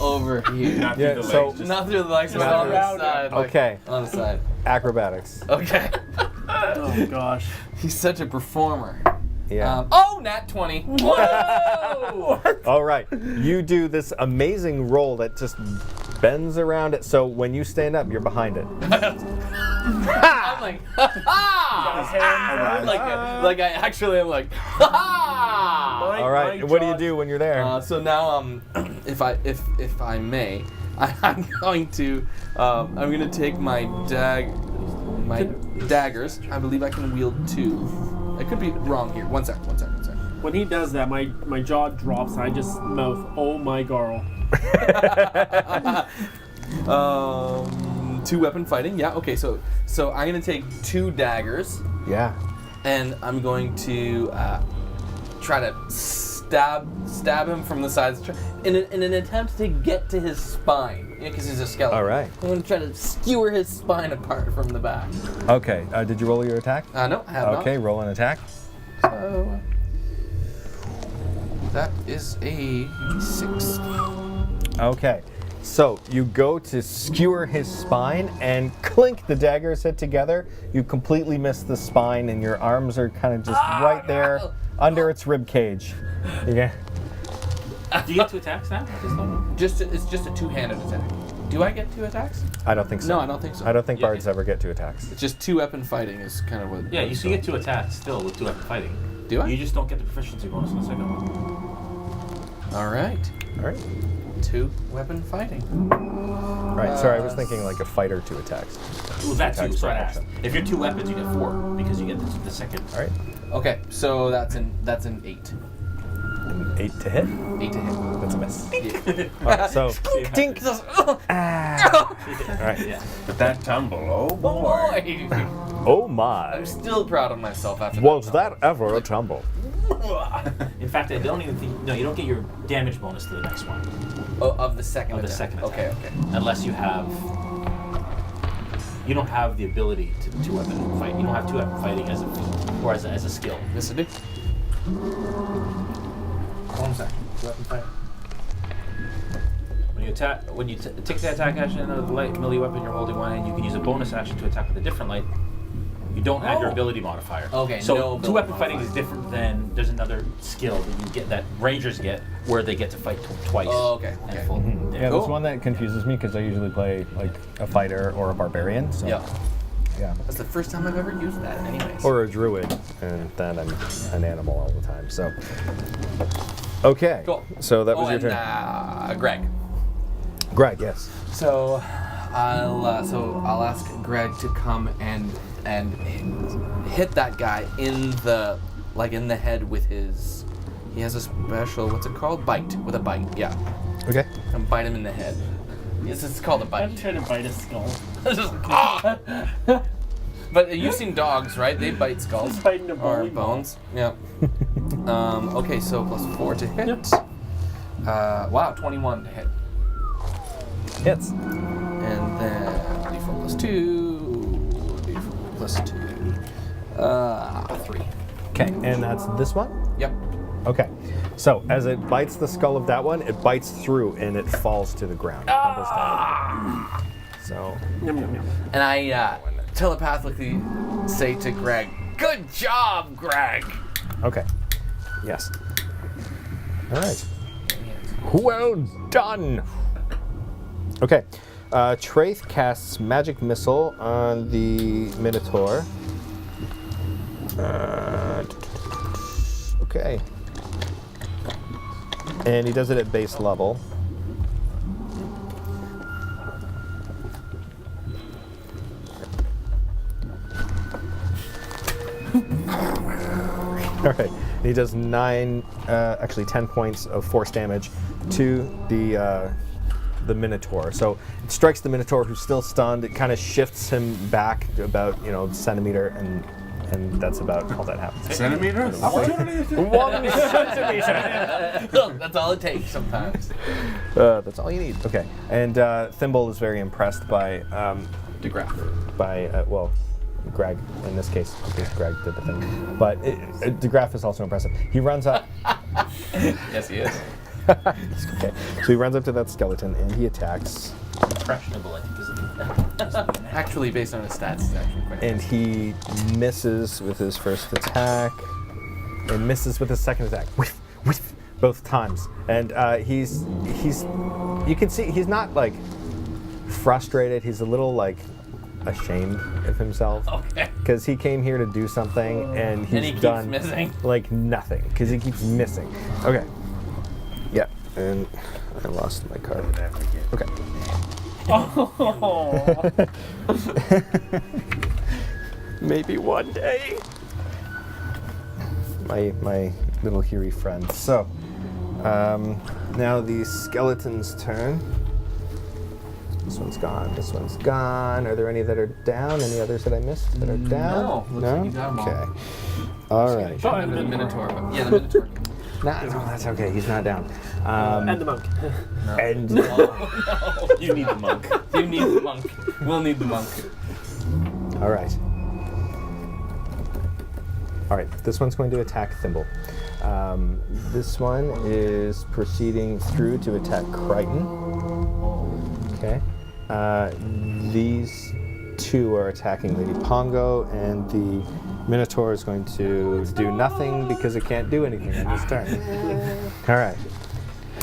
over here. Not Yeah, through the so- legs, just Not through the legs, but Just on the around side. like, Okay. on the side. Acrobatics. Okay. Oh gosh. He's such a performer. Yeah. Nat 20. Whoa! All right. You do this amazing roll that just bends around it. So when you stand up, you're behind it. I'm like, ha ha! Like I actually am like, ha ha! All right. What do you do when you're there? So now, if I may, I'm going to take my daggers. I believe I can wield 2. I could be wrong here. One sec. When he does that, my jaw drops. And I just mouth, "Oh my girl." 2 weapon fighting. Yeah. Okay. So I'm gonna take 2 daggers, Yeah. and I'm going to try to stab him from the sides in an attempt to get to his spine, because he's a skeleton. All right. I'm going to try to skewer his spine apart from the back. Okay. Did you roll your attack? No, I have Okay. Roll an attack. not. So that is a 6. Okay. So you go to skewer his spine and clink, the daggers hit together. You completely miss the spine and your arms are kind of just right there under its rib cage. Yeah. Do you get 2 attacks now at this level? It's just a 2-handed attack. Do I get 2 attacks? I don't think so. No, I don't think so. I don't think Yeah, bards ever get 2 attacks. It's just 2 weapon fighting is kind of what. Yeah, you still get 2 attacks still with 2 weapon fighting. Do I? You just don't get the proficiency bonus on the second one. All right. All right. 2 weapon fighting. Right. Sorry, I was thinking like a fighter 2 attacks. Well, that too. Attacks So I per asked. action. If you're 2 weapons, you get 4 because you get the second. All right. Okay, so that's an 8. An 8 to hit. 8 to hit. That's a miss. Yeah. All right. So. Dink. All right. Yeah. But that tumble, oh boy. Boy! Oh my. I'm still proud of myself after Was that. that ever a tumble? In fact, I don't even think. No, you don't get your damage bonus to the next one. Oh, of the second Of the attack. second Okay, attack. okay. Unless you have. You don't have the ability to 2 weapon fight. You don't have 2 weapon fighting as a skill. This would be. 1 second. 2 weapon fighting. When you take the attack action of the light melee weapon you're holding one, and you can use a bonus action to attack with a different light You don't add your ability modifier. Okay, So no ability two-weapon fighting is modifier. different than there's another skill that you get that rangers get where they get to fight twice. Oh, okay, and okay. full. Yeah, that's one that confuses me because I usually play like a fighter or a barbarian. So, Yeah. yeah. That's the first time I've ever used that, anyways. Or a druid, and then I'm an animal all the time. So, okay. Cool. So that was your and, turn. Greg. Greg, yes. So I'll ask Greg to come and hit that guy in the head with his. He has a special, what's it called? Bite, with a bite. Yeah. Okay. And bite him in the head. It's called a bite. I'm trying to bite a skull. Just, ah! But you've seen dogs, right? They bite skulls. Just biting a or bowling ball. bones. Yeah. Okay, so +4 to hit. Wow, 21 to hit. Hits. And then d4 +2, d4 +2, 3. Okay, and that's this one? Yep. Okay. So as it bites the skull of that one, it bites through and it falls to the ground. Tumbles down. So, Yum, yum, yum. And I telepathically say to Greg, "Good job, Greg." okay. Yes. All right. Well done. Okay. Traith casts Magic Missile on the Minotaur. Okay. And he does it at base level. All right. He does 10 points of force damage to the Minotaur. So it strikes the Minotaur, who's still stunned. It kind of shifts him back to about a centimeter, and that's about all that happens. Centimeter? 1 centimeter. Look, that's all it takes sometimes. That's all you need. Okay. And Thimble is very impressed by Greg in this case, because Greg did the thing. But DeGraff is also impressive. He runs up. Yes, he is. Okay. So he runs up to that skeleton and he attacks. Impressionable, I think, is it? Actually, based on his stats, it's actually quite. And he misses with his first attack and misses with his second attack. Whiff, whiff, both times. And he's you can see he's not like frustrated. He's a little like ashamed of himself. Okay. Because he came here to do something and he's he keeps done missing. like nothing because he keeps missing. Okay. Yeah. And I lost my card. Okay. Oh. Maybe one day. My little hairy friend. So, now the skeleton's turn. This one's gone. This one's gone. Are there any that are down? Any others that I missed that are down? No. Looks like you got 'em all. Okay. All right. Oh, and the Minotaur. But yeah, the Minotaur. No, that's okay. He's not down. And the monk. And You need the monk. You need the monk. We'll need the monk. all right. All right. This one's going to attack Thimble. This one is proceeding through to attack Crichton. Okay. These two are attacking Lady Pongo, and the Minotaur is going to do nothing because it can't do anything on this turn. All right.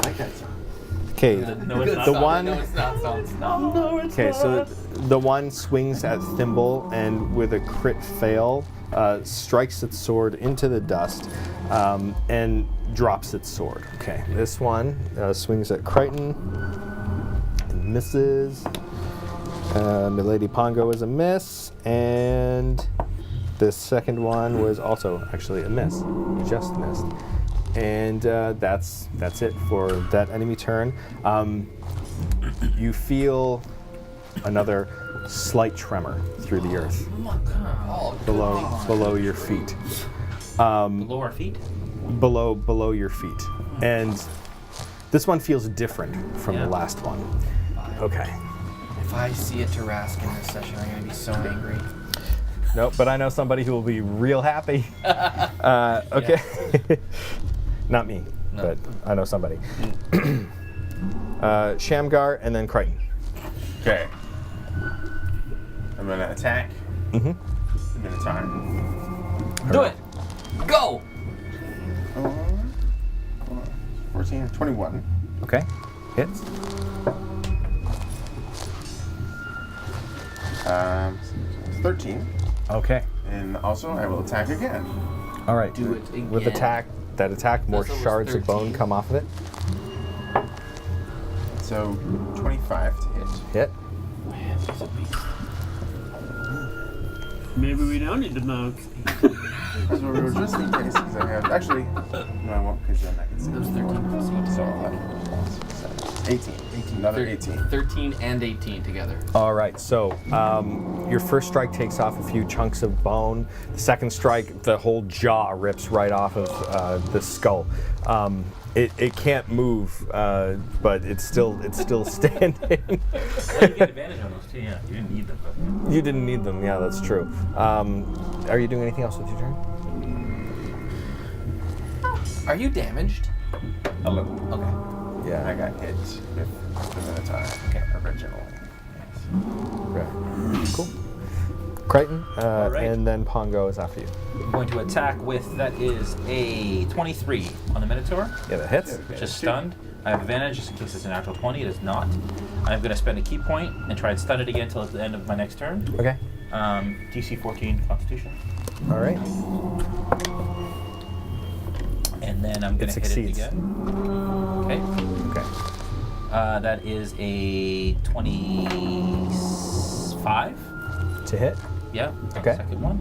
Okay. No, it's not. The one. No, it's not. Okay, so the one swings at Thimble and with a crit fail, strikes its sword into the dust and drops its sword. Okay, this one swings at Crichton and misses. Milady Pongo is a miss, and the second one was also actually a miss, just missed. And that's it for that enemy turn. You feel another slight tremor through the earth below your feet. Below our feet? Below your feet, and this one feels different from the last one. Okay. If I see a Tarask in this session, I'm gonna be so angry. Nope, but I know somebody who will be real happy. Okay. Not me, No. but I know somebody. Shamgar and then Crichton. Okay. I'm gonna attack. Mm-hmm. Minotaur. Do it. Go. 14, 21. Okay. Hits. 13. Okay. And also, I will attack again. All right. Do it again. With that attack, more That's almost shards of bone 13. come off of it. So, 25 to hit. Hit. Maybe we don't need the mouse. That's what we were just in case, because I have. Actually, no, I won't, because then I can see. That was 13. So, 11, 18. 18. Another 18. 13 and 18 together. All right, so your first strike takes off a few chunks of bone. The second strike, the whole jaw rips right off of the skull. It can't move, but it's still standing. Well, you get advantage on those too. Yeah, you didn't need them. But. You didn't need them. Yeah, that's true. Are you doing anything else with your turn? Are you damaged? A little. Okay. Yeah. I got hit with the Minotaur originally. Yes. Right. Cool. Crichton, right. and then Pongo is after you. I'm going to attack with, that is a 23 on the Minotaur, Yeah, that hits. which is stunned. I have advantage just in case it's a natural 20. It is not. I'm going to spend a key point and try and stun it again until the end of my next turn. Okay. DC 14 Constitution. All right. And then I'm going to hit it succeeds. again. Okay. Okay. That is a 25. To hit. Yeah. Okay. Second one.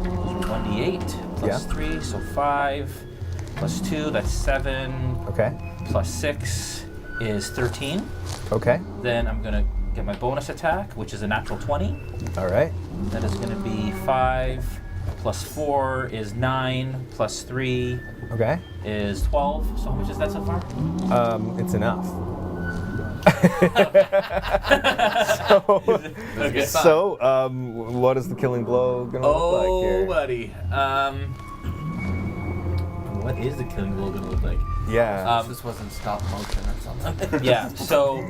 Those are 1d8 plus 3, so 5 plus 2, that's 7. Okay. Plus 6 is 13. Okay. Then I'm going to get my bonus attack, which is a natural 20. All right. That is going to be 5 plus 4 is 9 plus 3 Okay. is 12. So how much is that so far? It's enough. Okay. So, what is the killing blow gonna look like here? buddy. What is the killing blow going to look like? Yeah. This wasn't stop motion or something. Yeah, so...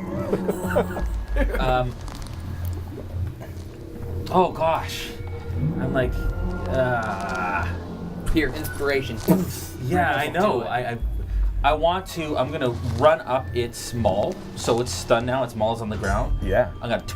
oh, gosh. I'm like... Here, inspiration. yeah, I know. I want to... I'm going to run up its maul. So it's stunned now. Its maul is on the ground. yeah. I'm going to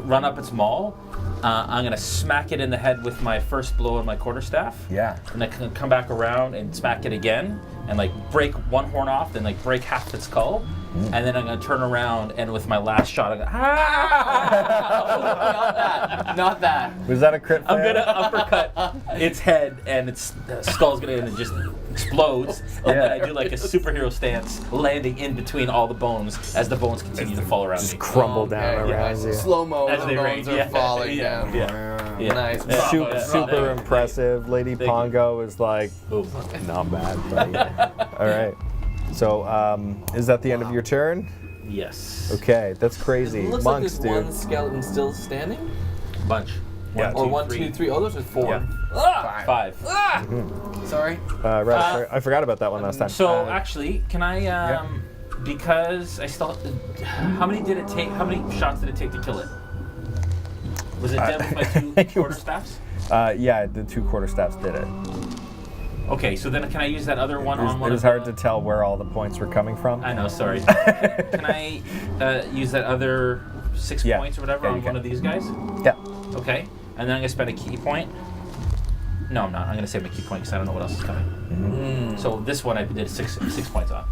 run up its maul. I'm going to smack it in the head with my first blow of my quarterstaff. Yeah. And I can come back around and smack it again and like break one horn off, then like break half its skull. And then I'm going to turn around and with my last shot, I'm going to, Not that. Not that. Was that a crit? I'm fail? going to uppercut its head and its skull's going to, and it just explodes. And then I do like a superhero stance, landing in between all the bones as the bones continue to fall around Just me. crumble down around you. Slow mo. As The they bones rain, are yeah, falling yeah, down. yeah. Nice. Yeah. Super, Yeah. super Yeah. impressive. Lady Thank you. Pongo is like, Boom. not bad, buddy. All right. So, is that the end of your turn? Yes. Okay, that's crazy. It looks Monks, like there's dude. one skeleton still standing. Bunch. Yeah. Or 1, 2, 3. Oh, those are 4. Yeah. Ah! 5. Ah! Sorry. Right, I forgot about that one last time. So actually, can I, because I still, how many did it take, how many shots did it take to kill it? Was it dead with my 2 quarterstaffs? Yeah, the 2 quarterstaffs did it. Okay, so then can I use that other one It was, on one it was of hard the, to tell where all the points were coming from. I know, sorry. Can I use that other 6 Yeah. points or whatever Yeah, you on one can. of these guys? Yeah. Okay, and then I'm going to spend a key point. No, I'm not. I'm going to save my key point because I don't know what else is coming. So this one I did 6 points on.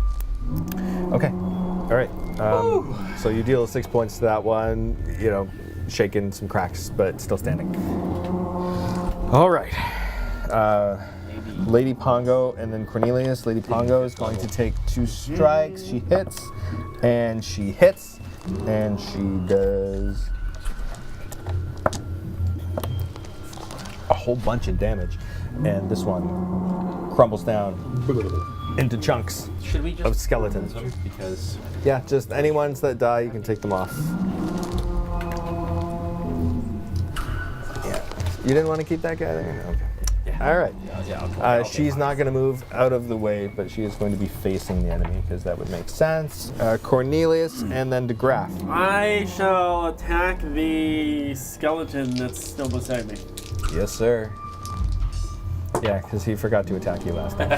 Okay. All right. So you deal 6 points to that one. You know, shaking some cracks, but still standing. All right. Lady Pongo and then Cornelius. Lady Pongo is going to take 2 strikes. She hits, and she hits, and she does a whole bunch of damage. And this one crumbles down into chunks Should we just of skeletons. Because Yeah, just any ones that die, you can take them off. Yeah. You didn't want to keep that guy there? Okay. All right. She's not going to move out of the way, but she is going to be facing the enemy because that would make sense. Cornelius and then DeGraff. I shall attack the skeleton that's still beside me. Yes, sir. Yeah, because he forgot to attack you last time.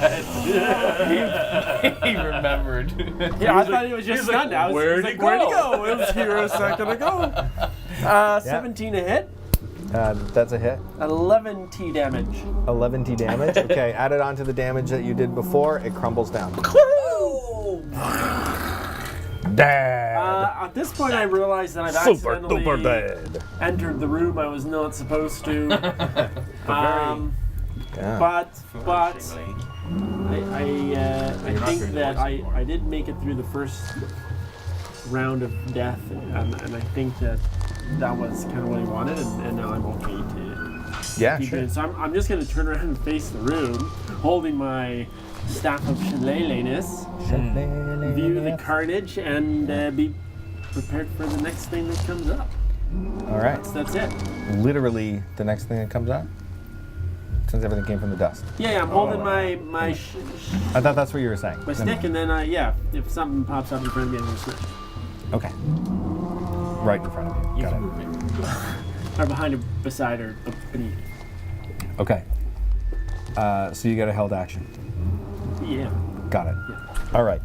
He remembered. Yeah, I thought he was just stunned. I was where'd like, he where'd he go? go? It was here a second ago. 17 a hit. That's a hit. 11 T damage. 11 T damage. Okay, add it on to the damage that you did before. It crumbles down. Dead. At this point, I realized that I've Super accidentally duper dead. entered the room I was not supposed to. Yeah. But I think that I did make it through the first round of death, and I think that was kind of what he wanted, and now I'm okay to Yeah, keep sure. it. So I'm just going to turn around and face the room, holding my staff of shillelaghs, view the carnage, and be prepared for the next thing that comes up. All right. That's it. Literally the next thing that comes out? Since everything came from the dust. Yeah, I'm holding my I thought that's what you were saying. my stick, and then if something pops up in front of me, I'm going to switch. Okay. Right in front of you. Got it. Or behind her, beside her, beneath. Okay. So you get a held action. Yeah. Got it. Yeah. All right.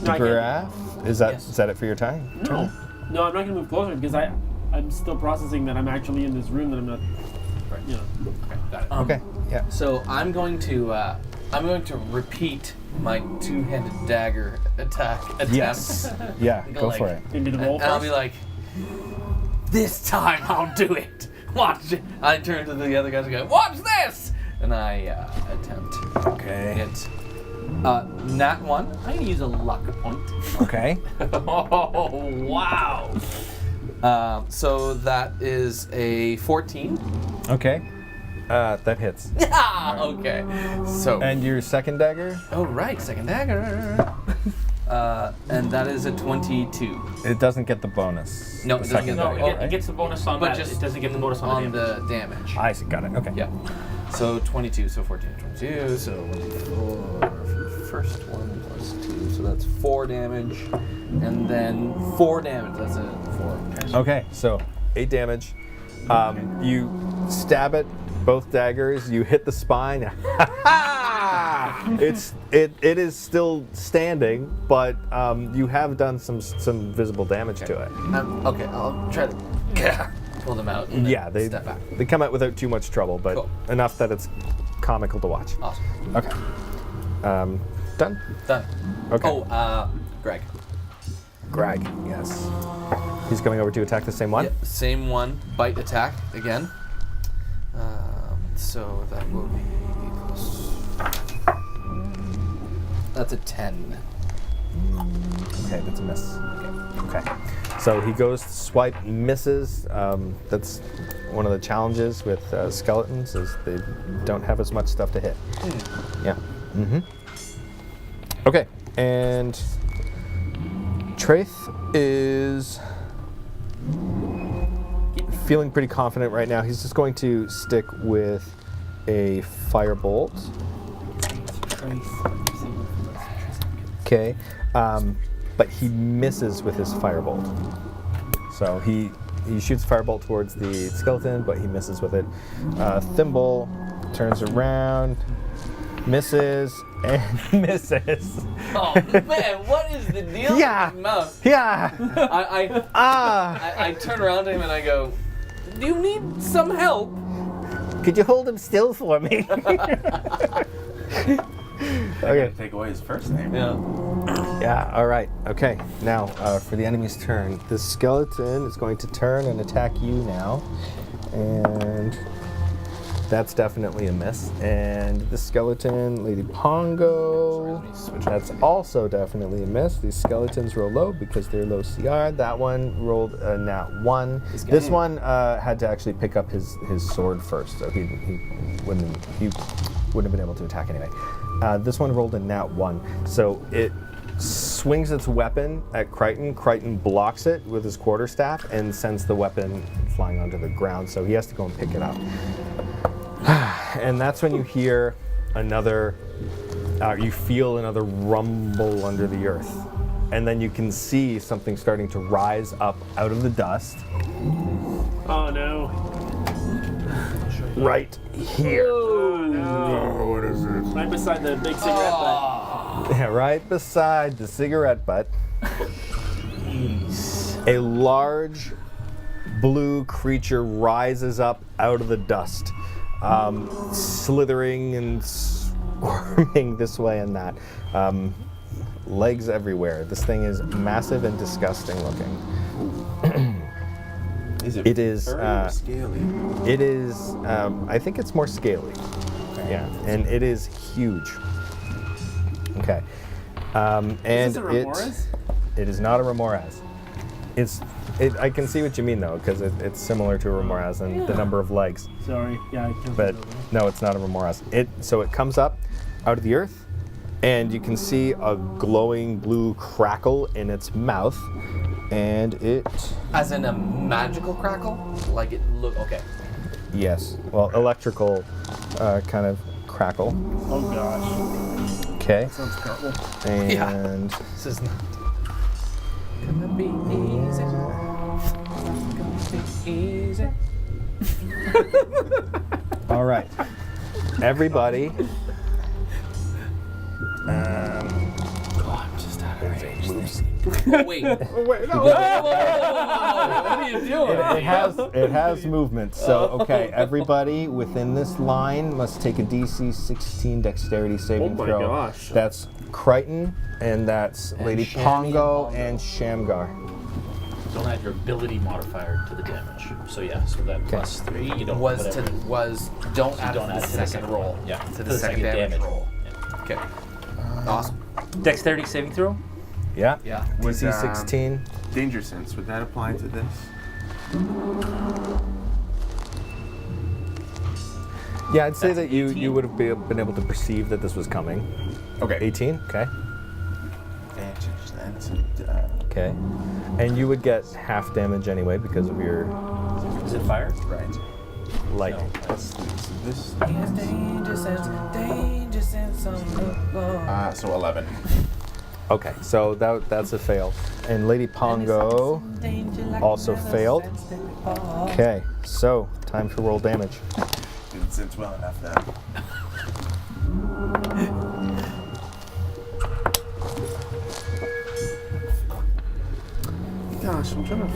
No, I Graph, is that Yes. it for your time? No, I'm not going to move closer because I'm still processing that I'm actually in this room that I'm not. Right. You know. Okay, got it. Okay. Yeah. So I'm going to repeat my two-handed dagger attempt. Yes. Yeah. Go for it. Into the roll And I'll first. be like, this time I'll do it. Watch it. I turn to the other guys and go, watch this! And I attempt Okay. it. Nat 1. I'm going to use a luck point. Okay. Oh, wow. So that is a 14. Okay. That hits. Yeah, okay. So, And your second dagger? oh right, second dagger. And that is a 22. It doesn't get the bonus. No, The it doesn't second get the No, dagger, it right? gets the bonus on But that. just It doesn't get the bonus on the damage. the damage. I see. Got it. Okay. Yeah. So 22, so 14, 22, so 4. First one plus 2, so that's 4 damage. And then 4 damage, that's a 4. Okay. So 8 damage. You stab it, both daggers. You hit the spine. it is still standing, but you have done some visible damage to it. Okay, I'll try to pull them out and then Yeah, step back. they come out without too much trouble, but Cool. enough that it's comical to watch. Awesome. Okay. Done. Done. Okay. Oh, Greg. Greg. Yes. He's coming over to attack the same one. Yep, same one. Bite attack again. So that will be plus. That's a 10. Okay, that's a miss. Okay. So he goes to swipe, misses. That's one of the challenges with skeletons is they don't have as much stuff to hit. Yeah. Mm-hmm. Okay, and Traith is feeling pretty confident right now. He's just going to stick with a firebolt. Okay, but he misses with his firebolt. So he shoots a firebolt towards the skeleton, but he misses with it. Thimble turns around, misses, and misses. Oh man, what is the deal Yeah. with his mouth? Yeah. I turn around to him and I go, do you need some help? Could you hold him still for me? Okay. Take away his first name. Yeah. Yeah, all right. Okay, now for the enemy's turn. The skeleton is going to turn and attack you now. And that's definitely a miss. And the skeleton, Lady Pongo, that's also definitely a miss. These skeletons roll low because they're low CR. That one rolled a nat 1. This one had to actually pick up his sword first, so he wouldn't have been able to attack anyway. This one rolled a nat 1. So it swings its weapon at Crichton. Crichton blocks it with his quarterstaff and sends the weapon flying onto the ground, so he has to go and pick it up. And that's when you hear you feel another rumble under the earth. And then you can see something starting to rise up out of the dust. Oh no. right here. Oh, what is it? Right beside the big cigarette butt. Yeah, right beside the cigarette butt. A large blue creature rises up out of the dust, slithering and squirming this way and that. Legs everywhere. This thing is massive and disgusting looking. It is furry or scaly? It is. I think it's more scaly. Yeah, and it is huge. Okay. And Is this a Remoras? it is not a Remoras. I can see what you mean though, because it's similar to a Remoras and the number of legs. Sorry. Yeah, I can't But remember. no, it's not a Remoras. So it comes up out of the earth, and you can see a glowing blue crackle in its mouth, and it. As in a magical crackle? Like it look okay. Yes. Well, electrical kind of crackle. Oh gosh. Okay. Sounds terrible. And This is not gonna be easy. Gonna be easy. all right, everybody. I'm just out of range. Oh, wait. Wait, no. What are you doing? It has movement. So okay, everybody within this line must take a DC 16 Dexterity saving Oh my throw. gosh. That's Crichton, and that's Lady Shammy Pongo and and Shamgar. Don't add your ability modifier to the damage. So yeah, so that plus 3, you don't Was whatever. don't add don't to add the to the second roll. Yeah, To the second damage roll. Yeah. Okay. Awesome. Dexterity saving throw? Yeah. Yeah. DC 16. Danger sense, would that apply to this? Yeah, I'd say That's that you 18. would have been able to perceive that this was coming. Okay. 18. Okay. Advantage then. Okay. And you would get half damage anyway because of your Is it fire? Right. lightning. Let's see. So this. So 11. Okay, so that's a fail. And Lady Pongo also failed. Okay, so time to roll damage. Didn't sense well enough then. Gosh, I'm trying to.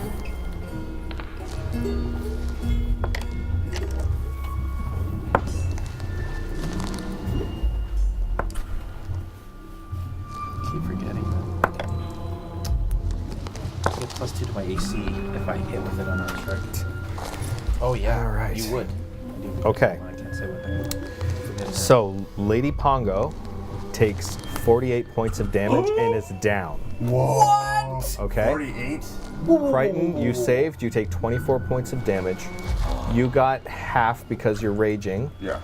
Keep forgetting that. I get +2 to my AC if I hit with it on a strike. Oh yeah. All right. You would. Okay, I can't say what. Forgetting so Lady Pongo takes 48 points of damage and is down. What? Okay. 48? Crichton, you saved. You take 24 points of damage. You got half because you're raging, Yeah.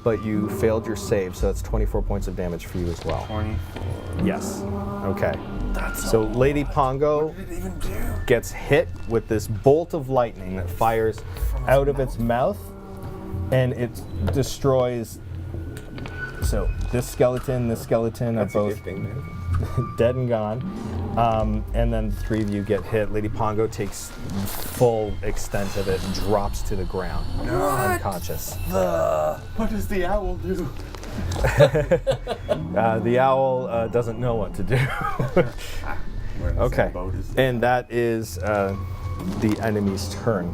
but you failed your save, so that's 24 points of damage for you as well. 24. Yes. Okay. So Lady Pongo What did it even do? gets hit with this bolt of lightning that fires out of its mouth, and it destroys. So this skeleton are both dead and gone, and then the three of you get hit. Lady Pongo takes full extent of it and drops to the ground, unconscious. What does the owl do? The owl doesn't know what to do. We're in the Okay, same boat as and that is the enemy's turn.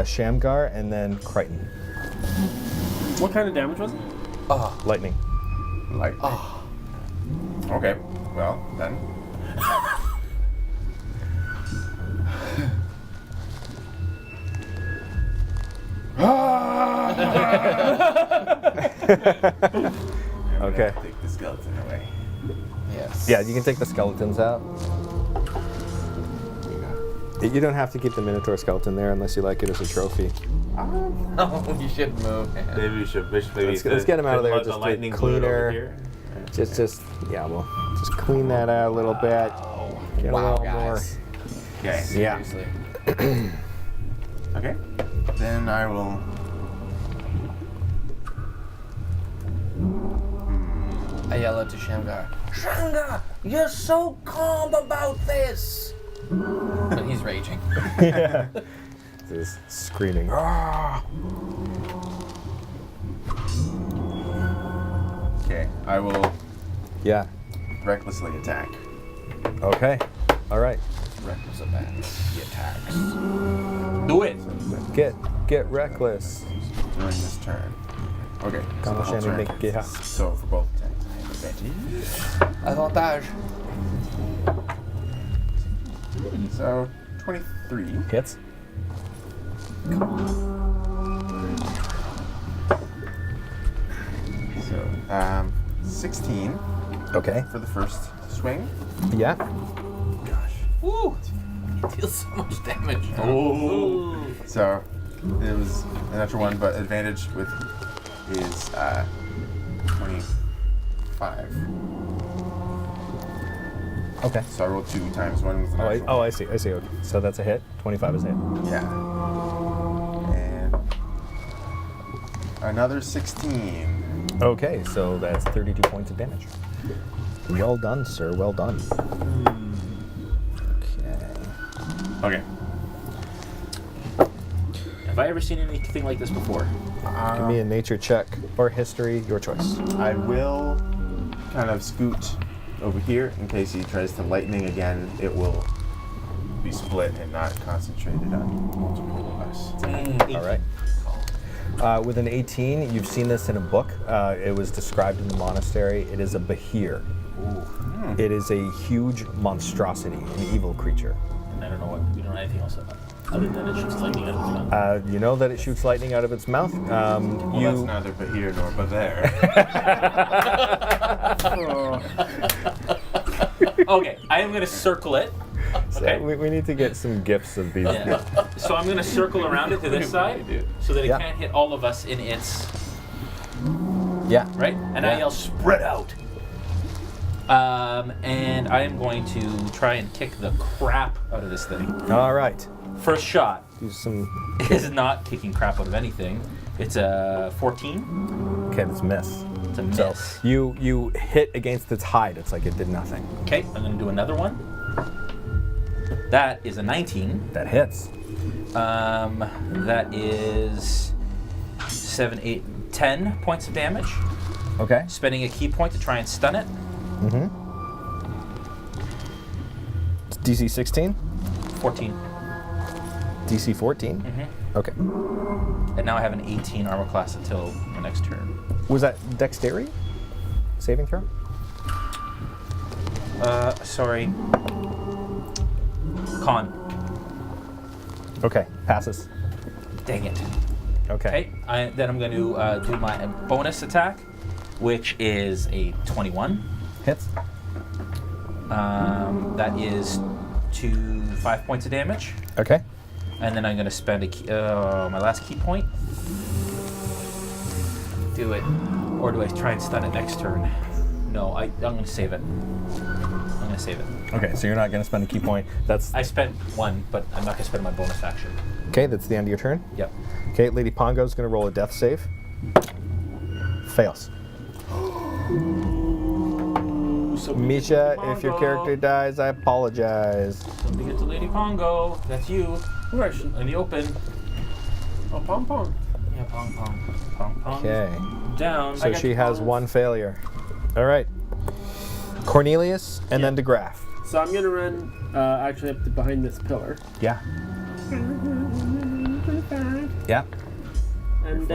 Shamgar and then Crichton. What kind of damage was it? Lightning. Like. Okay. Well, then. Okay. Take the skeleton away. Yes. Yeah, you can take the skeletons out. You don't have to keep the Minotaur skeleton there unless you like it as a trophy. Oh, you should move. Maybe we should. Maybe Let's get him out of there let just the to lightning cleaner. bolt over here. Yeah, we'll just clean that out a little bit. Get Wow, a little more. guys. Okay. Yeah. Seriously. Okay. Then I will. I yell out to Shamgar. Shamgar, you're so calm about this. But he's raging. is screaming. "Ah!" Okay, I will Yeah. recklessly attack. Okay. All right. Reckless advantage. He attacks. Do it. Get reckless. During this turn. Okay. So, the whole Comment turn. make it. So for both attacks, I have advantage. Avantage. So 23. Hits. So 16 Okay. for the first swing. Yeah. Woo! He deals so much damage. So it was a natural one, but advantage with is 25. Okay. So I rolled 2 times 1 was the natural. Oh, I see. Okay. So that's a hit. 25 is a hit. Yeah. And another 16. Okay, so that's 32 points of damage. Well done, sir. Well done. Okay. Okay. Have I ever seen anything like this before? Give me a nature check or history, your choice. I will kind of scoot over here in case he tries to lightning again. It will be split and not concentrated on multiple of us. All right. With an 18, you've seen this in a book. It was described in the monastery. It is a behir. It is a huge monstrosity, an evil creature. And I don't know we don't know anything else about it, other than it shoots lightning out of its mouth. You know that it shoots lightning out of its mouth. Well, that's neither but here nor but there. Okay, I am going to circle it. Okay. So we need to get some gifts of these. Yeah. So I'm going to circle around it to this side so that it Yeah. can't hit all of us in its, Yeah. right? And I yell, spread out. And I am going to try and kick the crap out of this thing. All right. First shot Do some. is not kicking crap out of anything. It's a 14. Okay, that's a miss. It's a miss. So you hit against its hide. It's like it did nothing. Okay, I'm going to do another one. That is a 19. That hits. That is 7, 8, 10 points of damage. Okay. Spending a key point to try and stun it. Mm-hmm. It's DC 16. 14. DC 14. Mm-hmm. Okay. And now I have an 18 armor class until the next turn. Was that dexterity? Saving throw? Sorry. Con. Okay. Passes. Dang it. Okay. Okay, then I'm going to do my bonus attack, which is a 21. Hits. That is 5 points of damage. Okay. And then I'm going to spend my last key point. Do it. Or do I try and stun it next turn? No, I'm going to save it. I'm going to save it. Okay, so you're not going to spend a key point. That's I spent one, but I'm not going to spend my bonus action. okay. That's the end of your turn. Yep. Okay, Lady Pongo's going to roll a death save. Fails. Misha, if your character dies, I apologize. Something to Lady Pongo. That's you. Where is she? In the open. Oh, Pong Pong. Yeah, Pong Pong. Pong Pong. Okay. Down. So she has one failure. All right. Cornelius and then DeGraff. So I'm gonna run actually up to behind this pillar. Yeah. Yeah. And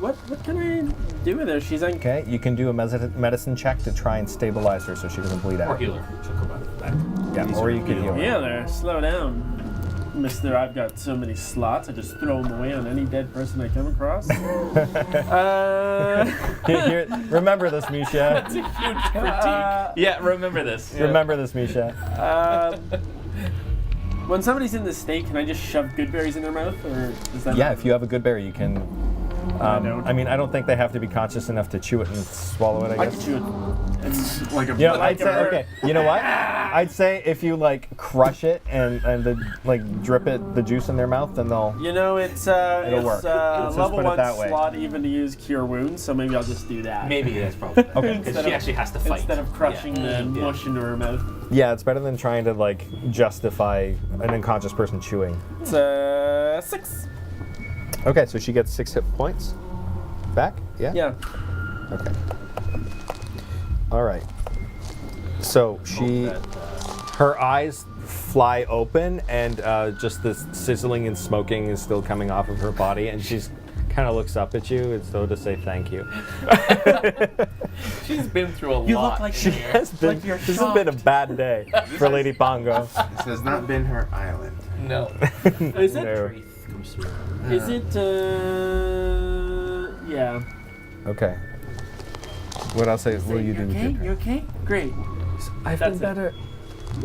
what can I do with her? She's on. Okay, you can do a medicine check to try and stabilize her so she doesn't bleed Or out. healer. She'll come back. Yeah, or you can heal her. Yeah, there. Slow down, Mister. I've got so many slots. I just throw them away on any dead person I come across. Here, remember this, Misha. That's a huge critique. Yeah, remember this. Remember this, Misha. When somebody's in the state, can I just shove good berries in their mouth, or is that? Yeah, if you have a good berry, you can I mean, I don't think they have to be conscious enough to chew it and swallow it, I I guess. can chew it. It's Like a Yeah, like I'd a say, bird. okay, you know what? I'd say if you, like, crush it and drip the juice in their mouth, then they'll... You know, it's work. Let's just level put it 1 that way. slot even to use Cure Wounds, so maybe I'll just do that. Maybe that's probably better. Okay. Because she actually has to fight. Instead of crushing the mush into her mouth. Yeah, it's better than trying to, like, justify an unconscious person chewing. It's 6. Okay, so she gets 6 hit points back? Yeah? Yeah. Okay. All right. So her eyes fly open, and just this sizzling and smoking is still coming off of her body, and she's kind of looks up at you as though to say thank you. She's been through a You lot. look like She has been. you're This has been a bad day for Lady Pongo. This has not been her island. No. Is it? No. comes through. Is it? Yeah. Okay. What else will you do with your turn? You okay? Great. I've That's been better.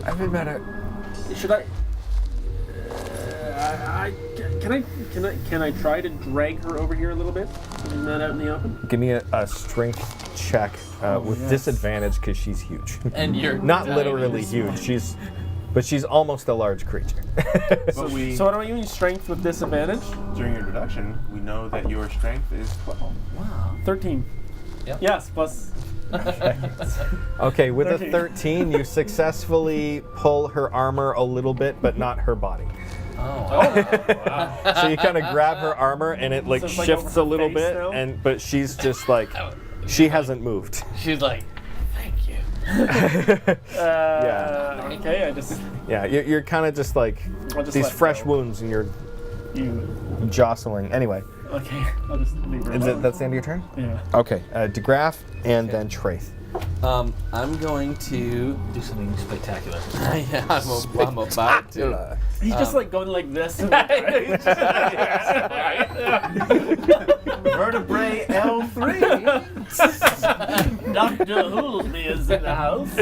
I've been better. Should I? Can I try to drag her over here a little bit? Getting that out in the open. Give me a strength check with yes. disadvantage because she's huge. And you're Not dying. literally huge. But she's almost a large creature. But So what am I using? Strength with disadvantage? during introduction, we know that your strength is 12. Wow. 13. Yep. Yes, plus. Okay, with 13. a 13, you successfully pull her armor a little bit, but not her body. Oh. So you kind of grab her armor, and it like So it's like shifts over a her little face bit, now? but she's just like, she hasn't moved. She's like, thank you. Yeah. Okay, I just. Yeah, you're kind of just like I'll just these let fresh go. wounds, and you're You. jostling. Anyway, Okay, I'll just leave her. that's the end of your turn. Yeah. Okay, DeGraff and then Traith. I'm going to. Do something spectacular. Yeah, I'm about to. He's just like going like this. Vertebrae L3. Dr. Hoolsby is in the house.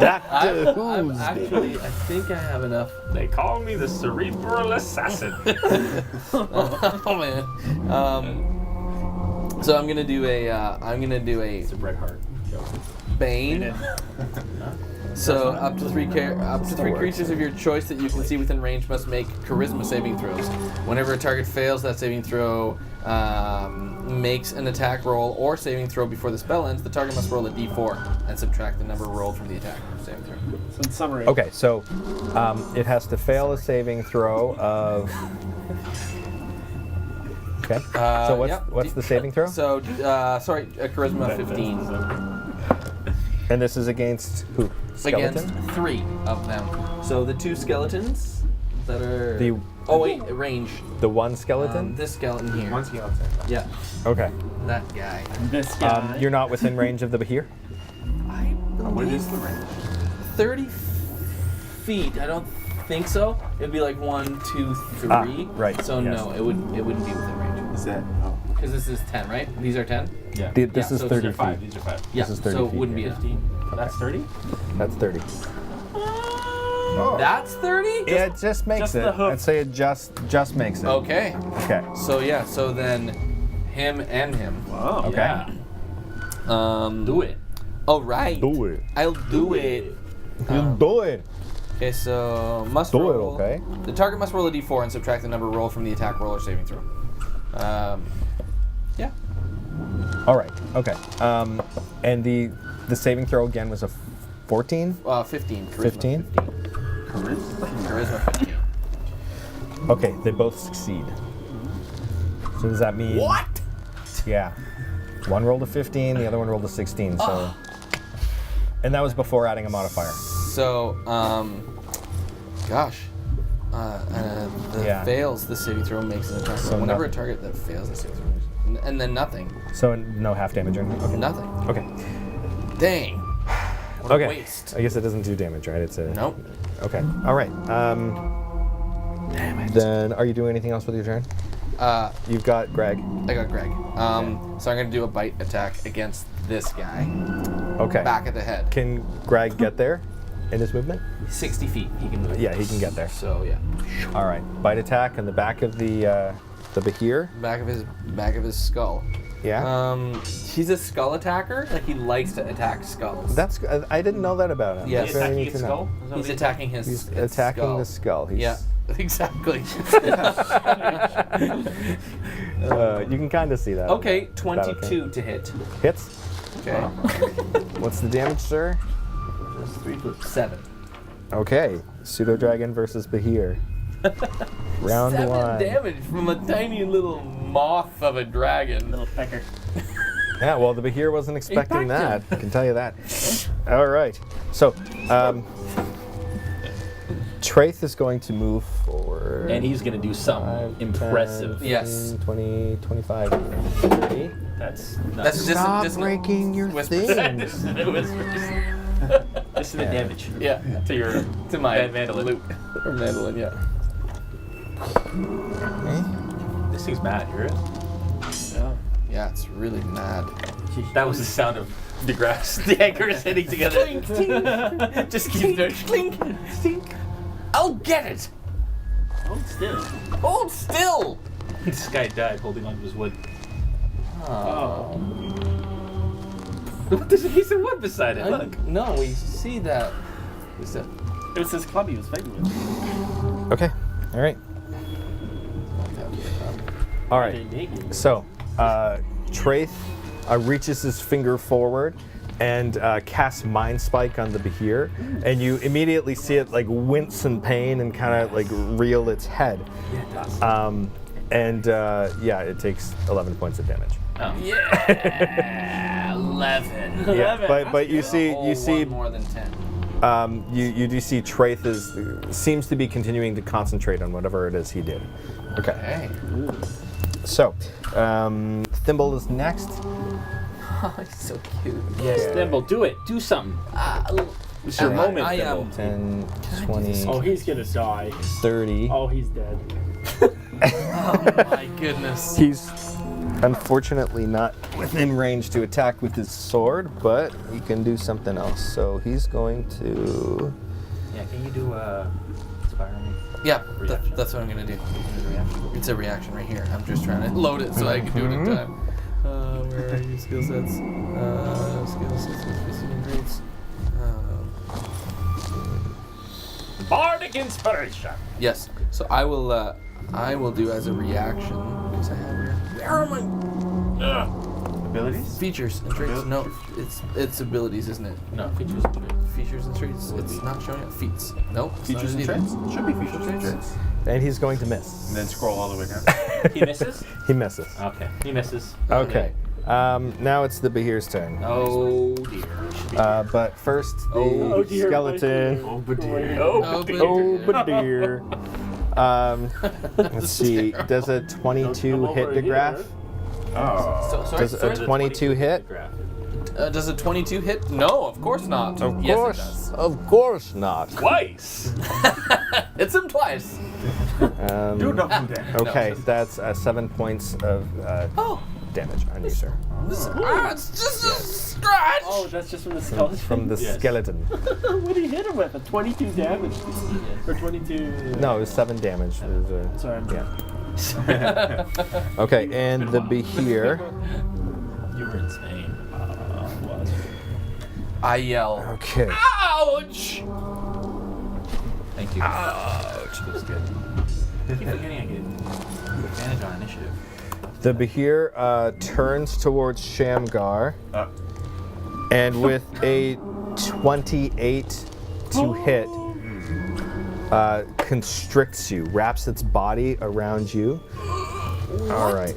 Dr. I'm Who's actually, I think I have enough. They call me the cerebral assassin. Oh man. So I'm gonna do a. It's a Bret Hart. Bane. So up to three creatures of your choice that you can see within range must make charisma saving throws. Whenever a target fails that saving throw, makes an attack roll or saving throw before the spell ends, the target must roll a d4 and subtract the number rolled from the attack saving throw. So in summary. Okay, so it has to fail a saving throw of. Okay. So what's the saving throw? So a charisma 15 And this is against who? Skeleton? against 3 of them. So the 2 skeletons that are. The range. the one skeleton? This skeleton here. One skeleton. Yeah, Okay. that guy. This guy. You're not within range of the behir? I What believe is the range? 30 feet. I don't think so. It'd be like 1, 2, 3. right, So yes. no, it wouldn't be within range. Is that? Oh. Because this is 10, right? These are 10. Yeah. This is so 30 these are feet. These are 5. Yeah. is 30 so feet, it wouldn't yeah. be 15. That's 30? That's 30. That's 30. Yeah, it just makes just it. the hoof. I'd say it just makes it. Okay. Okay. So yeah. So then, him and him. Wow. Okay. Do it. All right. Do it. I'll do it. You do it. Okay, so must Do it, roll. okay? The target must roll a d4 and subtract the number rolled from the attack roll or saving throw. Yeah. All right. Okay. And the saving throw again was a 14? 15. Charisma 15? Charisma 15. Okay, they both succeed. So does that mean What? Yeah. One rolled a 15, the other one rolled a 16. So, and that was before adding a modifier. So, gosh. Fails the saving throw makes an attack. So Whenever a nothing. target that fails the saving throw, and then nothing. So no half damage or anything. Okay. Nothing. Okay. Dang. What a Okay. waste. I guess it doesn't do damage, right? It's a. Nope. Okay. All right. Damn it. Then are you doing anything else with your turn? You've got Greg. I got Greg. So I'm gonna do a bite attack against this guy. Okay. Back of the head. Can Greg get there in his movement? 60 feet. He can move. Yeah, he can get there. So yeah. All right. Bite attack on the back of the The behir? Back of his skull. Yeah. He's a skull attacker. Like he likes to attack skulls. That's. I didn't know that about him. Yes. That's very Attacking neat its to know. skull? Is that what He's it is? attacking his. He's its attacking skull. the skull. He's, Yeah, exactly. you can kind of see that. Okay, That 22 to hit. Hits. Okay. What's the damage, sir? 7. Okay. Pseudo dragon versus behir. Round 7 1. damage from a tiny little moth of a dragon. Little pecker. Yeah, well, the behir wasn't expecting that. I can tell you that. All right. So, Traith is going to move forward. And he's going to do something 5, impressive. 10, Yes. 20, 25, 30. That's That's Stop just breaking your whispers. thing. Dissonant whispers. Dissonant damage. Yeah, to my mandolin. lute. Or mandolin, yeah. This thing's mad, you hear it? Yeah. Yeah, it's really mad. That was the sound of the grass, the anchors hitting together. Just keep doing clink, clink. I'll get it! Hold still. Hold still! This guy died holding onto his wood. Oh. There's a piece of wood beside it. Look. No, we see that. What's that? It was his club he was fighting with. Okay. All right. All right. Naked. So, Traith reaches his finger forward and casts Mind Spike on the behir, and you immediately see it like wince in pain and kind of like reel its head. Yeah, it takes 11 points of damage. Oh. Yeah! 11. Yeah, but you see One more than 10. you do see Traith seems to be continuing to concentrate on whatever it is he did. Okay. Hey. So, Thimble is next. Oh, he's so cute. Yes, Thimble, do it. Do something. It's your moment, I Thimble. 10, 20, Oh, he's gonna die. 30. Oh, he's dead. Oh my goodness. He's unfortunately not within range to attack with his sword, but he can do something else. So he's going to... Yeah, can you do Inspire Me? Yeah, Reaction. that's what I'm gonna do. It's a reaction right here. I'm just trying to load it so I can do it in time. Where are your skill sets? Skill sets with receiving rates. Bardic Inspiration! Yes. So I will do as a reaction. Because I have where are my Abilities? features and traits? No, it's abilities, isn't it? No, features and traits. Features and traits. It's not showing it. Feats. Nope. it's not Features and it either. traits? Should be features and traits. And he's going to miss. And then scroll all the way down. He misses? He misses. Okay, he misses. Okay. Now it's the behir's turn. Oh dear. Should be But first, the Oh dear, skeleton. Oh, dear. Oh, Oh, behir. Let's see. Does a 22 hit the graph? Oh. Sorry, Does a 22 hit? does a 22 hit? No, of course not. Of Yes, course. it does. Of course not. Twice! Hits him twice. Do double damage. Okay, that's 7 points of damage on you, sir. It's just a scratch. Oh, that's just from the skeleton. From the Yes. skeleton. What did he hit him with? A 22 damage? Or 22... No, it was 7 damage. It was a, Sorry, I'm yeah. Okay, and the behir. You were insane. What? I yell. Okay. Ouch! Thank you. Ouch. That was good. I keep forgetting I get advantage on initiative. The behir turns towards Shamgar, and with a 28 to hit, constricts you, wraps its body around you. All right,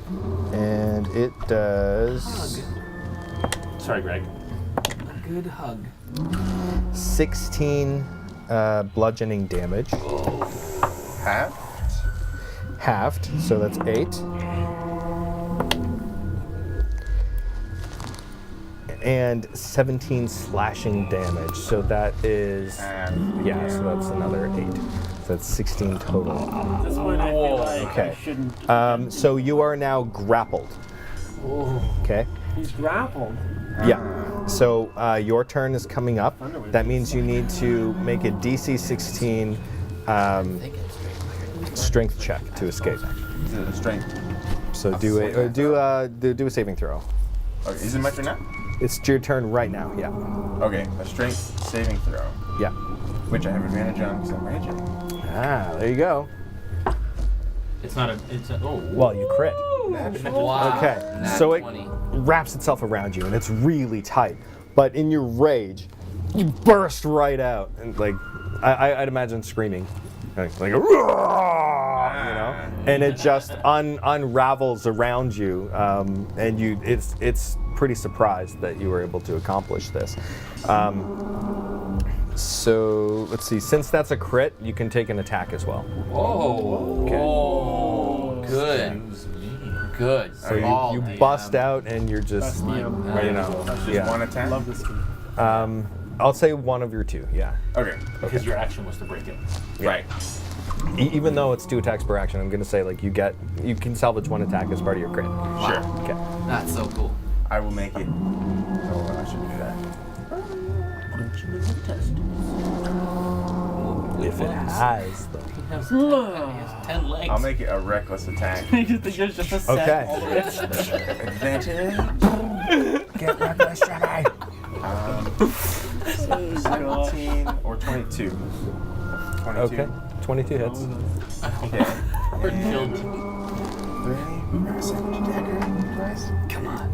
and it does Sorry, Greg. A good hug. 16 bludgeoning damage, halved, so that's 8. And 17 slashing damage, so that is, yeah, so that's another 8. So that's 16 total. At this point, I feel like Okay. I shouldn't... So you are now grappled. Okay? He's grappled. Yeah. So your turn is coming up. That means you need to make a DC 16 strength check to escape. Is it a strength? So do a saving throw. Okay, is it my turn now? It's your turn right now. Yeah. Okay, a strength saving throw, Yeah. which I have advantage on because I'm raging. Ah, there you go. It's not a. It's a. Oh. Well, you crit. Wow. Okay, Nat so it 20. wraps itself around you, and it's really tight. But in your rage, you burst right out, and like I'd imagine screaming, like a roar, you know, and it just unravels around you, and it's pretty surprised that you were able to accomplish this. So let's see. Since that's a crit, you can take an attack as well. Whoa. Okay. Oh, good. Good. So you bust out, and you're just, you know, That's just yeah. one attack? Love this game. I'll say one of your two. Yeah. Okay. Because your action was to break it. Right. Even though it's 2 attacks per action, I'm gonna say like you can salvage 1 attack as part of your crit. Sure. Okay. That's so cool. I will make it. Oh, I should do that. If it has, though. He has 10 legs. I'll make it a reckless attack. You think there's just a set Okay. all the way. Advantage. Get reckless, Jedi. 17 or 22. 22. Okay. 22 hits. Okay. We're chilled. 3, second dagger twice. Come on.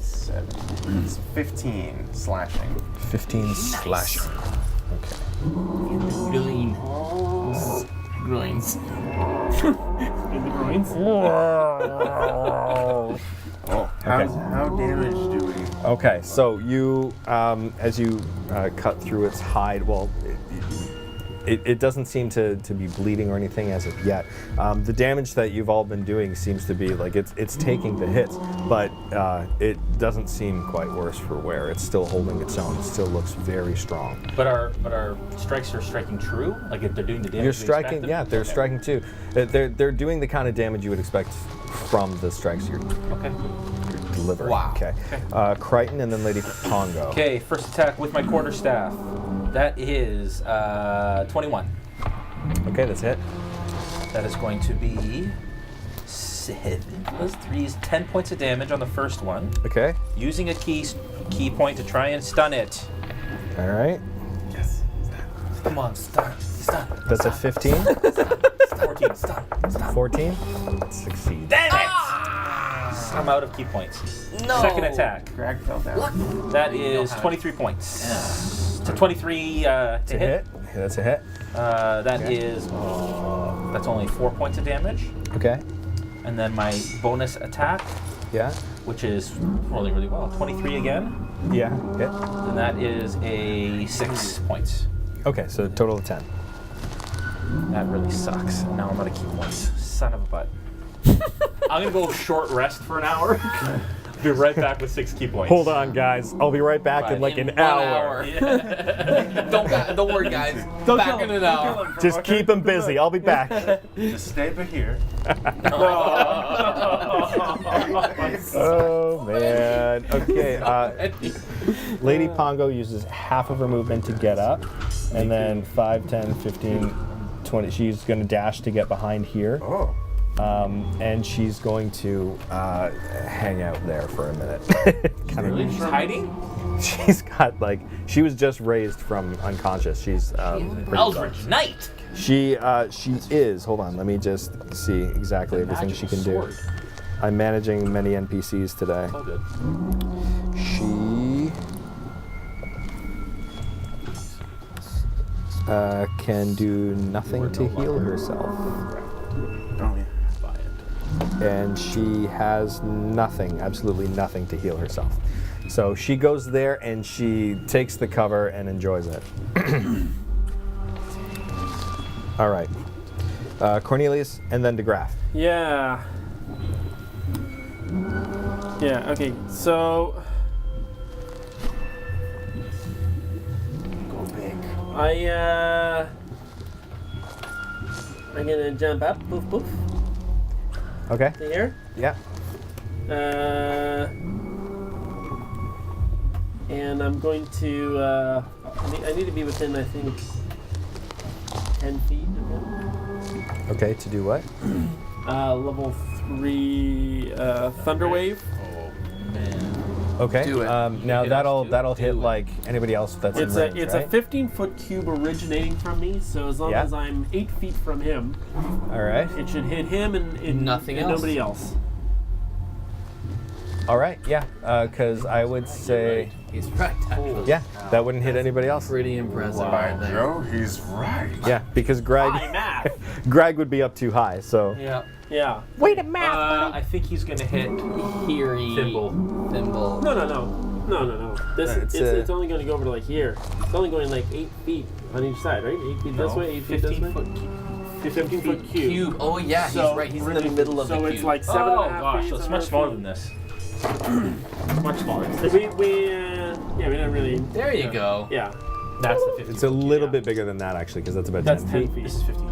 7. It's 15 slashing. 15 slashing. Okay. Groin. Groins. In the groins. Oh, how damaged do we? Okay, so you, as you cut through its hide, well, it doesn't seem to be bleeding or anything as of yet. The damage that you've all been doing seems to be like it's taking the hits, but it doesn't seem quite worse for wear. It's still holding its own. It still looks very strong. But our strikes are striking true? Like if they're doing the damage You're we striking, expected? yeah, they're Okay. striking too. They're doing the kind of damage you would expect from the strikes you're Okay. delivering. Wow. Okay. Crichton and then Lady Pongo. Okay, first attack with my quarterstaff. That is 21. Okay, that's a hit. That is going to be 7 plus 3 is 10 points of damage on the first one. Okay. Using a key point to try and stun it. All right. Yes. Come on, stun. That's a 15. 14, stun. 14. Succeed. Damn it! I'm out of key points. No. Second attack. Greg fell down. That is 23 points. To 23 to That's a hit. Yeah, that's a hit. That Okay. is that's only 4 points of damage. Okay. And then my bonus attack, Yeah. which is rolling really well, 23 again. Yeah. Hit. And that is a 6 points. Okay, so total of 10. That really sucks. Now I'm out of key points. Son of a butt. I'm gonna go short rest for an hour. Be right back with 6 key points. Hold on, guys. I'll be right back in like In an 1 hour. Don't worry, guys. Don't Back kill in him. an Don't kill hour. him, Just Provoker. keep him busy. I'll be back. Just stay behir. Oh man. Okay. Lady Pongo uses half of her movement to get up, and then 5, 10, 15, 20. She's going to dash to get behind here. Oh. And she's going to hang out there for a minute. Kind of. Really? She's hiding? She's got she was just raised from unconscious. She's pretty Eldritch close. Knight. She is. Hold on, let me just see exactly everything she can do. Sword. I'm managing many NPCs today. Oh, good. She can do nothing to heal herself. Oh, yeah. And she has nothing, absolutely nothing to heal herself. So she goes there and she takes the cover and enjoys it. All right. Cornelius and then DeGraff. Yeah. Yeah, okay, so Go big. I'm gonna jump up, poof poof, Okay. to here. Yeah. And I'm going to, I need to be within, I think, 10 feet of him. Okay, to do what? level 3 Thunder Wave. Oh man. Okay. Do it. Now Hit that'll us too? that'll Do hit it. like anybody else that's It's in range, it's right? a 15-foot cube originating from me, so as long Yeah. as I'm 8 feet from him, All right. it should hit him and Nothing and else? nobody else. All right. Yeah. Because I would say He's right. Actually. yeah, that wouldn't hit anybody else. Pretty impressive. By right there. Joe, he's right. Yeah, because Greg High math. Greg would be up too high. So Yeah. Yeah. Wait a minute. I think he's gonna hit Heary. Thimble. Thimble. No. It's It's only going to go over to like here. It's only going like 8 feet on each side, right? 8 feet this way, 8 feet this way. 15-foot cube. Cube. Oh yeah, he's So right. He's in the really- middle of the So cube. it's like 7.5 Oh feet. gosh, so it's much 7.5 smaller feet. than this. Much smaller. We don't really. There you go. Yeah. That's the 15. it's a little bit bigger than that actually, because that's about That's 10 10 feet. feet. This is 15.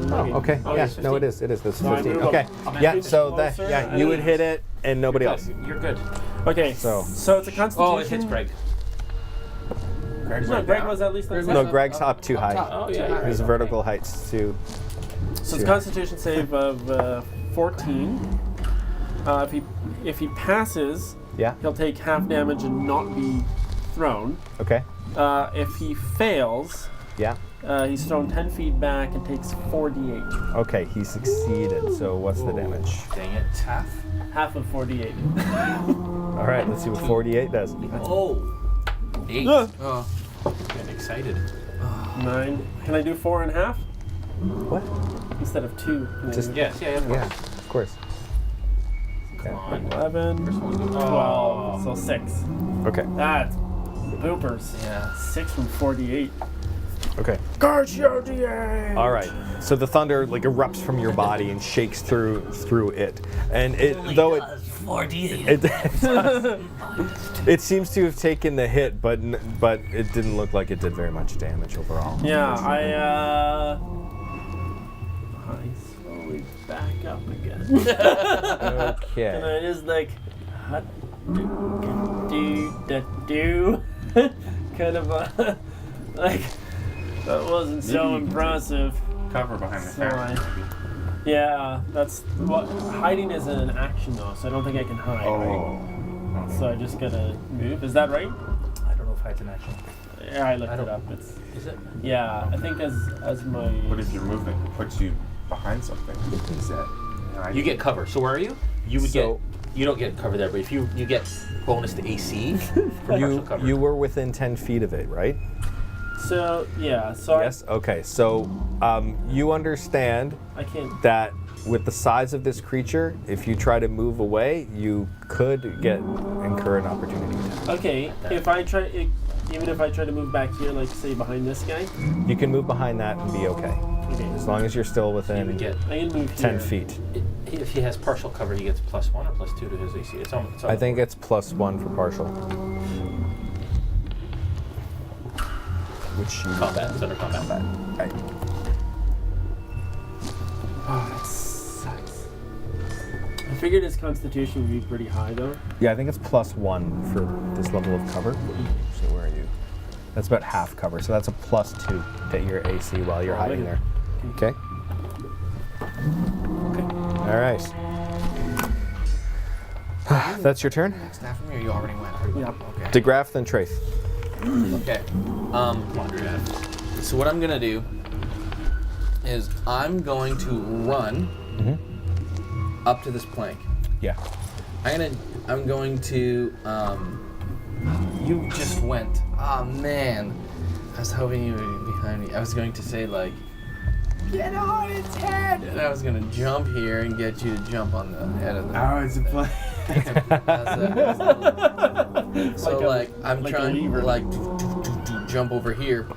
Oh, okay. Oh, Yeah. it's No, 15. it is. It is. That's So I 15. move Okay. up. Yeah. I'm So closer. that yeah, you would hit it and nobody else. You're good. Okay. So- it's a constitution. Oh, it hits Greg. Greg's No, right Greg down. was at least on No, top. Greg's up too high. Oh yeah. His vertical height's too. So it's a Constitution save of 14. If he passes, Yeah. he'll take half damage and not be thrown. Okay. If he fails, Yeah. he's thrown 10 feet back and takes 4d8. Okay. He succeeded. So what's the damage? Dang it. Half. Half of 4d8. All right. Let's see what 48 does. Oh. 8. Ah. Oh. Getting excited. 9. Can I do 4 and a half What? instead of 2? Can I Just- do Yes. Yeah. Yeah. Of course. Okay. Come on. 11, 12, so 6. Okay. That's poopers. Yeah. 6 from 48. Okay. Courtyard. All right. So the thunder like erupts from your body and shakes through it, and it it seems to have taken the hit, but it didn't look like it did very much damage overall. Yeah, I slowly back up again. And Okay. I just like, hut, do, kind of like, that wasn't so Maybe you can impressive. Cover behind the So camera. Yeah, that's what hiding is an action though, so I don't think I can hide. Oh. Right? So I just gotta move. Is that right? I don't know if hide's an action. Yeah, I looked it up. It's Is it? yeah. I think as my What if your movement puts you behind something? Is that? You get cover. So where are you? You would So- You don't get cover there, but if you get bonus to AC for partial cover. You were within 10 feet of it, right? so yeah. So Yes. Okay. So you understand I can't. that with the size of this creature, if you try to move away, you could incur an opportunity attack. Okay, if I try, even if I try to move back here, like say behind this guy. You can move behind that and be okay, Okay, as long as you're still you within would get. I can move 10 here. feet. If he has partial cover, he gets +1 or +2 to his AC. It's on. I think it's +1 for partial. Which you combat. It's under combat. Right. Oh, that sucks. I figured his constitution would be pretty high though. Yeah, I think it's +1 for this level of cover. So where are you? That's about half cover. So that's a +2 to your AC while you're hiding there. Okay. All right. That's your turn. Next after me, or you already went? Yep. Okay. DeGraff, then Trace. Okay. So what I'm gonna do is I'm going to run up to this plank. Yeah. I'm going to you just went. Oh man. I was hoping you would be behind me. I was going to say like get on its head, and I was gonna jump here and get you to jump on the head of the. Oh, it's a play. So like I'm like a trying lever. to like jump over here.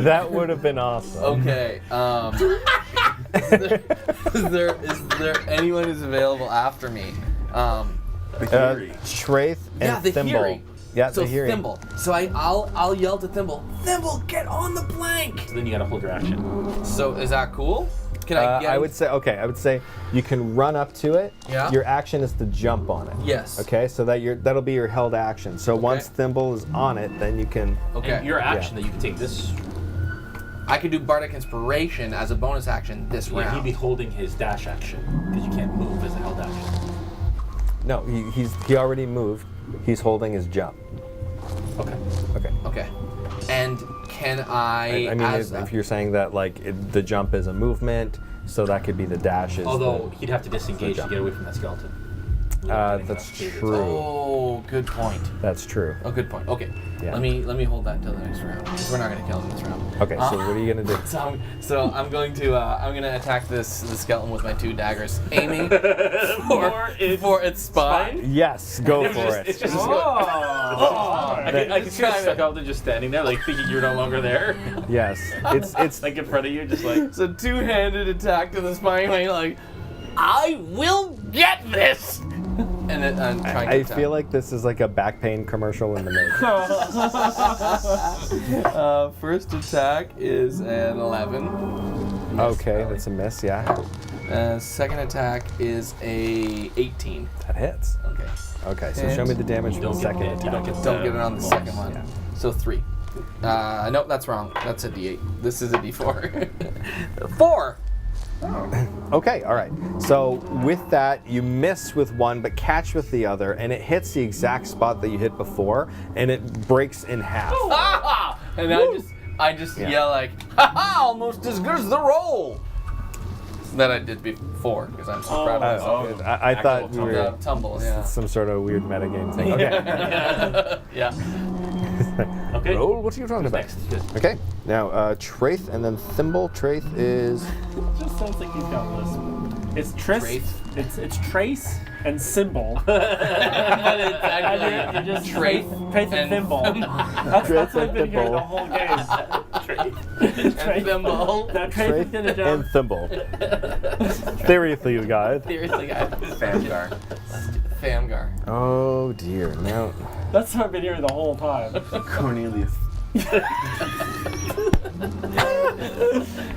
That would have been awesome. Okay. Is there anyone who's available after me? Traith and the Thimble. hearing. Yeah, So the hearing. Thimble. So I'll yell to Thimble. Thimble, get on the plank. So then you got to hold your action. So is that cool? Can I get? I would say you can run up to it. Yeah. Your action is to jump on it. Yes. Okay, so that'll be your held action. So once Thimble is on it, then you can. Okay. And your action that you can take this I could do Bardic Inspiration as a bonus action this Yeah, round. he'd be holding his dash action because you can't move as a held action. No, he already moved. He's holding his jump. Okay. Okay. Okay. And can I? I mean, as if you're saying that like the jump is a movement, so that could be the dash. Is Although he'd have to disengage to get away from that skeleton. that's true. Oh, good point. That's true. Oh, good point. Okay. Yeah. Let me hold that until the next round because we're not going to kill him this round. Okay, so what are you gonna do? So I'm going to attack the skeleton with my 2 daggers, aiming for its spine. Yes, go for it. It's just. Oh. I can see the skeleton just standing there, like thinking you're no longer there. Yes, it's Like in front of you, just like. So 2-handed attack to the spine, like I will get this. And I'm trying to I attack. feel like this is like a back pain commercial in the making. First attack is an 11. Okay, that's a miss. Yeah, Second attack is a 18. that hits. Okay. Okay, so show me the damage from the second You attack. don't get, Don't get it on the second one. Yeah. So 3. Nope, that's wrong. That's a D8. This is a D4. 4. Okay, all right. So with that, you miss with one, but catch with the other, and it hits the exact spot that you hit before, and it breaks in half. Ah! And I just Yeah. yell like, ha ha! Almost as good as the roll that I did before because I'm so proud of myself. I thought we were The tumble, yeah. some sort of weird metagame thing. Okay. Yeah. Okay. Roll, what are you talking about? Next. Good. Okay, now Traith and then Thimble. Traith is... It just sounds like he's got lisp. It's Trace. It's trace and symbol. But it's actually You're just Trace trace and thimble. That's what I've been hearing the whole game. and Thimble. Now Trace is Traith gonna and jump. Thimble. Seriously, guys. Seriously, guys. Famgar. Famgar. Oh dear, no. That's what I've been hearing the whole time. Cornelius.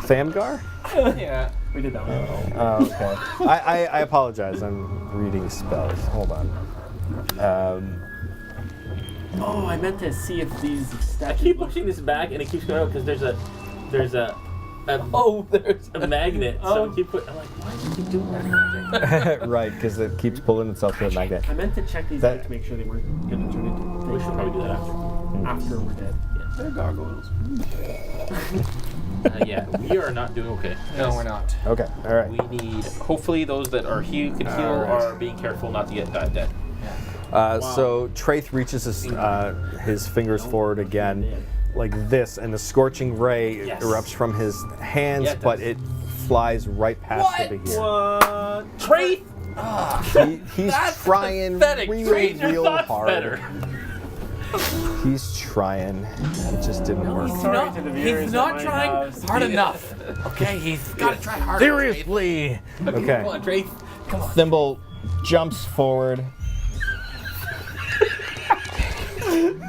Famgar? Yeah. We did that one. Oh, okay. I apologize. I'm reading spells. Hold on. Oh, I meant to see if these I statues. keep pushing this back, and it keeps going out because there's a There's a magnet. So I keep I'm like, why do you keep doing that? Right, because it keeps pulling itself to the magnet. I meant to check these That- out to make sure they weren't gonna turn into. We should probably do that after we're dead. They're gargoyles. Yeah, we are not doing okay. No, we're not. Okay, all right. We need, hopefully, those that are can heal Alright. are being careful not to get dead. So Traith reaches his fingers forward again, like this, and the scorching ray Yes. erupts from his hands, Yeah, it but does. it flies right past the behir. What? Traith! He's That's trying pathetic, real, Traith. Your real thoughts hard. better. He's trying. It just didn't work. Sorry to the viewers He's at not my trying house. hard enough. Okay, he's got to try harder. Seriously. Okay. Come on, Trace. Come on. Thimble jumps forward.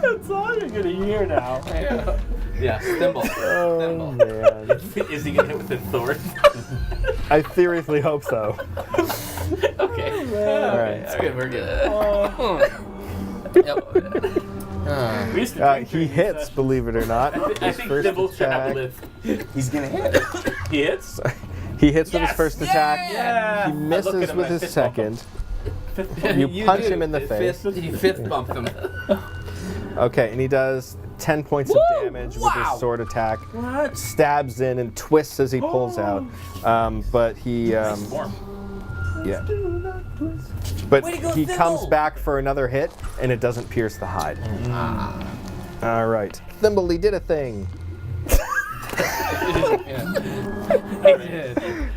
That's all you're gonna hear now. Yeah, Thimble. Oh man. Is he gonna hit with his sword? I seriously hope so. Okay. All right. Okay, we're good. Yep. We used to drink He during these hits, sessions. believe it or not. I His think first Thimble should have a attack. lift. He's gonna hit. He hits? He hits with his Yes! first attack. Yeah! He I look misses at him, with I his fist bump him. second. You punch him in the face. You fist bumped him. Okay, and he does 10 points of damage with Wow. his sword attack. What? Stabs in and twists as he pulls out. But he, Form. yeah. But Way to go, he comes Thimble! back for another hit, and it doesn't pierce the hide. All right, Thimble, he did a thing.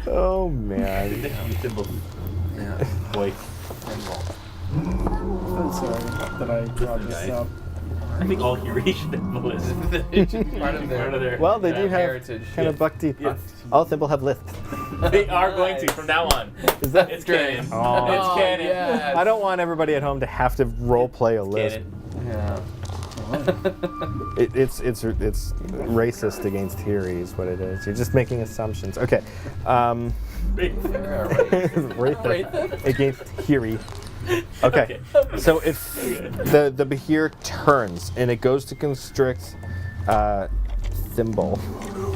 Oh man. You Thimble. Yeah. Boy. I'm sorry that I brought this guys. up. I think all Hiri Thimble is. It should be part of their Well, they do have heritage. kind of buck teeth. Yes. All Thimble have lift. They are going to from now on. Is that? It's canon. Oh. It's canon. Yes. I don't want everybody at home to have to role play a lisp. Canon. Yeah. It's racist against Hiri is what it is. You're just making assumptions. Okay. Racist against Hiri. Okay. So if the behir turns and it goes to constrict Thimble.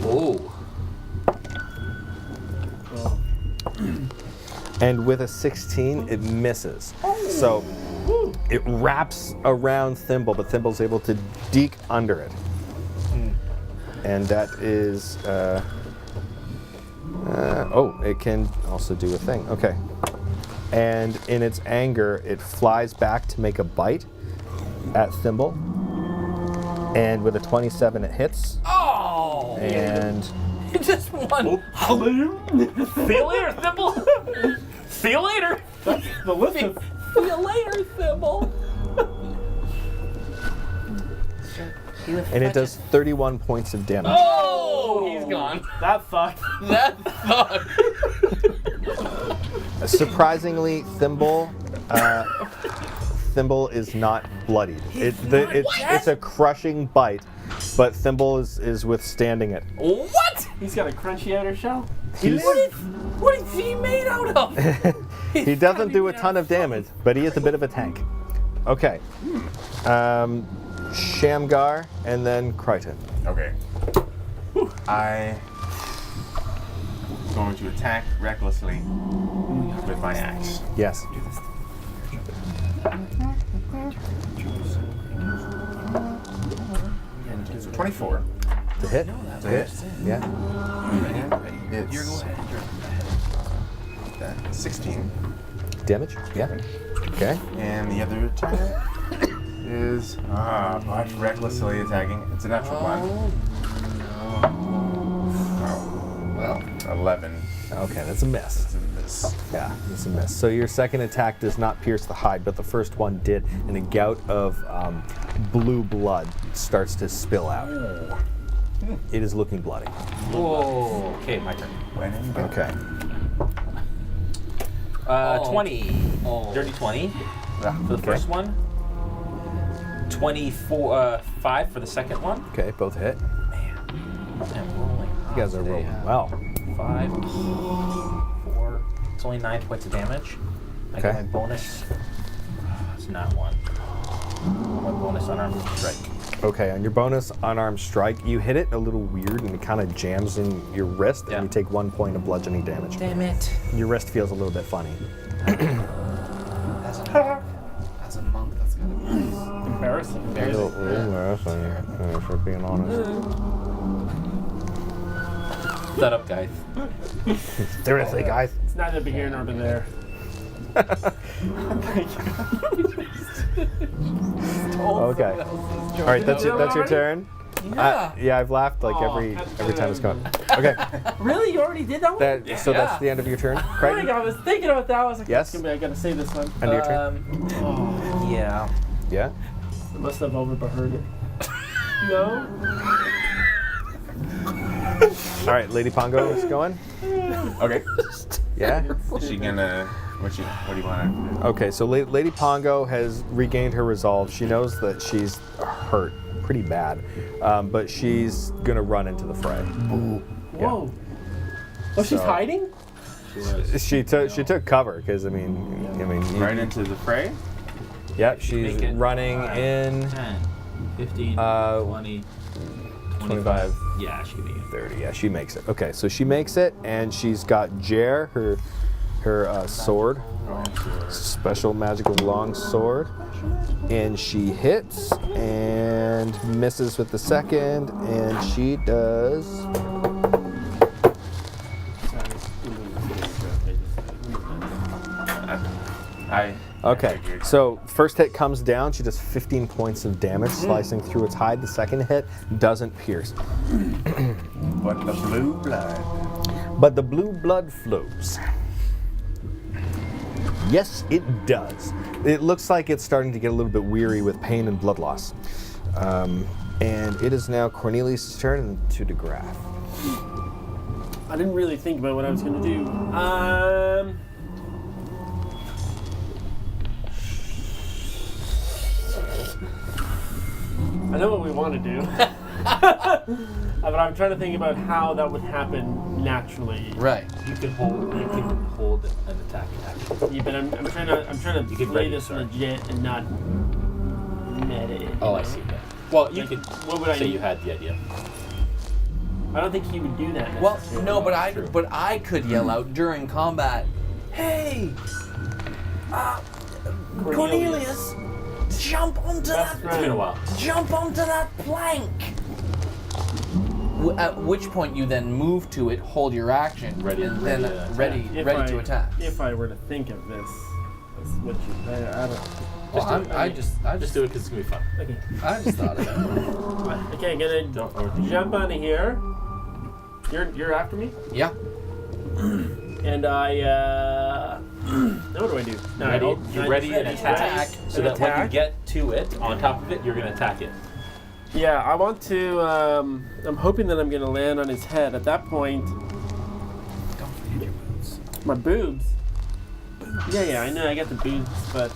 Oh. And with a 16, it misses. So it wraps around Thimble, but Thimble's able to deke under it. And that is, it can also do a thing. Okay. And in its anger, it flies back to make a bite at Thimble. And with a 27, it hits. Oh! And Just one. See you later, Thimble. See you later. That's the list. See you later, Thimble. and it does 31 points of damage. Oh! He's gone. That fucked. That fucked. Surprisingly, Thimble is not bloodied. It's a crushing bite, but Thimble is withstanding it. What? He's got a crunchy outer shell. What is he made out of? He doesn't do a ton of damage, but he is a bit of a tank. Okay. Shamgar and then Crichton. Okay. I'm going to attack recklessly with my axe. Yes. And so 24. To hit? To hit. Yeah. And it's 16. Damage? Yeah. Okay. And the other attack is much recklessly attacking. It's a natural one. Oh, well, 11. Okay, that's a miss. It's a miss. Yeah, it's a miss. So your second attack does not pierce the hide, but the first one did, and a gout of blue blood starts to spill out. It is looking bloody. Whoa. Okay, my turn. When in doubt. Okay. 20. Dirty 20 for the first one. 5 for the second one. Okay, both hit. I'm rolling. You guys are rolling well. 5, 4. It's only 9 points of damage. I Okay. get my bonus. It's not 1. My bonus unarmed strike. Okay, on your bonus unarmed strike, you hit it a little weird and it kind of jams in your wrist, Yeah. and you take 1 point of bludgeoning damage. Damn it. Your wrist feels a little bit funny. As a monk, that's gotta be nice. Embarrassing. For being honest. Set up, guys. Seriously, guys. It's neither behir nor there. Okay. All right, that's your turn. Yeah. I've laughed like every time it's gone. Okay. Really? You already did that one? So that's the end of your turn, I Crichton? was thinking about that. I was like, Yes? I gotta say this one. End of your turn. Yeah. Yeah. I must have overheard it. No? All right, Lady Pongo is going. Okay. Yeah. Is she gonna? What do you want to do? Okay, so Lady Pongo has regained her resolve. She knows that she's hurt pretty bad, but she's gonna run into the fray. Whoa. Oh, she's So- hiding? She took cover because I mean, Right into the fray. Yep, she's Make it running 5, in 10, 15, 20, 25. Yeah, she can make it. 30. Yeah, she makes it. Okay, so she makes it, and she's got Jer, her sword, special magical long sword, and she hits and misses with the second, and she does. Okay, so first hit comes down. She does 15 points of damage, slicing through its hide. The second hit doesn't pierce. But the blue blood. But the blue blood flows. Yes, it does. It looks like it's starting to get a little bit weary with pain and blood loss. And it is now Cornelius' turn to DeGraff. I didn't really think about what I was gonna do. I know what we want to do. But I'm trying to think about how that would happen naturally. Right. You can hold an attack action. Yeah, but I'm trying to You can play ready, this sorry. legit and not meta it. Oh, I see. Okay. Well, you could what would I say need? you had the idea. I don't think he would do that. Well, necessarily. no, but I could yell out during combat, "Hey, Cornelius, jump onto that! It's been a while. Jump onto that plank!" At which point you then move to it, hold your action, Ready and to then attack. ready to attack. If I were to think of this, that's what you, I don't. Well, I just do it because it's gonna be fun. Okay. I just thought of it. Okay, I'm gonna Don't overthink. jump onto here. You're after me, Yeah. and I. Now what do I do? No, Ready? I'll- You're I- ready and attack. So that when you attack. get to it, on top of it, you're gonna attack it. Yeah, I want to. I'm hoping that I'm gonna land on his head. At that point, Don't forget your boots. my boobs. Yeah, I know I got the boobs, but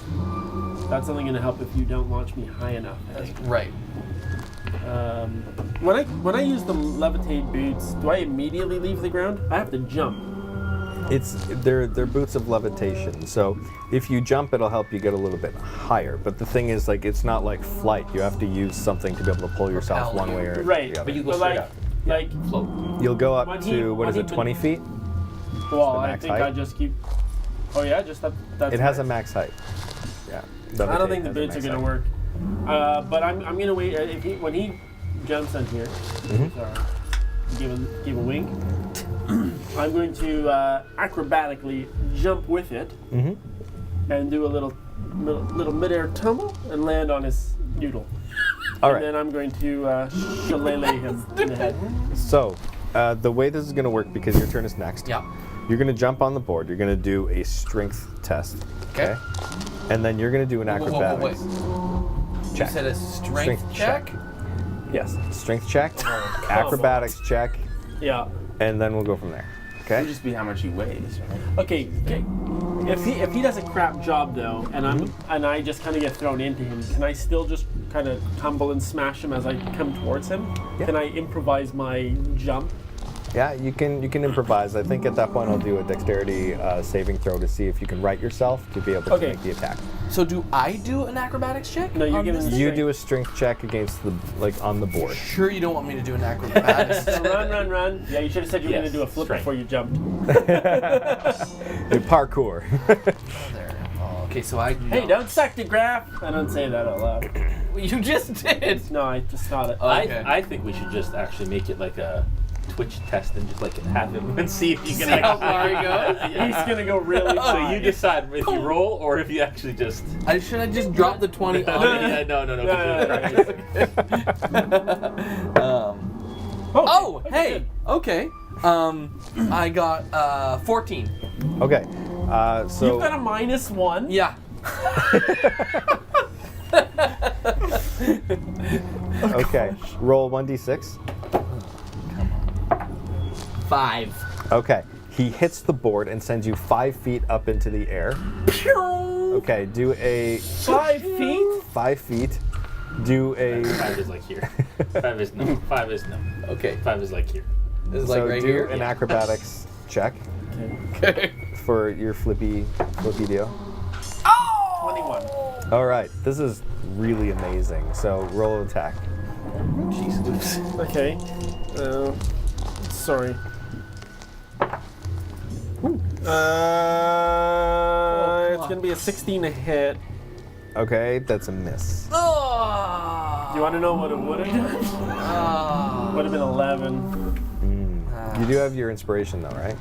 that's only gonna help if you don't launch me high enough. I think. Right. When I use the levitate boots, do I immediately leave the ground? I have to jump. They're boots of levitation. So if you jump, it'll help you get a little bit higher. But the thing is, like, it's not like flight. You have to use something to be able to pull yourself Propel one way or Right, the other. But you go But straight like, up. like, Float. You'll go up when to he- what when is he it, been- 20 feet? well, the I max think height? I just keep. Oh yeah, just that's. It has a max. max height. Yeah. I don't think the Levitate has a boots are max gonna height. work. But I'm gonna wait. When he jumps on here, Mhm. sorry, give a wink. I'm going to acrobatically jump with it Mhm. and do a little midair tumble and land on his noodle. All And right. then I'm going to shillelagh him in the head. So the way this is going to work, because your turn is next. Yeah. You're going to jump on the board. You're going to do a strength test. Okay. And then you're going to do an Whoa, whoa, whoa, acrobatics. wait. Check. You said a strength check? Yes. Strength check, Oh, acrobatics check, Yeah. and then we'll go from there. It'll Okay? just be how much he weighs, right? Okay. If he does a crap job though, and I just kind of get thrown into him, can I still just kind of tumble and smash him as I come towards him? Yeah. Can I improvise my jump? Yeah, you can improvise. I think at that point I'll do a dexterity saving throw to see if you can right yourself to be able to Okay. make the attack. So do I do an acrobatics check? No, you're on giving this? me- You do a strength check against the on the board. Sure you don't want me to do an acrobatics So run. Yeah, you should have said you were Yes, going to do a flip strength. before you jumped. You parkour. there. Oh, okay, so I Hey, don't suck the graph. I don't say that out loud. You just did. No, I just thought it. Okay. I think we should just actually make it like a Twitch test and just like have him and see if you can See how actually. far he goes? He's going to go really So high. you decide if you roll or if you actually just. Should I just drop the 20 on it? No. Oh, hey. Okay. I got 14. Okay. So You've got a -1. Yeah. okay. Roll 1d6. 5. Okay. He hits the board and sends you 5 feet up into the air. Okay. Do a 5 feet? 5 feet. Do a 5 is like here. 5 is no. 5 is no. Okay. 5 is like here. This is so like right do here. an acrobatics check Okay. for your flippy deal. 21. All right. This is really amazing. So roll attack. Jeez, oops. Okay. Sorry. It's going to be a 16 to hit. Okay, that's a miss. Do you want to know what it would have done? Would have been 11. You do have your inspiration though, right?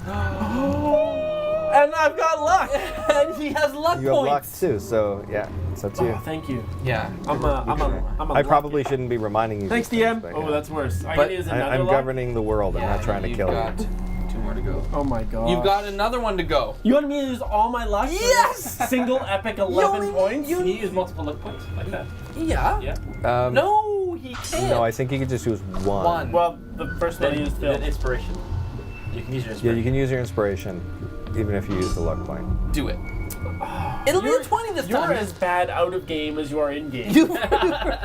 And I've got luck! And he has luck You have luck points. too, so yeah, it's up to you. Oh, thank you. Yeah. I'm a I probably shouldn't be reminding you. Thanks, these things, DM. but, Oh, yeah. that's worse. I But can use another I'm luck. governing the world. I'm not trying to you've kill got you. 2 more to go. Oh my god. You've got another one to go. You want me to use all my luck? for Yes! this Single epic 11 points? Can you use multiple luck points like that? Yeah. Yeah. No, he can't. No, I think you can just use one. One. Well, the first one I used Then failed. inspiration. You can use your Yeah, inspiration. you can use your inspiration, even if you use the luck point. Do it. It'll be a 20 this You're time. as bad out of game as you are in game. You-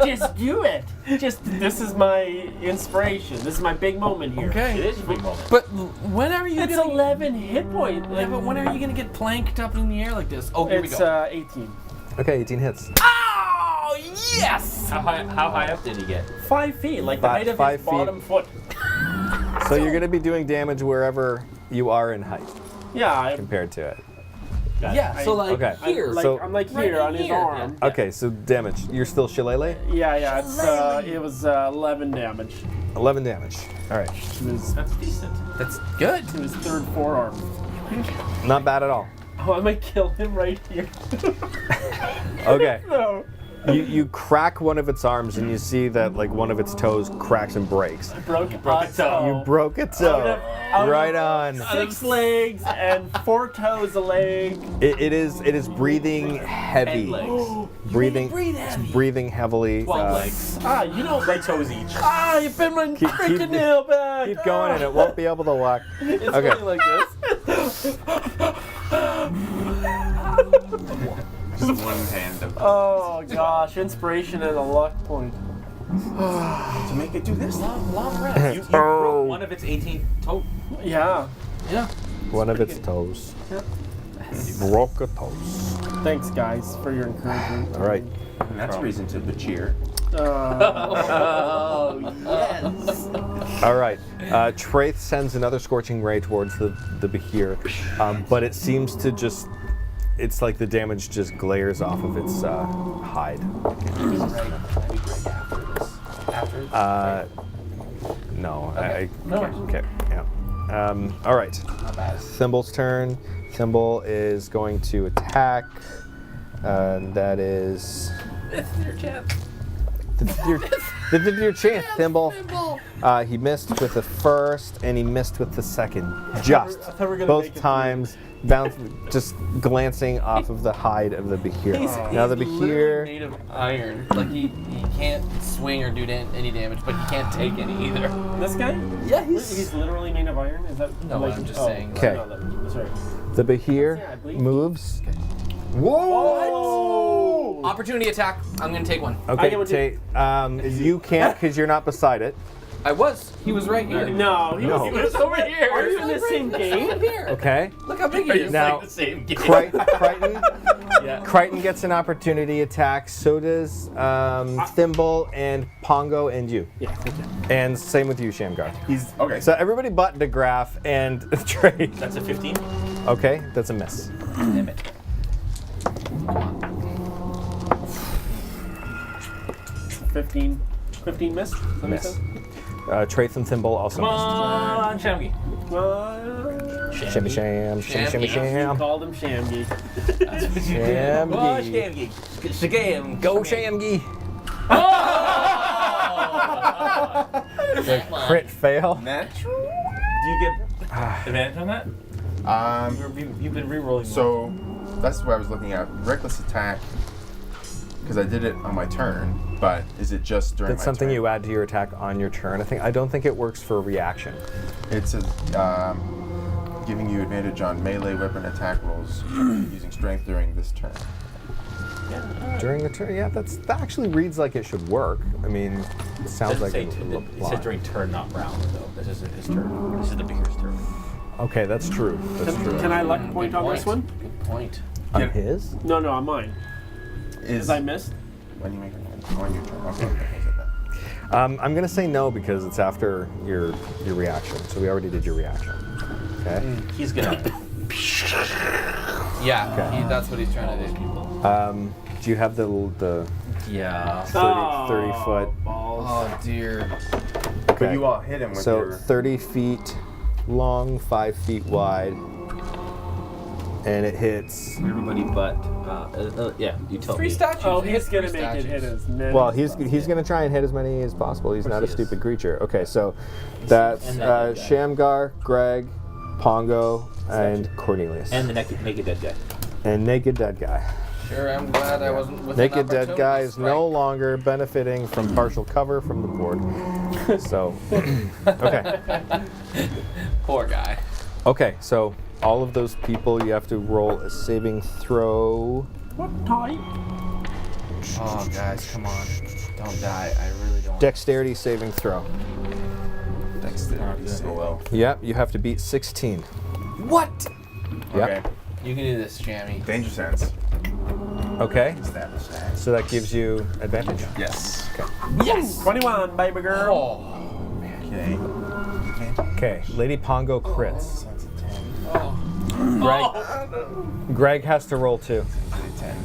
Just do it. This is my inspiration. This is my big moment here. It Okay. is a big moment. But when are you It's gonna? 11 hit points. Yeah, but when are you gonna get planked up in the air like this? Oh, here we It's go. 18. Okay, 18 hits. Oh yes! How high up did he get? 5 feet, like the height of 5 his feet. bottom foot. So you're going to be doing damage wherever you are in height Yeah, compared to it. Yeah, so like Okay. here. I'm like here on his arm. Yeah. Okay, so damage. You're still shillelagh? Yeah, it was 11 damage 11 damage. All right. That's decent. That's good. to his third forearm. Not bad at all. Oh, I might kill him right here. Okay. No. You crack one of its arms and you see that like one of its toes cracks and breaks. Broke a toe. toe. You broke a toe. out of Right on. 6 legs and 4 toes a leg. It is breathing heavy. And legs. Breathing breathe heavy. breathing heavily. 12 legs. You don't. 3 toes each. You bit my Keep- freaking keep- nail back. Keep going and it won't be able to walk. It's Okay. going like this. Just one hand of Oh gosh, inspiration and a luck point. to make it do this. Long rest. You broke one of its 18 toe. Yeah. Yeah. One of its toes. Broke a toes. Thanks guys for your encouragement. All right. And that's reason to cheer. Oh, yes. All right. Traith sends another scorching ray towards the behir, but it seems to just. It's like the damage just glares off of its hide. No. Okay. Yeah. All right. Thimble's turn. Thimble is going to attack. That is. Your chance, Thimble. He missed with the first, and he missed with the second. Just I thought we were gonna both make it times, just glancing off of the hide of the behir. Now the He's literally behir. made of iron. Like he can't swing or do any damage, but he can't take any either. This guy? Yeah, He's literally made of iron? Is that No, I'm just saying. Okay. No, sorry. The behir Yeah, I believe- moves. Whoa! Opportunity attack. I'm gonna take one. Okay, get what you can't because you're not beside it. I was. He was right here. No, he No. was over here. Are you in the same game? Here. Okay. Look how big he is. Now, the same game. Crichton, Yeah. Crichton gets an opportunity attack. So does Thimble and Pongo and you. Yeah, thank you. And same with you, Shamgar. He's okay. So everybody but DeGraff and Trey. That's a 15. Okay, that's a miss. Damn it. 15 miss? Miss. Traith and Thimble also Come on, Shamgi. missed. Shimmy sham, shimmy shimmy You sham. called him Shamgi. That's what you did. Go Shamgi. Shamgi. Shagam. Go Shamgi. Come on. Crit fail. Natural. Do you get advantage on that? You've been re-rolling. So that's what I was looking at. Reckless attack. Because I did it on my turn, but is it just during That's my something turn? you add to your attack on your turn. I don't think it works for a reaction. It says giving you advantage on melee weapon attack rolls using strength during this turn. During the turn, yeah, that actually reads like it should work. I mean, it sounds like it will It apply. says during turn, not round, though. This isn't his turn. This is the Behir's turn. Okay, that's true. That's true. Can I luck point on this one? Good point. On his? No, on mine. Is Because I missed. when you make it on your turn. Okay, is it that? I'm gonna say no because it's after your reaction. So we already did your reaction. Okay. He's gonna. Yeah, Okay. that's what he's trying to do. Do you have the Yeah. 30 foot? Balls. Oh dear. But Okay. you all hit him with So your 30 feet long, 5 feet wide, and it hits. Everybody but. Yeah, you tell Three me. statues. Oh, He he's hit gonna three make it hit statues. as many. Well, he's gonna try and hit as many as possible. He's not a he is. stupid creature. Okay, so that's And that guy. Shamgar, Greg, Pongo, and Cornelius. And the naked dead guy. And Naked Dead Guy. Sure, I'm glad I wasn't with Naked Dead Guy is no longer benefiting from partial cover from the board. So, okay. Poor guy. Okay, so all of those people, you have to roll a saving throw. What type? Oh, guys, come on. Don't die. I really don't. Dexterity saving throw. dexterity save. well. Yep, you have to beat 16. What? Yep. Okay. You can do this, Jammy. Danger sense. Okay, Establish that. so that gives you advantage. Yes. Yes. 21, baby girl. Oh. Okay. Okay, Lady Pongo crits. Oh. Greg has to roll too. 10.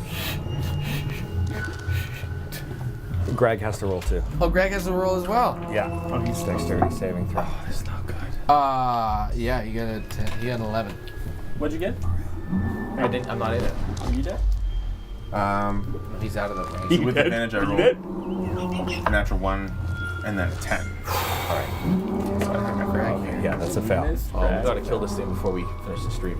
Greg has to roll too. Oh, Greg has to roll as well. Yeah. On his dexterity saving throw. Oh, that's not good. Yeah, you got a 10. You got an 11. What'd you get? I didn't. I'm not in it. Are you dead? He's out of the range. So with advantage, I rolled a natural 1 and then a 10. Alright. So I think I forgot. Yeah, that's a fail. Oh, we gotta kill this thing before we finish the stream.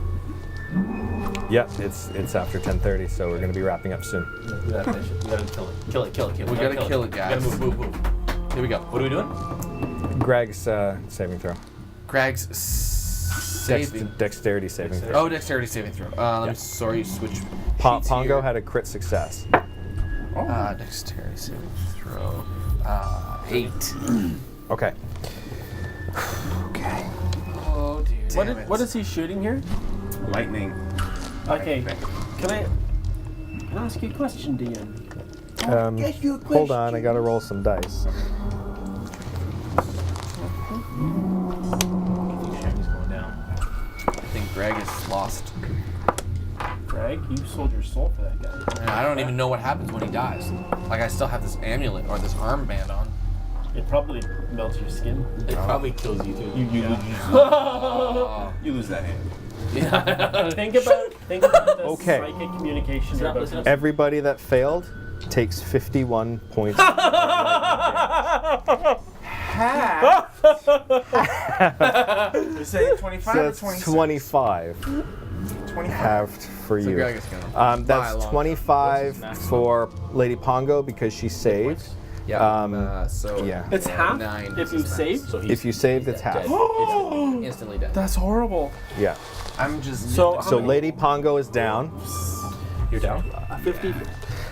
Yeah, it's after 10:30, so we're gonna be wrapping up soon. We gotta finish it. We gotta kill it. Kill it. We gotta kill it, guys. We gotta move. Here we go. What are we doing? Greg's saving throw. Greg's saving. Dexterity saving throw. Oh, dexterity saving throw. Let me switch. sheets Pongo here. had a crit success. Dexterity saving throw. 8. Okay. Okay. Oh dear. What is he shooting here? Lightning. Okay. Can I ask you a question, DM? Hold on, I gotta roll some dice. Shamy's going down. I think Greg is lost. Greg, you sold your soul for that guy. And I don't even know what happens when he dies. Like I still have this amulet or this armband on. It probably melts your skin. It probably kills you too. You lose that hand. Yeah. Think about the Okay. psychic communication you're about to Everybody that failed takes 51 points. You're saying 25 So or that's 26? 25 25. halved for So you. Greg is gonna. That's along. 25 for Lady Pongo because she saved. Yeah. So Yeah. It's half 9 if you save. So he's If you saved, it's half. instantly dead. That's horrible. Yeah. I'm just. So, So Lady Pongo is down. you're down. 50.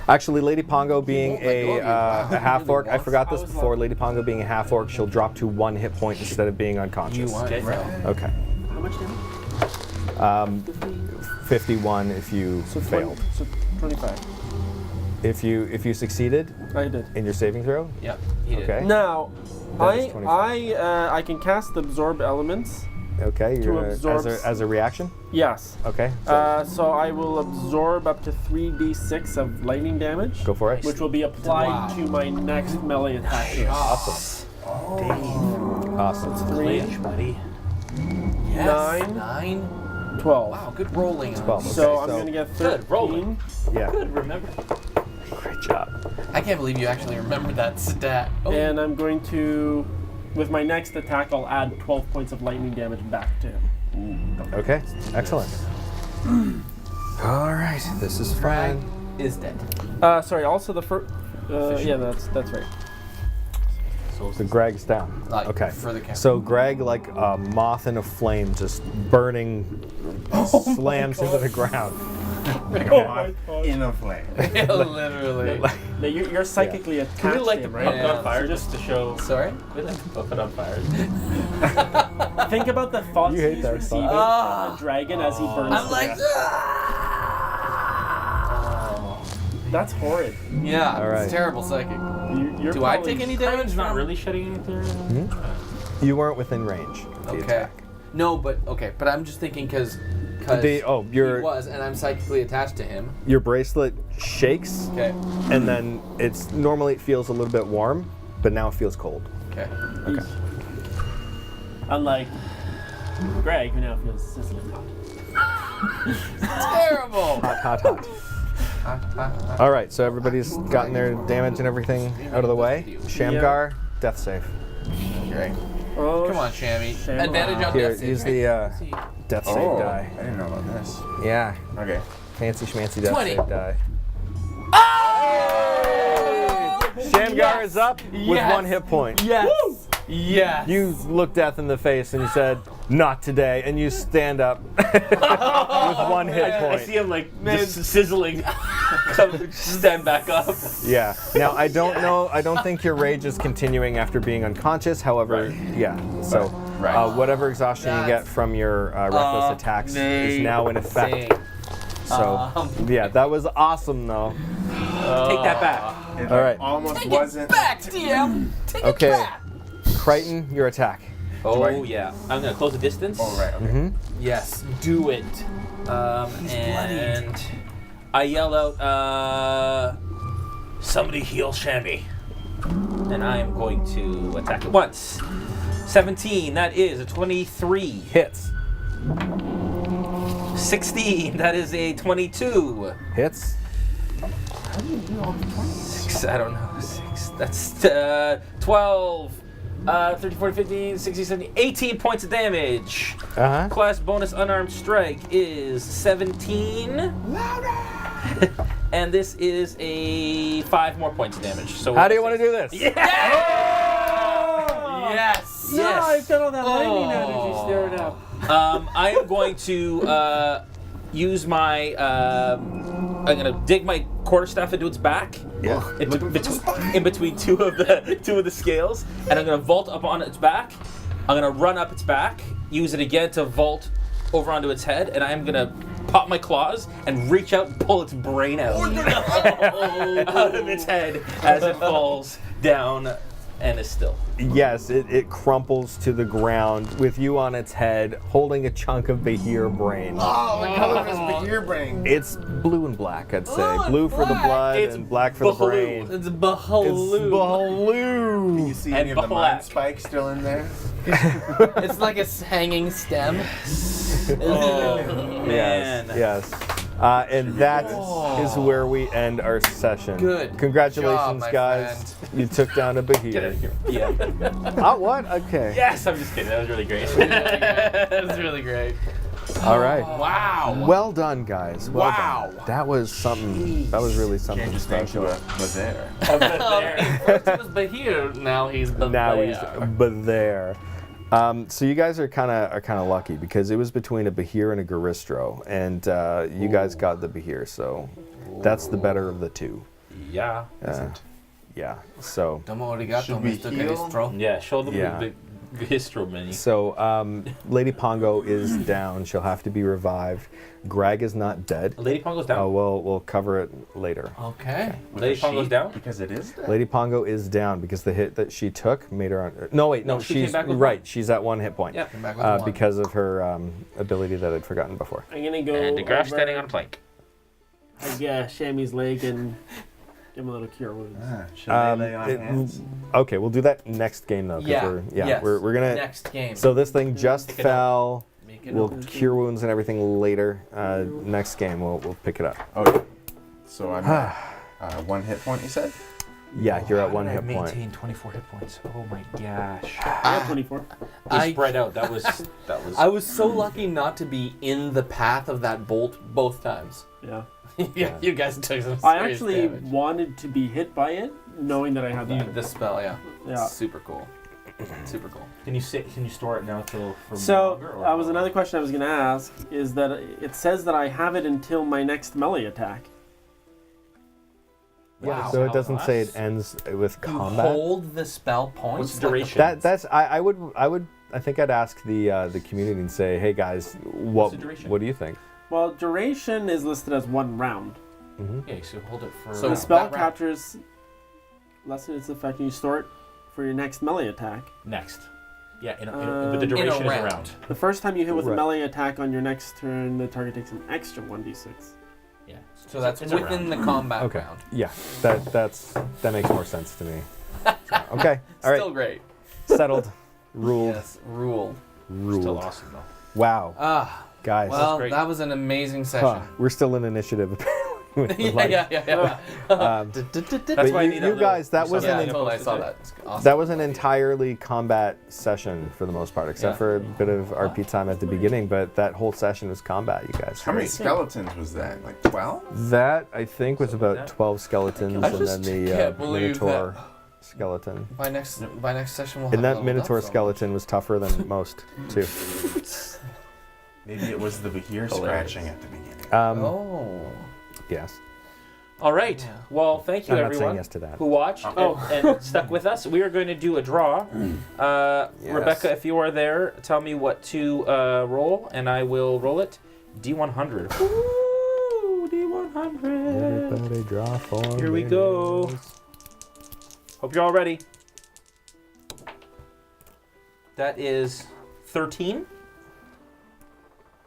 Actually, Lady Pongo being let go a of you. half orc, I forgot this I was before. Lady Pongo being a half orc, she'll drop to 1 hit point instead of being unconscious. You want Okay. right. Okay. How much damage? 51 if you failed. So 25. If you succeeded I did. in your saving throw, Yep. He did. okay. Now, That is 25. I can cast absorb elements. Okay, To you're gonna, absorb as a reaction. Yes. Okay. So I will absorb up to 3d6 of lightning damage, Go for it. which will be applied Wow. to my next melee attack. Awesome. Awesome. 3, buddy. Yes. 9, 9. 12. Wow. Good rolling. 12. So Okay, I'm so- going to get 13. Good rolling. Yeah. Good, remember. Great job. I can't believe you actually remembered that stat. Oh. And I'm going to, with my next attack, I'll add 12 points of lightning damage back to him. Okay. Excellent. All right. This is Greg fun. is dead. Sorry, also the first. Yeah, that's right. So Greg's down. Like, Okay. for the camera. So Greg, like a moth in a flame, just burning, slams into the ground. In a flame. Yeah, literally. Now, you're psychically attached Can we light to the him, book right? Yeah. on fire just to show? Sorry? We light the book on fire. Think about the thoughts You hate he's that receiving thought. from the dragon as he burns I'm to like, death. That's horrid. yeah, All right. it's terrible psychic. You're Do I probably- take any damage? It's not from- really shedding anything. You weren't within range of the Okay. attack. No, but I'm just thinking because He was, and I'm psychically attached to him. your bracelet shakes, Okay. and then it's normally it feels a little bit warm, but now it feels cold. Okay. Okay. Unlike Greg, who now feels sizzling hot. Terrible. Hot, hot. All right, so everybody's gotten their damage and everything out of the way. Shamgar, death save. Okay. Oh, Come on, Shammy. Shammy. Advantage on Here, death save. use the death save Oh, die. I didn't know about this. Yeah, Okay. fancy schmancy death 20. save die. Oh! Shamgar is up with Yes. 1 hit point. Yes. Yes. You look death in the face and you said, "Not today," and you stand up with 1 hit I point. see him like just sizzling. Stand back up. Yeah. Now I don't know. I don't think your rage is continuing after being unconscious. However, yeah. So whatever exhaustion you get from your reckless attacks is now in effect. So yeah, that was awesome though. Take that back. It All right. almost Take wasn't. it back, DM. Take Okay. it back. Crichton, your attack. Oh, yeah. I'm going to close the distance. Oh, right, okay. Yes. Do it. And I yell out, somebody heal Shammy. And I am going to attack it once. 17, that is a 23. Hits. 16, that is a 22. Hits. How do you do all the points? 6, I don't know. 6, that's 12. 13, 14, 15, 16, 17, 18 points of damage. Uh-huh. Class bonus unarmed strike is 17. And this is a 5 more points of damage. So How do you want to do this? Yes. No, I've got all that lightning energy stirred up. I am going to use my. I'm going to dig my quarterstaff into its back. Yeah. In between two of the scales, and I'm going to vault up on its back. I'm going to run up its back, use it again to vault over onto its head, and I'm going to pop my claws and reach out and pull its brain out, out of its head as it falls down and is still. Yes, it crumples to the ground with you on its head, holding a chunk of behir brain. Oh, the color is behir brain. It's blue and black, I'd say. Oh, Blue for the black. blood It's and black for the brain. It's It's Bahaloo. blue. You see And any of the black. mind spikes still in there? It's like a hanging stem. Oh man! Yes. And that is where we end our session. Good Congratulations, job, my guys. You took down a behir. Get out of here. Yeah. Oh, what? Okay. Yes, I'm just kidding. That was really great. That was really great. All right. Wow. Well done, guys. Well Wow. done. That was something. That was really something Change his name special. to a Bazaar. First he was Bahir, now he's Bahir. Now he's there. So you guys are kind of lucky because it was between a behir and a garistro, and you guys got the behir, so that's the better of the two. Yeah. Yeah. So Domo arigato, Should we Mr. heal? Garistro. Yeah. Show them Yeah. the histro mini. so Lady Pongo is down. She'll have to be revived. Greg is not dead. Lady Pongo's down. We'll cover it later. Okay. Lady Pongo's down. Because it is dead. Lady Pongo is down because the hit that she took made her on. No, wait, no, No, she came she's back with right. one. She's at 1 hit point. Yeah. Come back with one. Because of her ability that I'd forgotten before. I'm gonna go And the graph over, standing on a plank. Shammy's leg and give him a little cure wounds. Should I lay on hands? Okay, we'll do that next game though. 'Cause Yeah. Yes. we're gonna. Next game. So this thing just Pick it fell. Make it We'll up. cure wounds and everything later. Next game we'll pick it up. Okay. So I'm at 1 hit point, you said? Yeah, you're at How 1 did I hit point. maintain 24 hit points. Oh my gosh. I got 24. They spread out. That was. I was so lucky not to be in the path of that bolt both times. Yeah. Yeah, you guys took some serious I actually damage. wanted to be hit by it, knowing that I had that. The spell, yeah. Yeah. Super cool. Super cool. Can you store it now till for So longer? Or that was another question I was going to ask. Is that it says that I have it until my next melee attack. Wow. So it doesn't say it ends with combat. Hold the spell points. What's the duration? I think I'd ask the community and say, hey guys, What's the duration? what do you think? Well, duration is listed as 1 round. Okay, so hold it for. So The spell that round. captures lessens its effect and you store it for your next melee attack. next. Yeah, but the in a duration is round. around. The first time you hit with a Right. melee attack on your next turn, the target takes an extra 1d6. Yeah. So that's it's a within round. the combat Okay. round. Yeah, that makes more sense to me. Okay, all right, Still great. settled, ruled, Yes, ruled. ruled. Still awesome though. Wow, Ah, guys, well, great. that was an amazing session. we're still in initiative. apparently. yeah. That's why I need that you little- guys, that you was saw Yeah, an I en- totally I saw that. It's awesome. that was an entirely combat session for the most part, except Yeah. for a bit of RP time at the beginning. But that whole session was combat, you guys. How many skeletons was that? Like 12? That I think was about 12 skeletons, I and just then the can't believe Minotaur skeleton. By next session we'll And have that leveled Minotaur up so skeleton was tougher than most, too. Maybe it was the behir scratching at the beginning. much. Oh. Yes. All right. Yeah. Well, thank you I'm not saying everyone yes to that. who watched and stuck with us. We are going to do a draw. Rebecca, if you are there, tell me what to roll, and I will roll it. D100. Ooh, D100. Everybody draw for Here we me. go. Hope you're all ready. That is 13.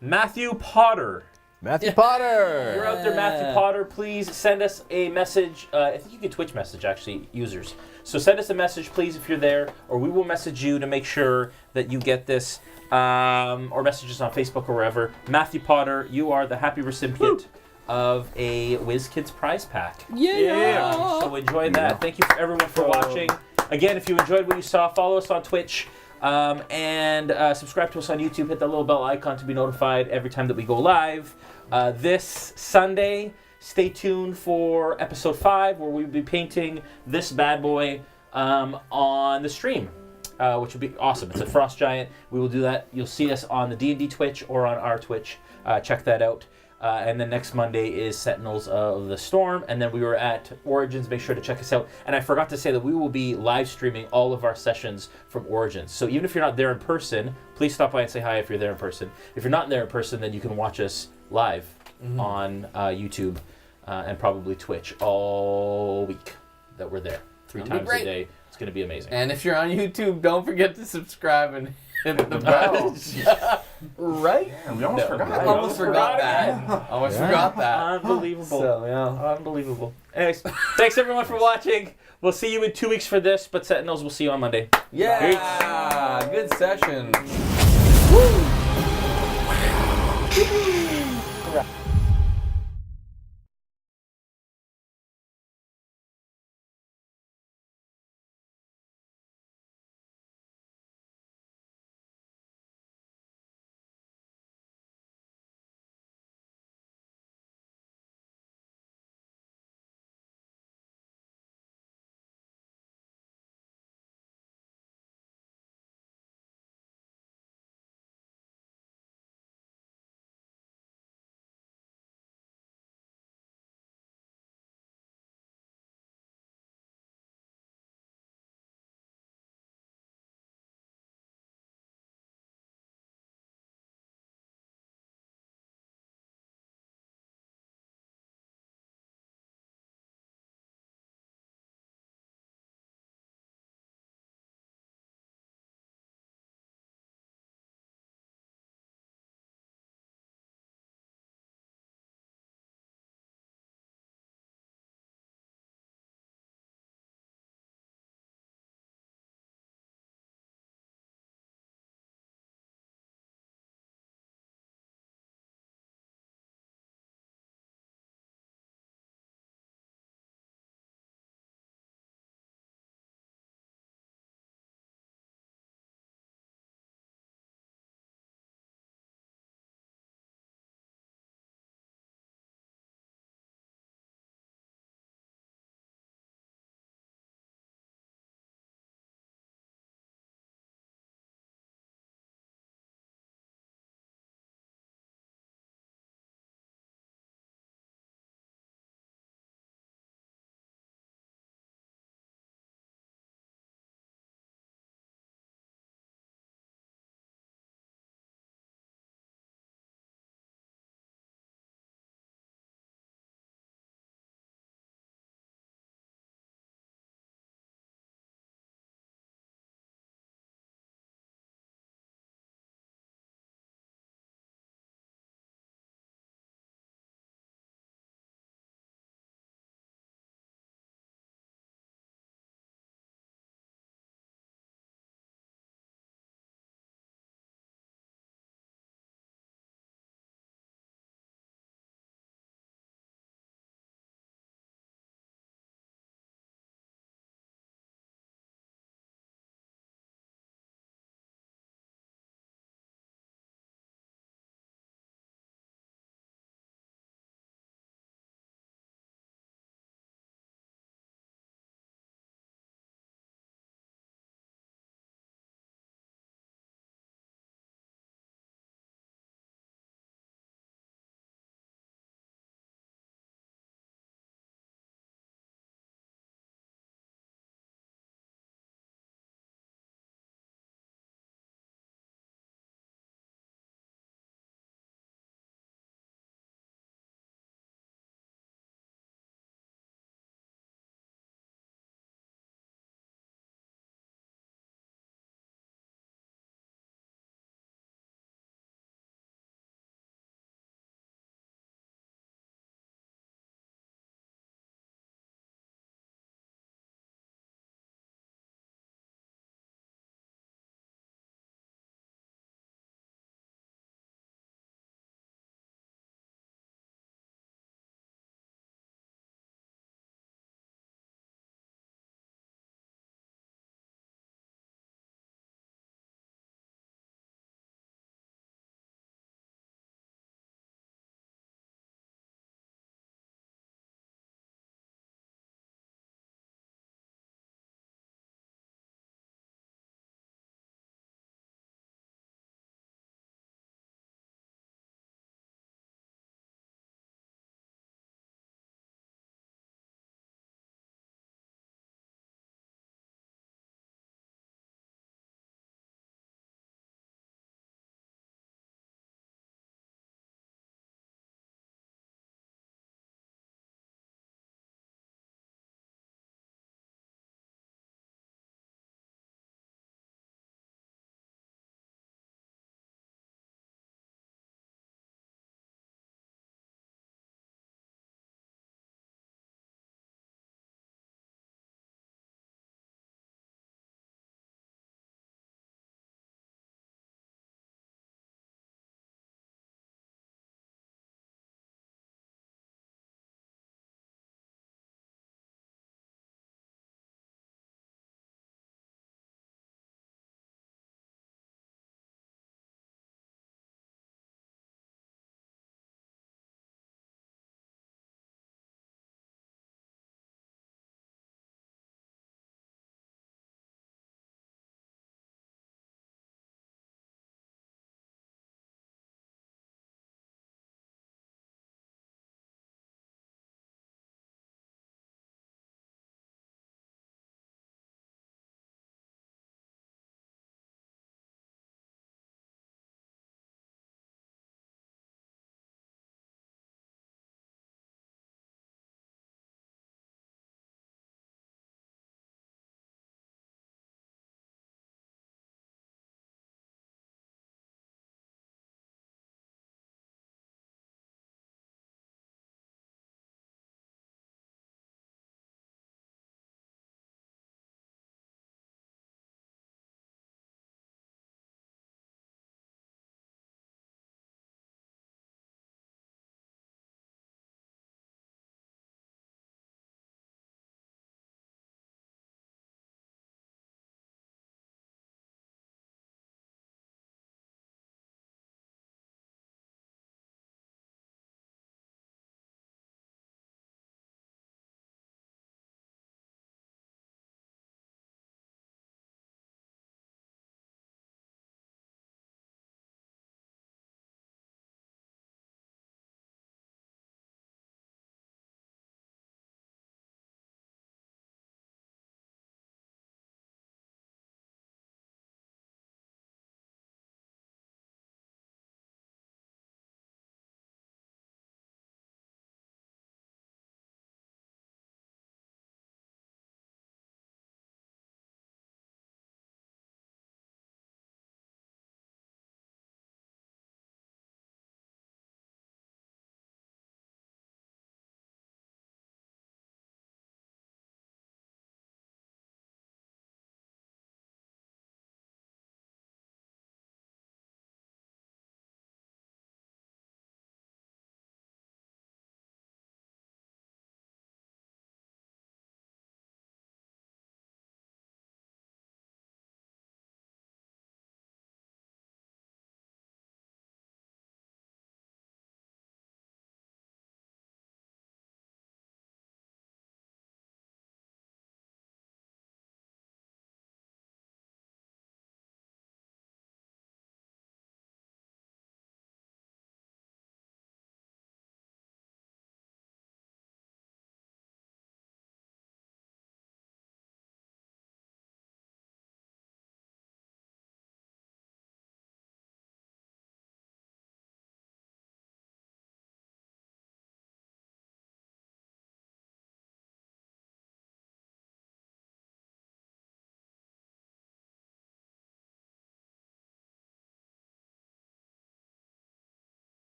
Matthew Potter. Matthew Potter. You're out there, Matthew Potter. Please send us a message. I think you can Twitch message, actually, users. So send us a message, please, if you're there, or we will message you to make sure that you get this, or message us on Facebook or wherever. Matthew Potter, you are the happy recipient of a WizKids prize pack. Yeah. So enjoy that. Thank you everyone for watching. Again, if you enjoyed what you saw, follow us on Twitch. And subscribe to us on YouTube. Hit that little bell icon to be notified every time that we go live. This Sunday, stay tuned for episode 5, where we'll be painting this bad boy on the stream, which will be awesome. It's a frost giant. We will do that. You'll see us on the D&D Twitch or on our Twitch. Check that out. And then next Monday is Sentinels of the Storm. And then we were at Origins. Make sure to check us out. And I forgot to say that we will be live streaming all of our sessions from Origins. So even if you're not there in person, please stop by and say hi if you're there in person. If you're not there in person, then you can watch us live on YouTube and probably Twitch all week that we're there. 3 times a day. It's going to be amazing. And if you're on YouTube, don't forget to subscribe and hit the bell. Right? Yeah, we almost forgot. I almost forgot that. Almost forgot that. Unbelievable. So, yeah. Unbelievable. Anyways, thanks everyone for watching. We'll see you in 2 weeks for this, but Sentinels, we'll see you on Monday. Yeah. Good session. Woo.